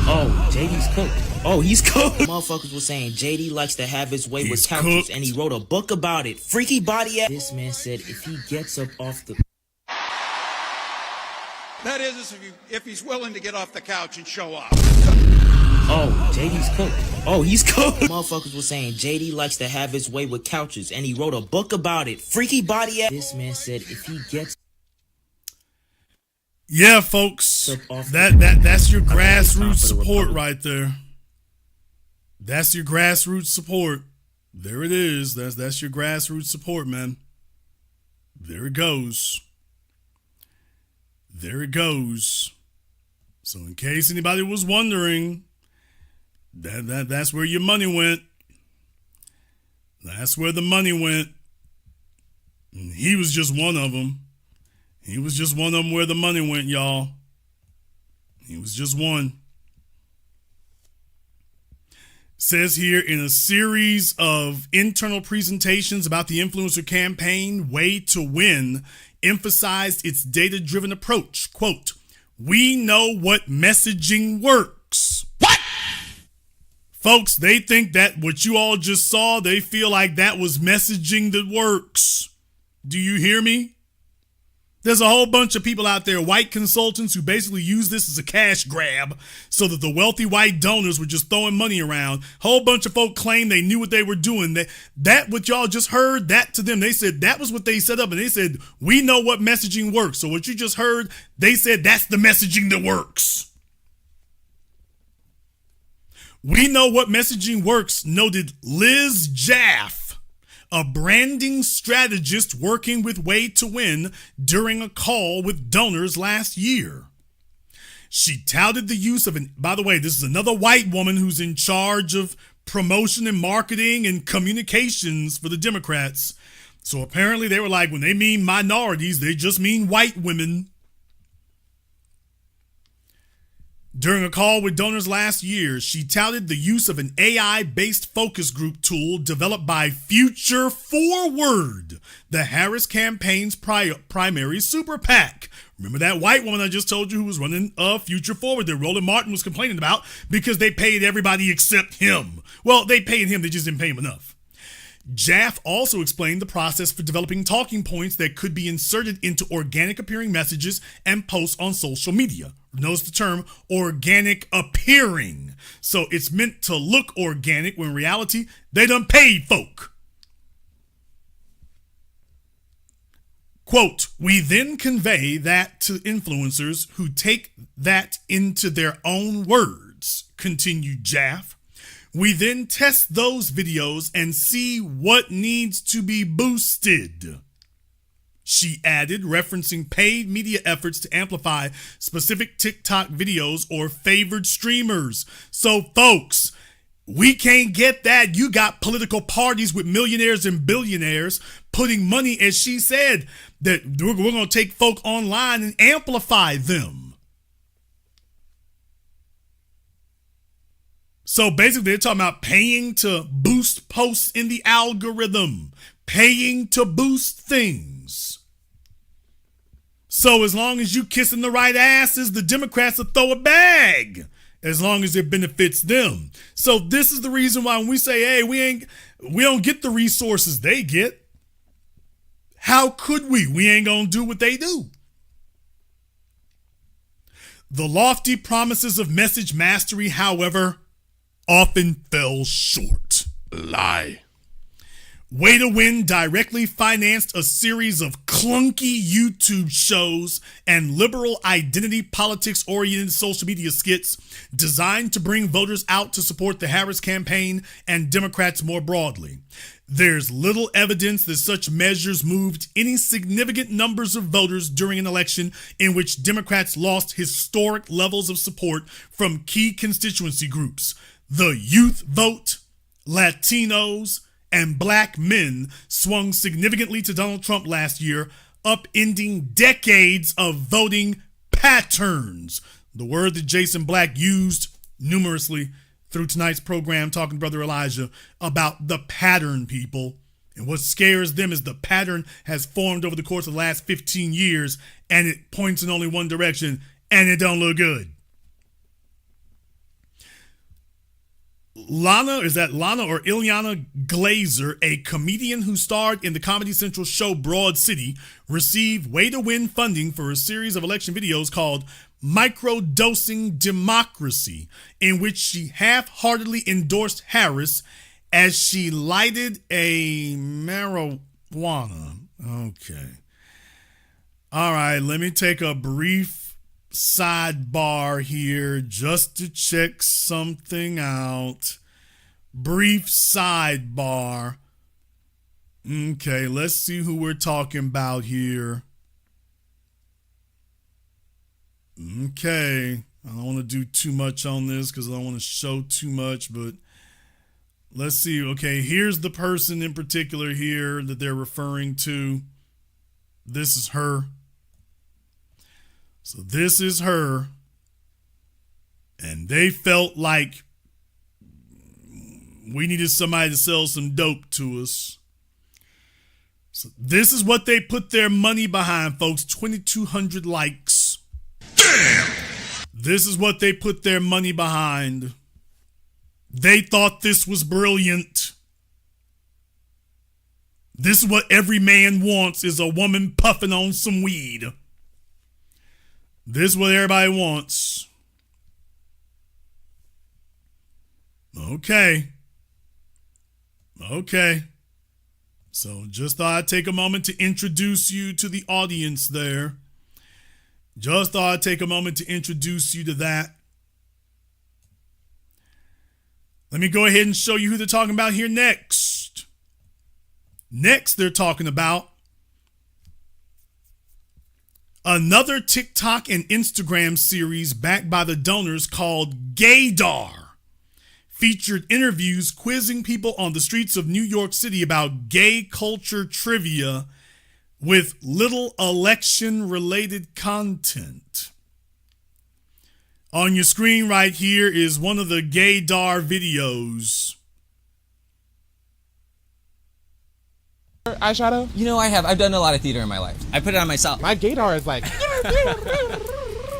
Oh, JD's cooked. Oh, he's cooked. Motherfuckers were saying JD likes to have his way with couches, and he wrote a book about it. Freaky body ass. This man said if he gets up off the... That is, if he's willing to get off the couch and show up. Oh, JD's cooked. Oh, he's cooked. Motherfuckers were saying JD likes to have his way with couches, and he wrote a book about it. Freaky body ass. This man said if he gets... Yeah, folks, that's your grassroots support right there. That's your grassroots support. There it is. That's your grassroots support, man. There it goes. There it goes. So in case anybody was wondering, that's where your money went. That's where the money went. And he was just one of them. He was just one of them where the money went, y'all. He was just one. Says here, in a series of internal presentations about the influencer campaign, Way to Win emphasized its data-driven approach. Quote, we know what messaging works. What? Folks, they think that what you all just saw, they feel like that was messaging that works. Do you hear me? There's a whole bunch of people out there, white consultants, who basically use this as a cash grab so that the wealthy white donors were just throwing money around. Whole bunch of folk claim they knew what they were doing. That what y'all just heard, that to them, they said that was what they set up. And they said, we know what messaging works. So what you just heard, they said that's the messaging that works. We know what messaging works, noted Liz Jaff, a branding strategist working with Way to Win during a call with donors last year. She touted the use of by the way, this is another white woman who's in charge of promotion and marketing and communications for the Democrats. So apparently they were like, when they mean minorities, they just mean white women. During a call with donors last year, she touted the use of an AI-based focus group tool developed by Future Forward, the Harris campaign's primary super PAC. Remember that white woman I just told you who was running Future Forward that Roland Martin was complaining about because they paid everybody except him. Well, they paid him, they just didn't pay him enough. Jaff also explained the process for developing talking points that could be inserted into organic appearing messages and posts on social media. Notice the term organic appearing. So it's meant to look organic when in reality, they done paid folk. Quote, we then convey that to influencers who take that into their own words, continued Jaff. We then test those videos and see what needs to be boosted. She added, referencing paid media efforts to amplify specific TikTok videos or favored streamers. So, folks, we can't get that. You got political parties with millionaires and billionaires putting money, as she said, that we're going to take folk online and amplify them. So basically, they're talking about paying to boost posts in the algorithm, paying to boost things. So as long as you kissing the right asses, the Democrats will throw a bag, as long as it benefits them. So this is the reason why when we say, hey, we don't get the resources they get. How could we? We ain't gonna do what they do. The lofty promises of message mastery, however, often fell short. Lie. Way to Win directly financed a series of clunky YouTube shows and liberal identity politics-oriented social media skits designed to bring voters out to support the Harris campaign and Democrats more broadly. There's little evidence that such measures moved any significant numbers of voters during an election in which Democrats lost historic levels of support from key constituency groups. The youth vote, Latinos, and black men swung significantly to Donald Trump last year, upending decades of voting patterns. The word that Jason Black used numerously through tonight's program, talking to Brother Elijah about the pattern, people. And what scares them is the pattern has formed over the course of the last 15 years, and it points in only one direction, and it don't look good. Lana or Ileana Glazer, a comedian who starred in the Comedy Central show Broad City, received Way to Win funding for a series of election videos called Microdosing Democracy, in which she half-heartedly endorsed Harris as she lighted a marijuana. Okay. All right, let me take a brief sidebar here just to check something out. Brief sidebar. Okay, let's see who we're talking about here. Okay, I don't want to do too much on this because I don't want to show too much, but let's see. Okay, here's the person in particular here that they're referring to. This is her. So this is her, and they felt like we needed somebody to sell some dope to us. So this is what they put their money behind, folks. 2,200 likes. Damn! This is what they put their money behind. They thought this was brilliant. This is what every man wants, is a woman puffing on some weed. This is what everybody wants. Okay. So just thought I'd take a moment to introduce you to the audience there. Just thought I'd take a moment to introduce you to that. Let me go ahead and show you who they're talking about here next. Next, they're talking about another TikTok and Instagram series backed by the donors called Gaydar. Featured interviews quizzing people on the streets of New York City about gay culture trivia with little election-related content. On your screen right here is one of the Gaydar videos. Eyeshadow? You know, I've done a lot of theater in my life. I put it on myself. My Gaydar is like...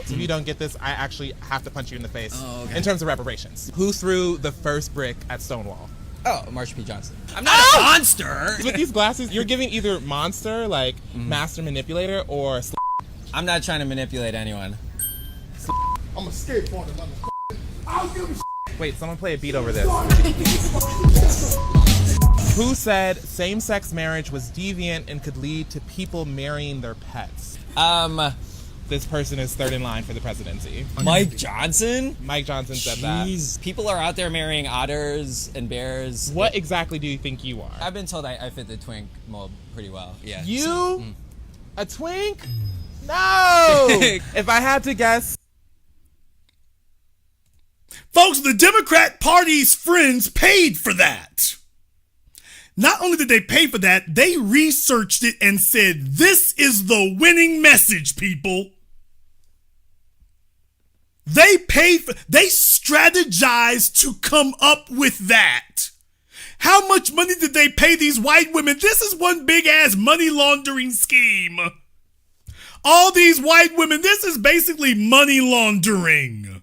If you don't get this, I actually have to punch you in the face. Oh, okay. In terms of reparations. Who threw the first brick at Stonewall? Oh, Marsha P. Johnson. I'm not a monster! With these glasses, you're giving either monster, like master manipulator, or I'm not trying to manipulate anyone. I'm a skateboarder, motherfucker. I'll give a Wait, someone play a beat over this. Who said same-sex marriage was deviant and could lead to people marrying their pets? This person is third in line for the presidency. Mike Johnson? Mike Johnson said that. People are out there marrying otters and bears. What exactly do you think you are? I've been told I fit the twink mold pretty well. Yeah. You? A twink? No! If I had to guess. Folks, the Democrat Party's friends paid for that. Not only did they pay for that, they researched it and said, this is the winning message, people. They strategized to come up with that. How much money did they pay these white women? This is one big ass money laundering scheme. All these white women, this is basically money laundering.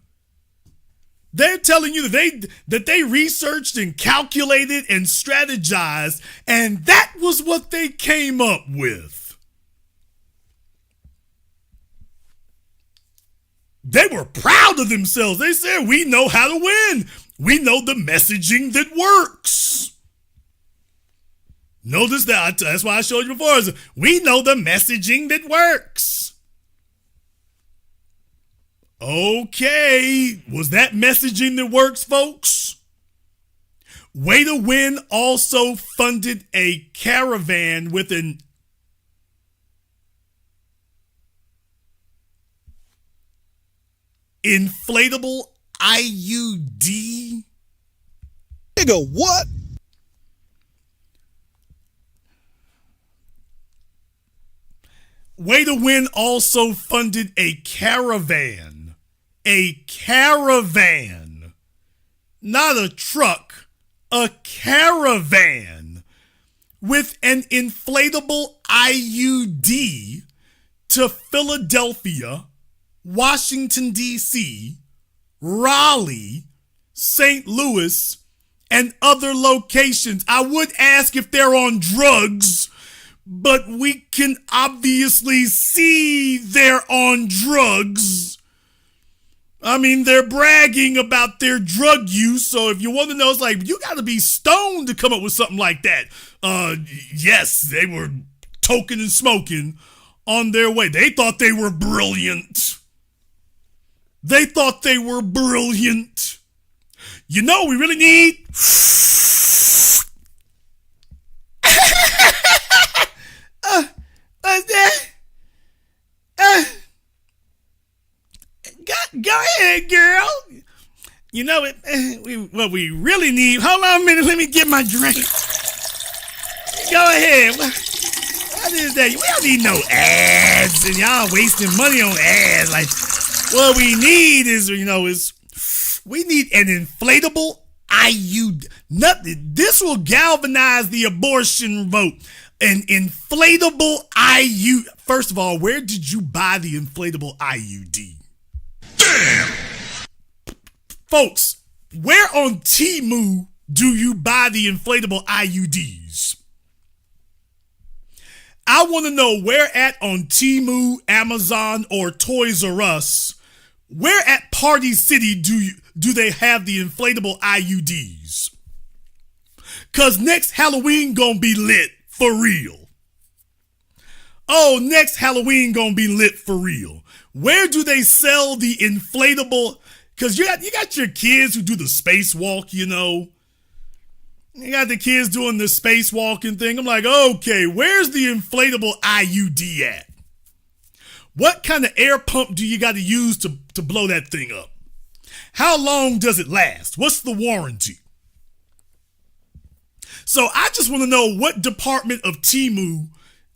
They're telling you that they researched and calculated and strategized, and that was what they came up with. They were proud of themselves. They said, we know how to win. We know the messaging that works. Notice that. That's why I showed you before. We know the messaging that works. Okay. Was that messaging that works, folks? Way to Win also funded a caravan with an inflatable IUD. Nigga, what? Way to Win also funded a caravan. A caravan. Not a truck. A caravan. With an inflatable IUD to Philadelphia, Washington, D.C., Raleigh, St. Louis, and other locations. I would ask if they're on drugs, but we can obviously see they're on drugs. I mean, they're bragging about their drug use, so if you want to know, it's like, you got to be stoned to come up with something like that. Yes, they were toking and smoking on their way. They thought they were brilliant. They thought they were brilliant. You know, we really need... Go ahead, girl. You know it. What we really need... Hold on a minute. Let me get my drink. Go ahead. What is that? We don't need no ads. And y'all wasting money on ads. Like... What we need is, we need an inflatable IUD. This will galvanize the abortion vote. An inflatable IUD. First of all, where did you buy the inflatable IUD? Damn! Folks, where on Temu do you buy the inflatable IUDs? I want to know where at on Temu, Amazon, or Toys R Us. Where at Party City do they have the inflatable IUDs? Cause next Halloween gonna be lit for real. Oh, next Halloween gonna be lit for real. Where do they sell the inflatable? Because you got your kids who do the spacewalk, you know. You got the kids doing the spacewalking thing. I'm like, okay, where's the inflatable IUD at? What kind of air pump do you got to use to blow that thing up? How long does it last? What's the warranty? So I just want to know what department of Temu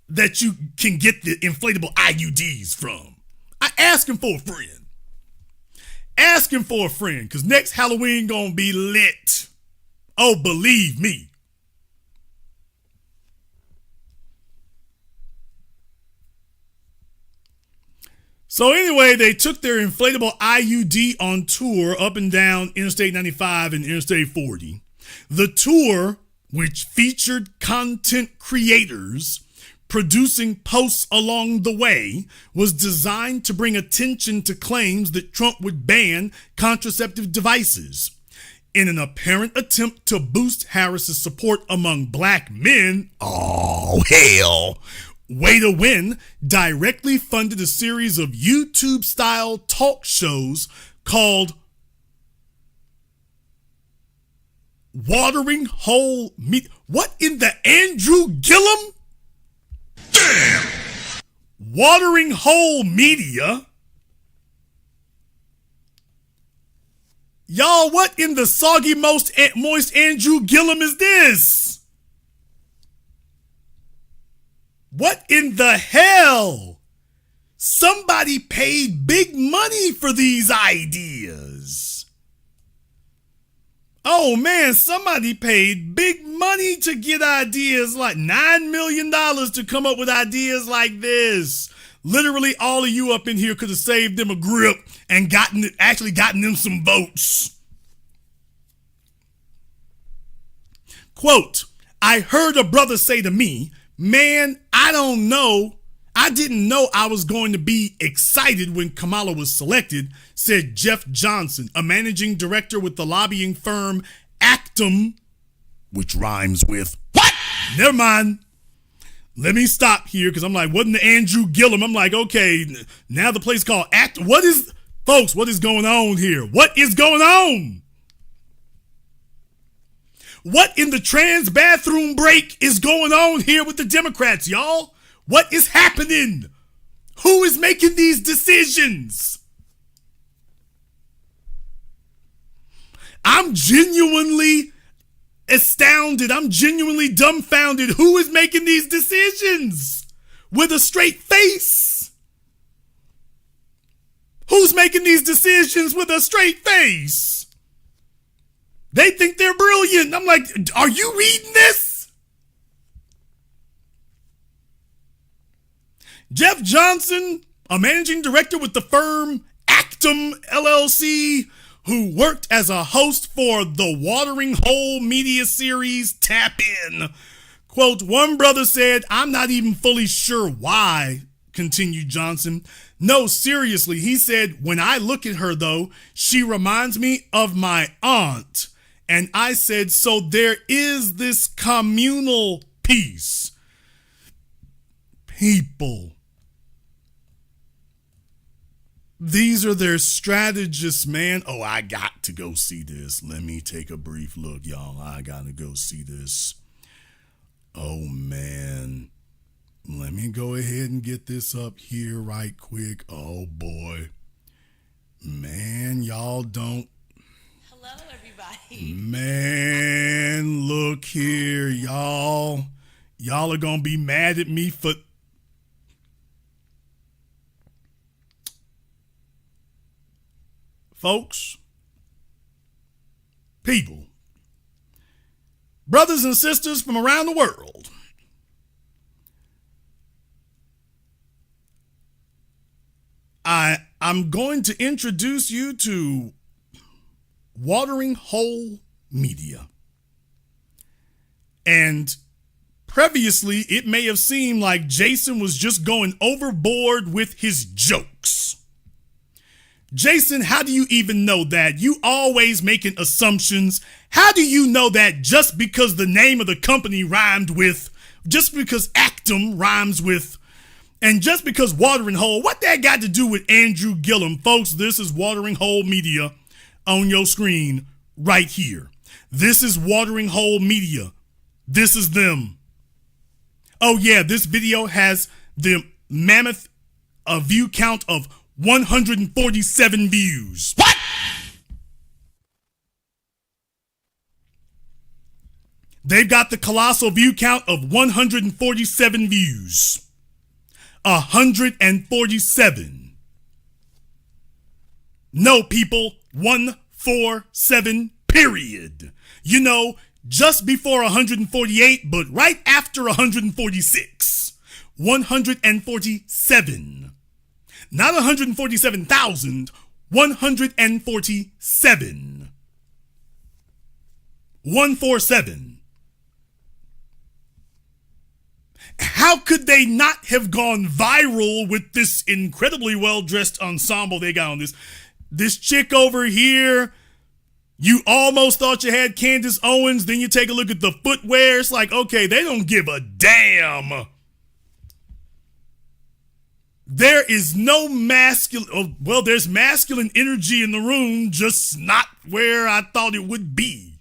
that you can get the inflatable IUDs from. I asking for a friend. Asking for a friend, because next Halloween gonna be lit. Oh, believe me. So anyway, they took their inflatable IUD on tour up and down Interstate 95 and Interstate 40. The tour, which featured content creators producing posts along the way, was designed to bring attention to claims that Trump would ban contraceptive devices. In an apparent attempt to boost Harris's support among black men, oh hell, Way to Win directly funded a series of YouTube-style talk shows called Watering Hole Media. What in the Andrew Gillum? Damn! Watering Hole Media? Y'all, what in the soggy moist Andrew Gillum is this? What in the hell? Somebody paid big money for these ideas. Oh man, somebody paid big money to get ideas like $9 million to come up with ideas like this. Literally all of you up in here could have saved them a grip and gotten them some votes. Quote, I heard a brother say to me, man, I don't know. I didn't know I was going to be excited when Kamala was selected, said Jeff Johnson, a managing director with the lobbying firm Actum, which rhymes with what? Never mind. Let me stop here because I'm like, wasn't the Andrew Gillum? I'm like, okay, now the place called Act. What is going on here? What is going on? What in the trans bathroom break is going on here with the Democrats, y'all? What is happening? Who is making these decisions? I'm genuinely astounded. I'm genuinely dumbfounded. Who is making these decisions with a straight face? Who's making these decisions with a straight face? They think they're brilliant. I'm like, are you reading this? Jeff Johnson, a managing director with the firm Actum LLC, who worked as a host for the Watering Hole Media series Tap In. Quote, one brother said, I'm not even fully sure why, continued Johnson. No, seriously, he said, when I look at her, though, she reminds me of my aunt. And I said, so there is this communal piece. People. These are their strategists, man. Oh, I got to go see this. Let me take a brief look, y'all. I got to go see this. Oh, man. Let me go ahead and get this up here right quick. Oh, boy. Man, y'all don't. Hello, everybody. Man, look here, y'all. Y'all are going to be mad at me for... Folks, people, brothers and sisters from around the world, I'm going to introduce you to Watering Hole Media. And previously, it may have seemed like Jason was just going overboard with his jokes. Jason, how do you even know that? You always making assumptions. How do you know that just because the name of the company rhymed with, just because Actum rhymes with, and just because Watering Hole, what that got to do with Andrew Gillum? Folks, this is Watering Hole Media. on your screen right here. This is Watering Hole Media. This is them. Oh yeah, this video has the mammoth view count of 147 views. What? They've got the colossal view count of 147 views. 147. No, people, 147, period. You know, just before 148, but right after 146. 147. Not 147,000, 147. 147. How could they not have gone viral with this incredibly well-dressed ensemble they got on this chick over here? You almost thought you had Candace Owens, then you take a look at the footwear. It's like, okay, they don't give a damn. There is no masculine, well, there's masculine energy in the room, just not where I thought it would be.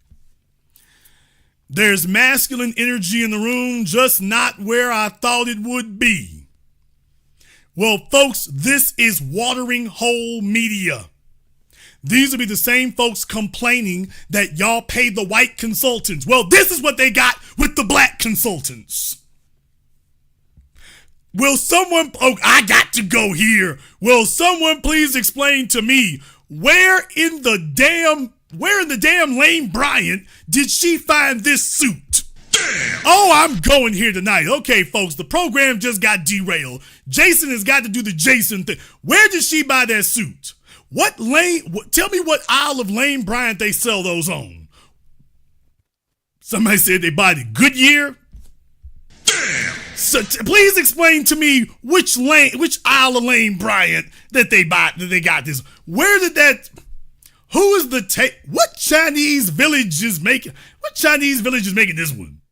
There's masculine energy in the room, just not where I thought it would be. Well, folks, this is Watering Hole Media. These will be the same folks complaining that y'all pay the white consultants. Well, this is what they got with the black consultants. Will someone, oh, I got to go here. Will someone please explain to me where in the damn Lane Bryant did she find this suit? Damn. Oh, I'm going here tonight. Okay, folks, the program just got derailed. Jason has got to do the Jason thing. Where did she buy that suit? What lane? Tell me what aisle of Lane Bryant they sell those on. Somebody said they buy the Goodyear. Damn. So please explain to me which aisle of Lane Bryant that they got this. Where did that? Who is the what Chinese village is making? What Chinese village is making this one?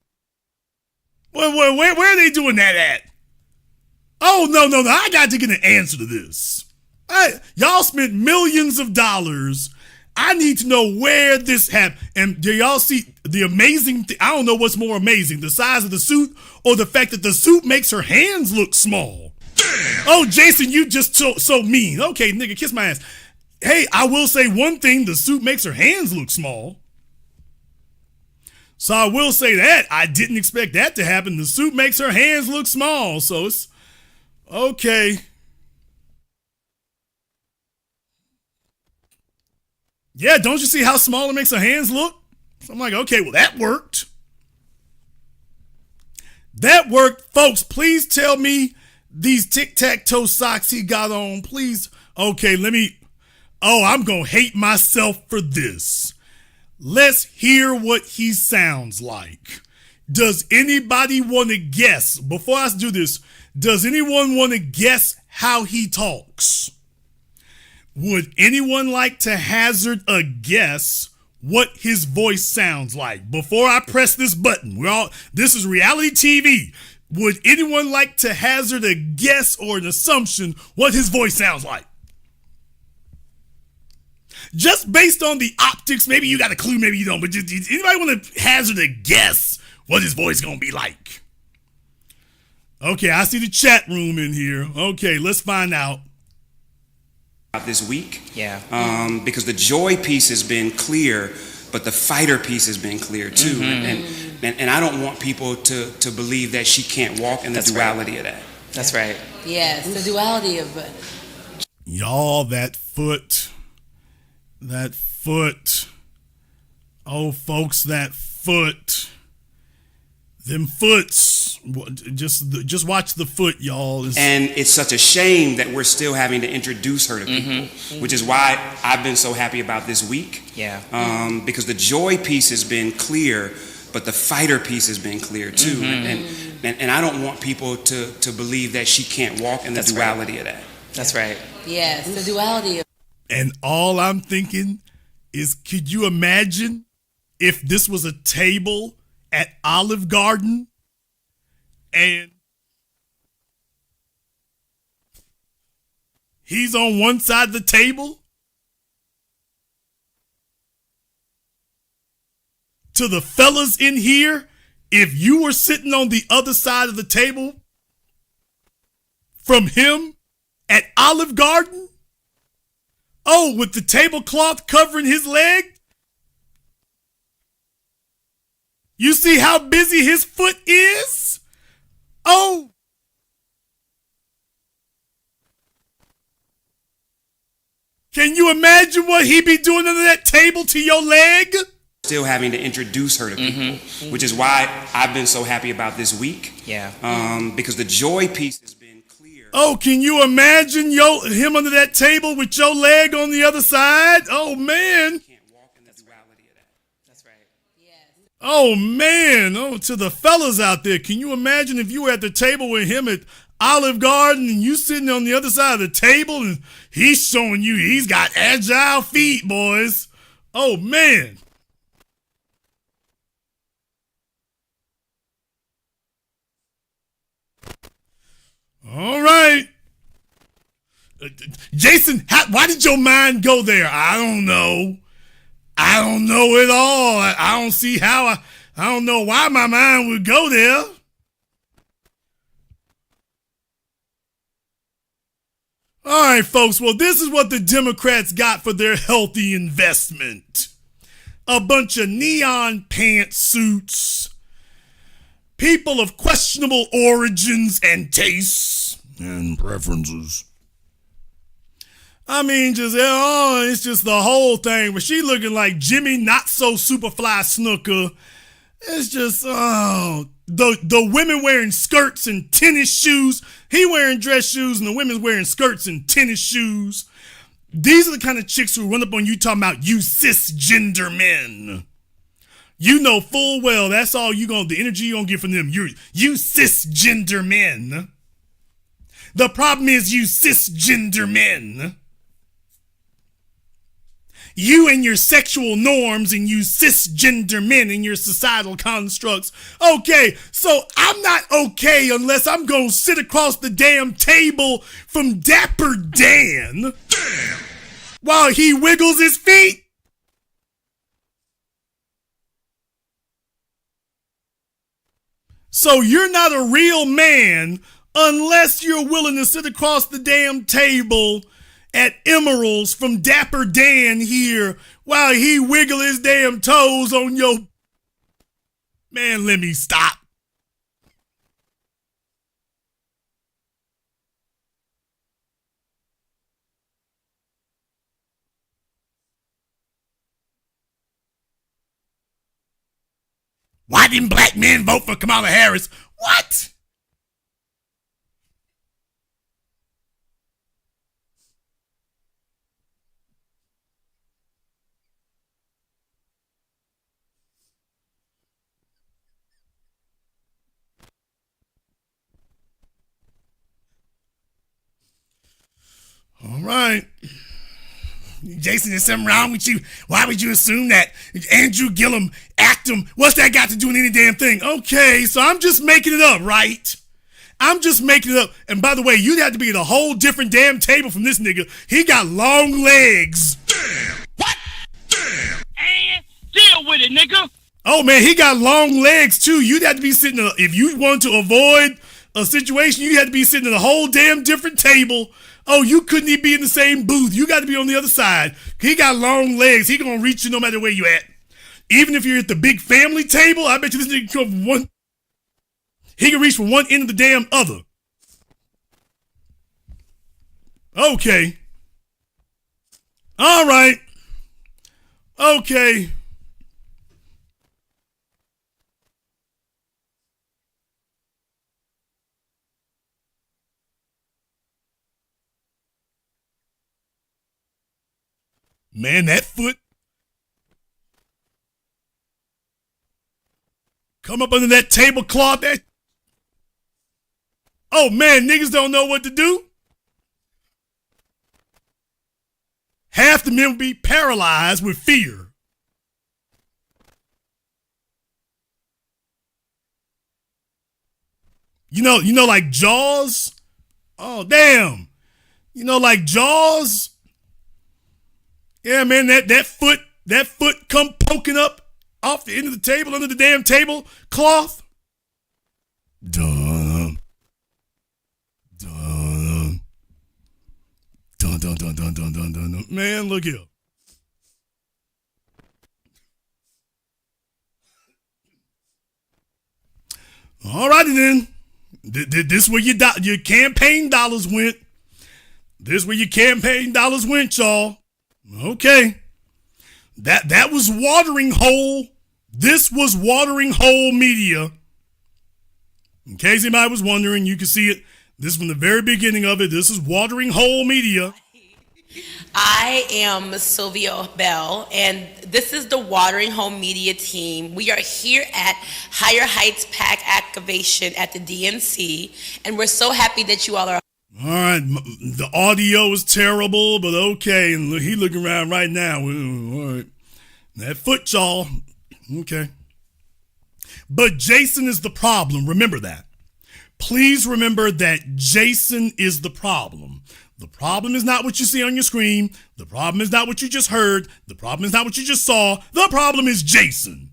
Where are they doing that at? Oh no! I got to get an answer to this. Y'all spent millions of dollars. I need to know where this happened. And do y'all see the amazing thing? I don't know what's more amazing, the size of the suit or the fact that the suit makes her hands look small. Damn. Oh, Jason, you just so mean. Okay, nigga, kiss my ass. Hey, I will say one thing, the suit makes her hands look small. So I will say that. I didn't expect that to happen. The suit makes her hands look small. So it's okay. Yeah, don't you see how small it makes her hands look? So I'm like, okay, well, that worked. That worked. Folks, please tell me these tic-tac-toe socks he got on. Please. Okay, I'm going to hate myself for this. Let's hear what he sounds like. Does anybody want to guess? Before I do this, does anyone want to guess how he talks? Would anyone like to hazard a guess what his voice sounds like? Before I press this button, this is reality TV. Would anyone like to hazard a guess or an assumption what his voice sounds like? Just based on the optics, maybe you got a clue, maybe you don't, but anybody want to hazard a guess what his voice gonna be like? Okay, I see the chat room in here. Okay, let's find out. This week, because the joy piece has been clear, but the fighter piece has been clear too, and I don't want people to believe that she can't walk in the duality of that. That's right. Yes, the duality of y'all. That foot. Oh, folks, that foot. Them foots. Just watch the foot, y'all. And it's such a shame that we're still having to introduce her to people, which is why I've been so happy about this week. Because the joy piece has been clear, but the fighter piece has been clear too. And I don't want people to believe that she can't walk in the duality of that. That's right. Yes, the duality of. And all I'm thinking is, could you imagine if this was a table at Olive Garden and he's on one side of the table to the fellas in here, if you were sitting on the other side of the table from him at Olive Garden, with the tablecloth covering his leg, you see how busy his foot is? Oh. Can you imagine what he be doing under that table to your leg? Still having to introduce her to people, which is why I've been so happy about this week. Yeah. Because the joy piece has been clear. Oh, can you imagine him under that table with your leg on the other side? Oh, man. Oh, man. Oh, to the fellas out there, can you imagine if you were at the table with him at Olive Garden and you sitting on the other side of the table and he's showing you he's got agile feet, boys. Oh, man. All right. Jason, why did your mind go there? I don't know. I don't know at all. I don't see how. I don't know why my mind would go there. All right, folks. Well, this is what the Democrats got for their healthy investment. A bunch of neon pantsuits, people of questionable origins and tastes and preferences. I mean, it's just the whole thing. But she looking like Jimmy Not So Superfly Snooker. It's just, the women wearing skirts and tennis shoes. He wearing dress shoes and the women's wearing skirts and tennis shoes. These are the kind of chicks who run up on you talking about you cisgender men. You know full well that's all the energy you gonna get from them. You cisgender men. The problem is you cisgender men. You and your sexual norms and you cisgender men and your societal constructs. Okay, so I'm not okay unless I'm gonna sit across the damn table from Dapper Dan while he wiggles his feet. So you're not a real man unless you're willing to sit across the damn table at Emerald's from Dapper Dan here while he wiggle his damn toes on your... Man, let me stop. Why didn't black men vote for Kamala Harris? What? All right. Jason, there's something wrong with you. Why would you assume that? Andrew Gillum, Actum, what's that got to do with any damn thing? Okay, so I'm just making it up, right? I'm just making it up. And by the way, you'd have to be at a whole different damn table from this nigga. He got long legs. Damn. What? Damn. And deal with it, nigga. Oh, man, he got long legs, too. You'd have to be sitting, if you want to avoid a situation, you had to be sitting at a whole damn different table. Oh, you couldn't even be in the same booth. You got to be on the other side. He got long legs. He gonna reach you no matter where you at. Even if you're at the big family table, I bet you this nigga can come from one. He can reach from one end of the damn other. Okay. All right. Okay. Man, that foot come up under that tablecloth. Oh, man, niggas don't know what to do. Half the men will be paralyzed with fear. You know, like Jaws? Oh, damn. You know, like Jaws? Yeah, man, that foot come poking up off the end of the table, under the damn table cloth. Dun. Dun. Dun, dun, dun, dun, dun, dun, dun, dun. Man, look here. All righty then. This where your campaign dollars went. This where your campaign dollars went, y'all. Okay. That was watering hole. This was watering hole media. In case anybody was wondering, you can see it. This is from the very beginning of it. This is watering hole media. I am Sylvia Bell, and this is the Watering Hole Media team. We are here at Higher Heights PAC activation at the DNC, and we're so happy that you all are. All right, the audio is terrible, but okay. And he looking around right now. All right, that foot, y'all. Okay. But Jason is the problem. Remember that. Please remember that Jason is the problem. The problem is not what you see on your screen. The problem is not what you just heard. The problem is not what you just saw. The problem is Jason.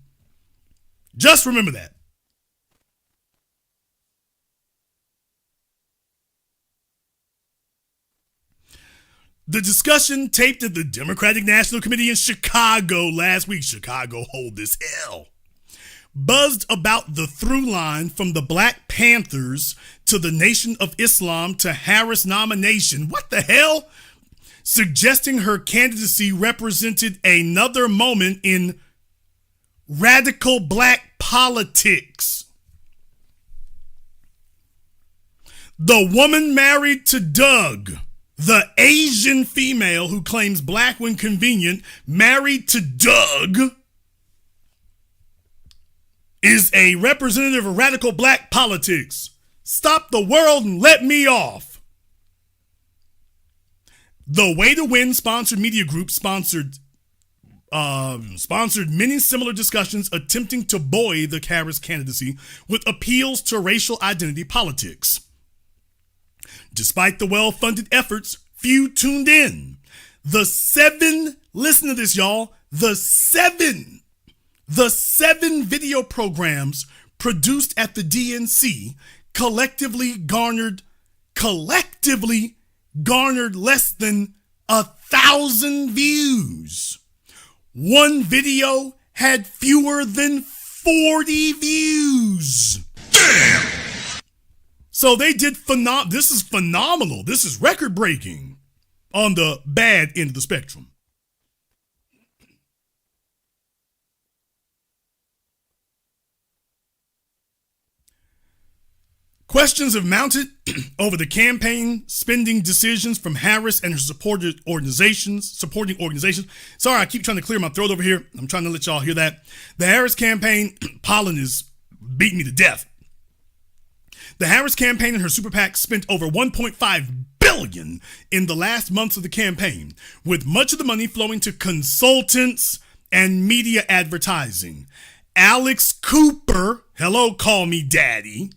Just remember that. The discussion taped at the Democratic National Committee in Chicago last week, Chicago hold this hell, buzzed about the through line from the Black Panthers to the Nation of Islam to Harris nomination. What the hell? Suggesting her candidacy represented another moment in radical black politics. The woman married to Doug, the Asian female who claims black when convenient, married to Doug, is a representative of radical black politics. Stop the world and let me off. The Way to Win sponsored media group sponsored many similar discussions attempting to buoy the Harris candidacy with appeals to racial identity politics. Despite the well-funded efforts, few tuned in. Listen to this, y'all, the seven video programs produced at the DNC collectively garnered less than 1,000 views. One video had fewer than 40 views. Damn! So they did this is phenomenal. This is record breaking on the bad end of the spectrum. Questions have mounted over the campaign spending decisions from Harris and her supporting organizations. Sorry, I keep trying to clear my throat over here. I'm trying to let y'all hear that. The Harris campaign, pollen is beating me to death. The Harris campaign and her super PAC spent over $1.5 billion in the last months of the campaign, with much of the money flowing to consultants and media advertising. Alex Cooper, hello, Call Me Daddy,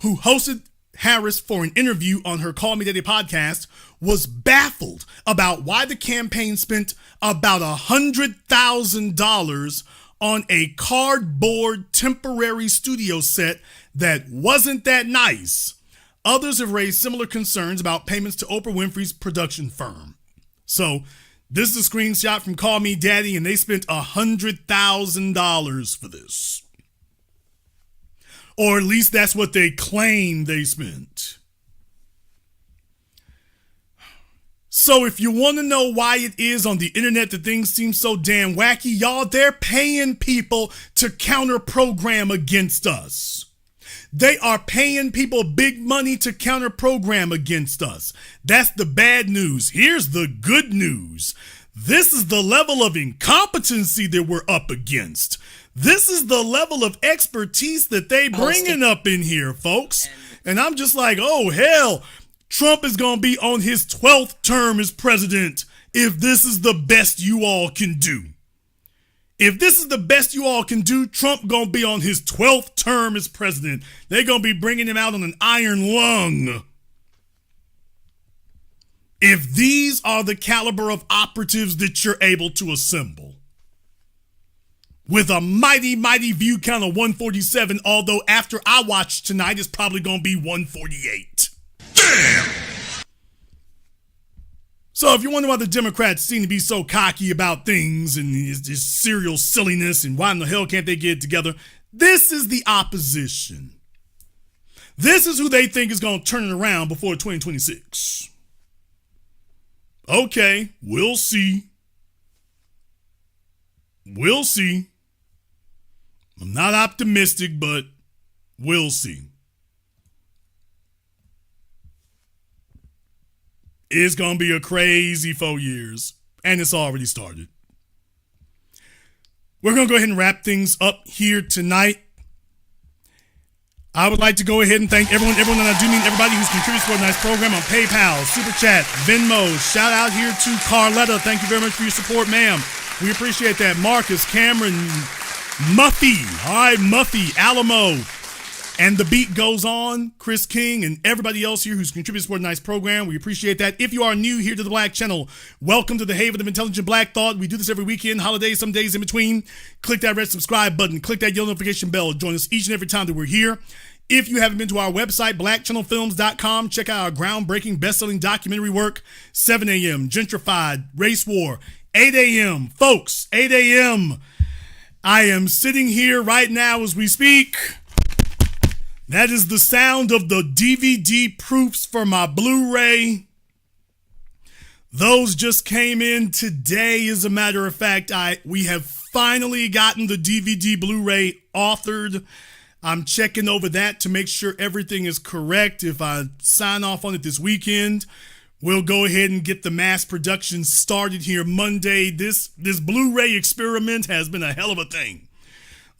who hosted Harris for an interview on her Call Me Daddy podcast, was baffled about why the campaign spent about $100,000 on a cardboard temporary studio set that wasn't that nice. Others have raised similar concerns about payments to Oprah Winfrey's production firm. So this is a screenshot from Call Me Daddy, and they spent $100,000 for this. Or at least that's what they claim they spent. So if you want to know why it is on the internet that things seem so damn wacky, y'all, they're paying people to counter program against us. They are paying people big money to counter program against us. That's the bad news. Here's the good news. This is the level of incompetency that we're up against. This is the level of expertise that they bringing up in here, folks. And I'm just like, oh, hell, Trump is going to be on his 12th term as president if this is the best you all can do. If this is the best you all can do, Trump going to be on his 12th term as president. They're going to be bringing him out on an iron lung. If these are the caliber of operatives that you're able to assemble. with a mighty, mighty view count of 147, although after I watch tonight, it's probably going to be 148. Damn! So if you wonder why the Democrats seem to be so cocky about things and this serial silliness and why in the hell can't they get it together, this is the opposition. This is who they think is going to turn it around before 2026. Okay, we'll see. We'll see. I'm not optimistic, but we'll see. It's going to be a crazy 4 years, and it's already started. We're going to go ahead and wrap things up here tonight. I would like to go ahead and thank everyone, and I do mean everybody who's contributed to a nice program on PayPal, Super Chat, Venmo. Shout out here to Carletta. Thank you very much for your support, ma'am. We appreciate that. Marcus, Cameron, Muffy. All right, Muffy, Alamo. And the beat goes on. Chris King and everybody else here who's contributed to a nice program. We appreciate that. If you are new here to the Black Channel, welcome to the Haven of Intelligent Black Thought. We do this every weekend, holidays, some days in between. Click that red subscribe button. Click that yellow notification bell. Join us each and every time that we're here. If you haven't been to our website, blackchannelfilms.com, check out our groundbreaking best-selling documentary work, 7 a.m., Gentrified, Race War, 8 a.m., folks, 8 a.m. I am sitting here right now as we speak. That is the sound of the DVD proofs for my Blu-ray. Those just came in today, as a matter of fact. We have finally gotten the DVD Blu-ray authored. I'm checking over that to make sure everything is correct. If I sign off on it this weekend, we'll go ahead and get the mass production started here Monday. This Blu-ray experiment has been a hell of a thing.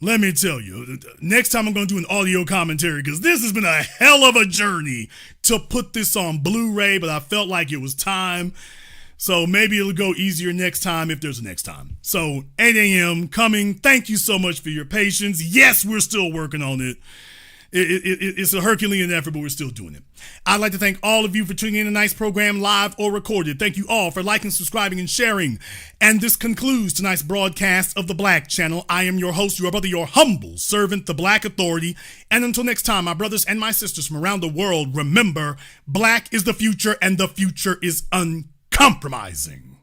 Let me tell you, next time I'm going to do an audio commentary because this has been a hell of a journey to put this on Blu-ray, but I felt like it was time. So maybe it'll go easier next time if there's a next time. So 8 a.m. coming. Thank you so much for your patience. Yes, we're still working on it. It's a Herculean effort, but we're still doing it. I'd like to thank all of you for tuning in to tonight's program, live or recorded. Thank you all for liking, subscribing, and sharing. And this concludes tonight's broadcast of the Black Channel. I am your host, your brother, your humble servant, the Black Authority. And until next time, my brothers and my sisters from around the world, remember, black is the future, and the future is uncompromising.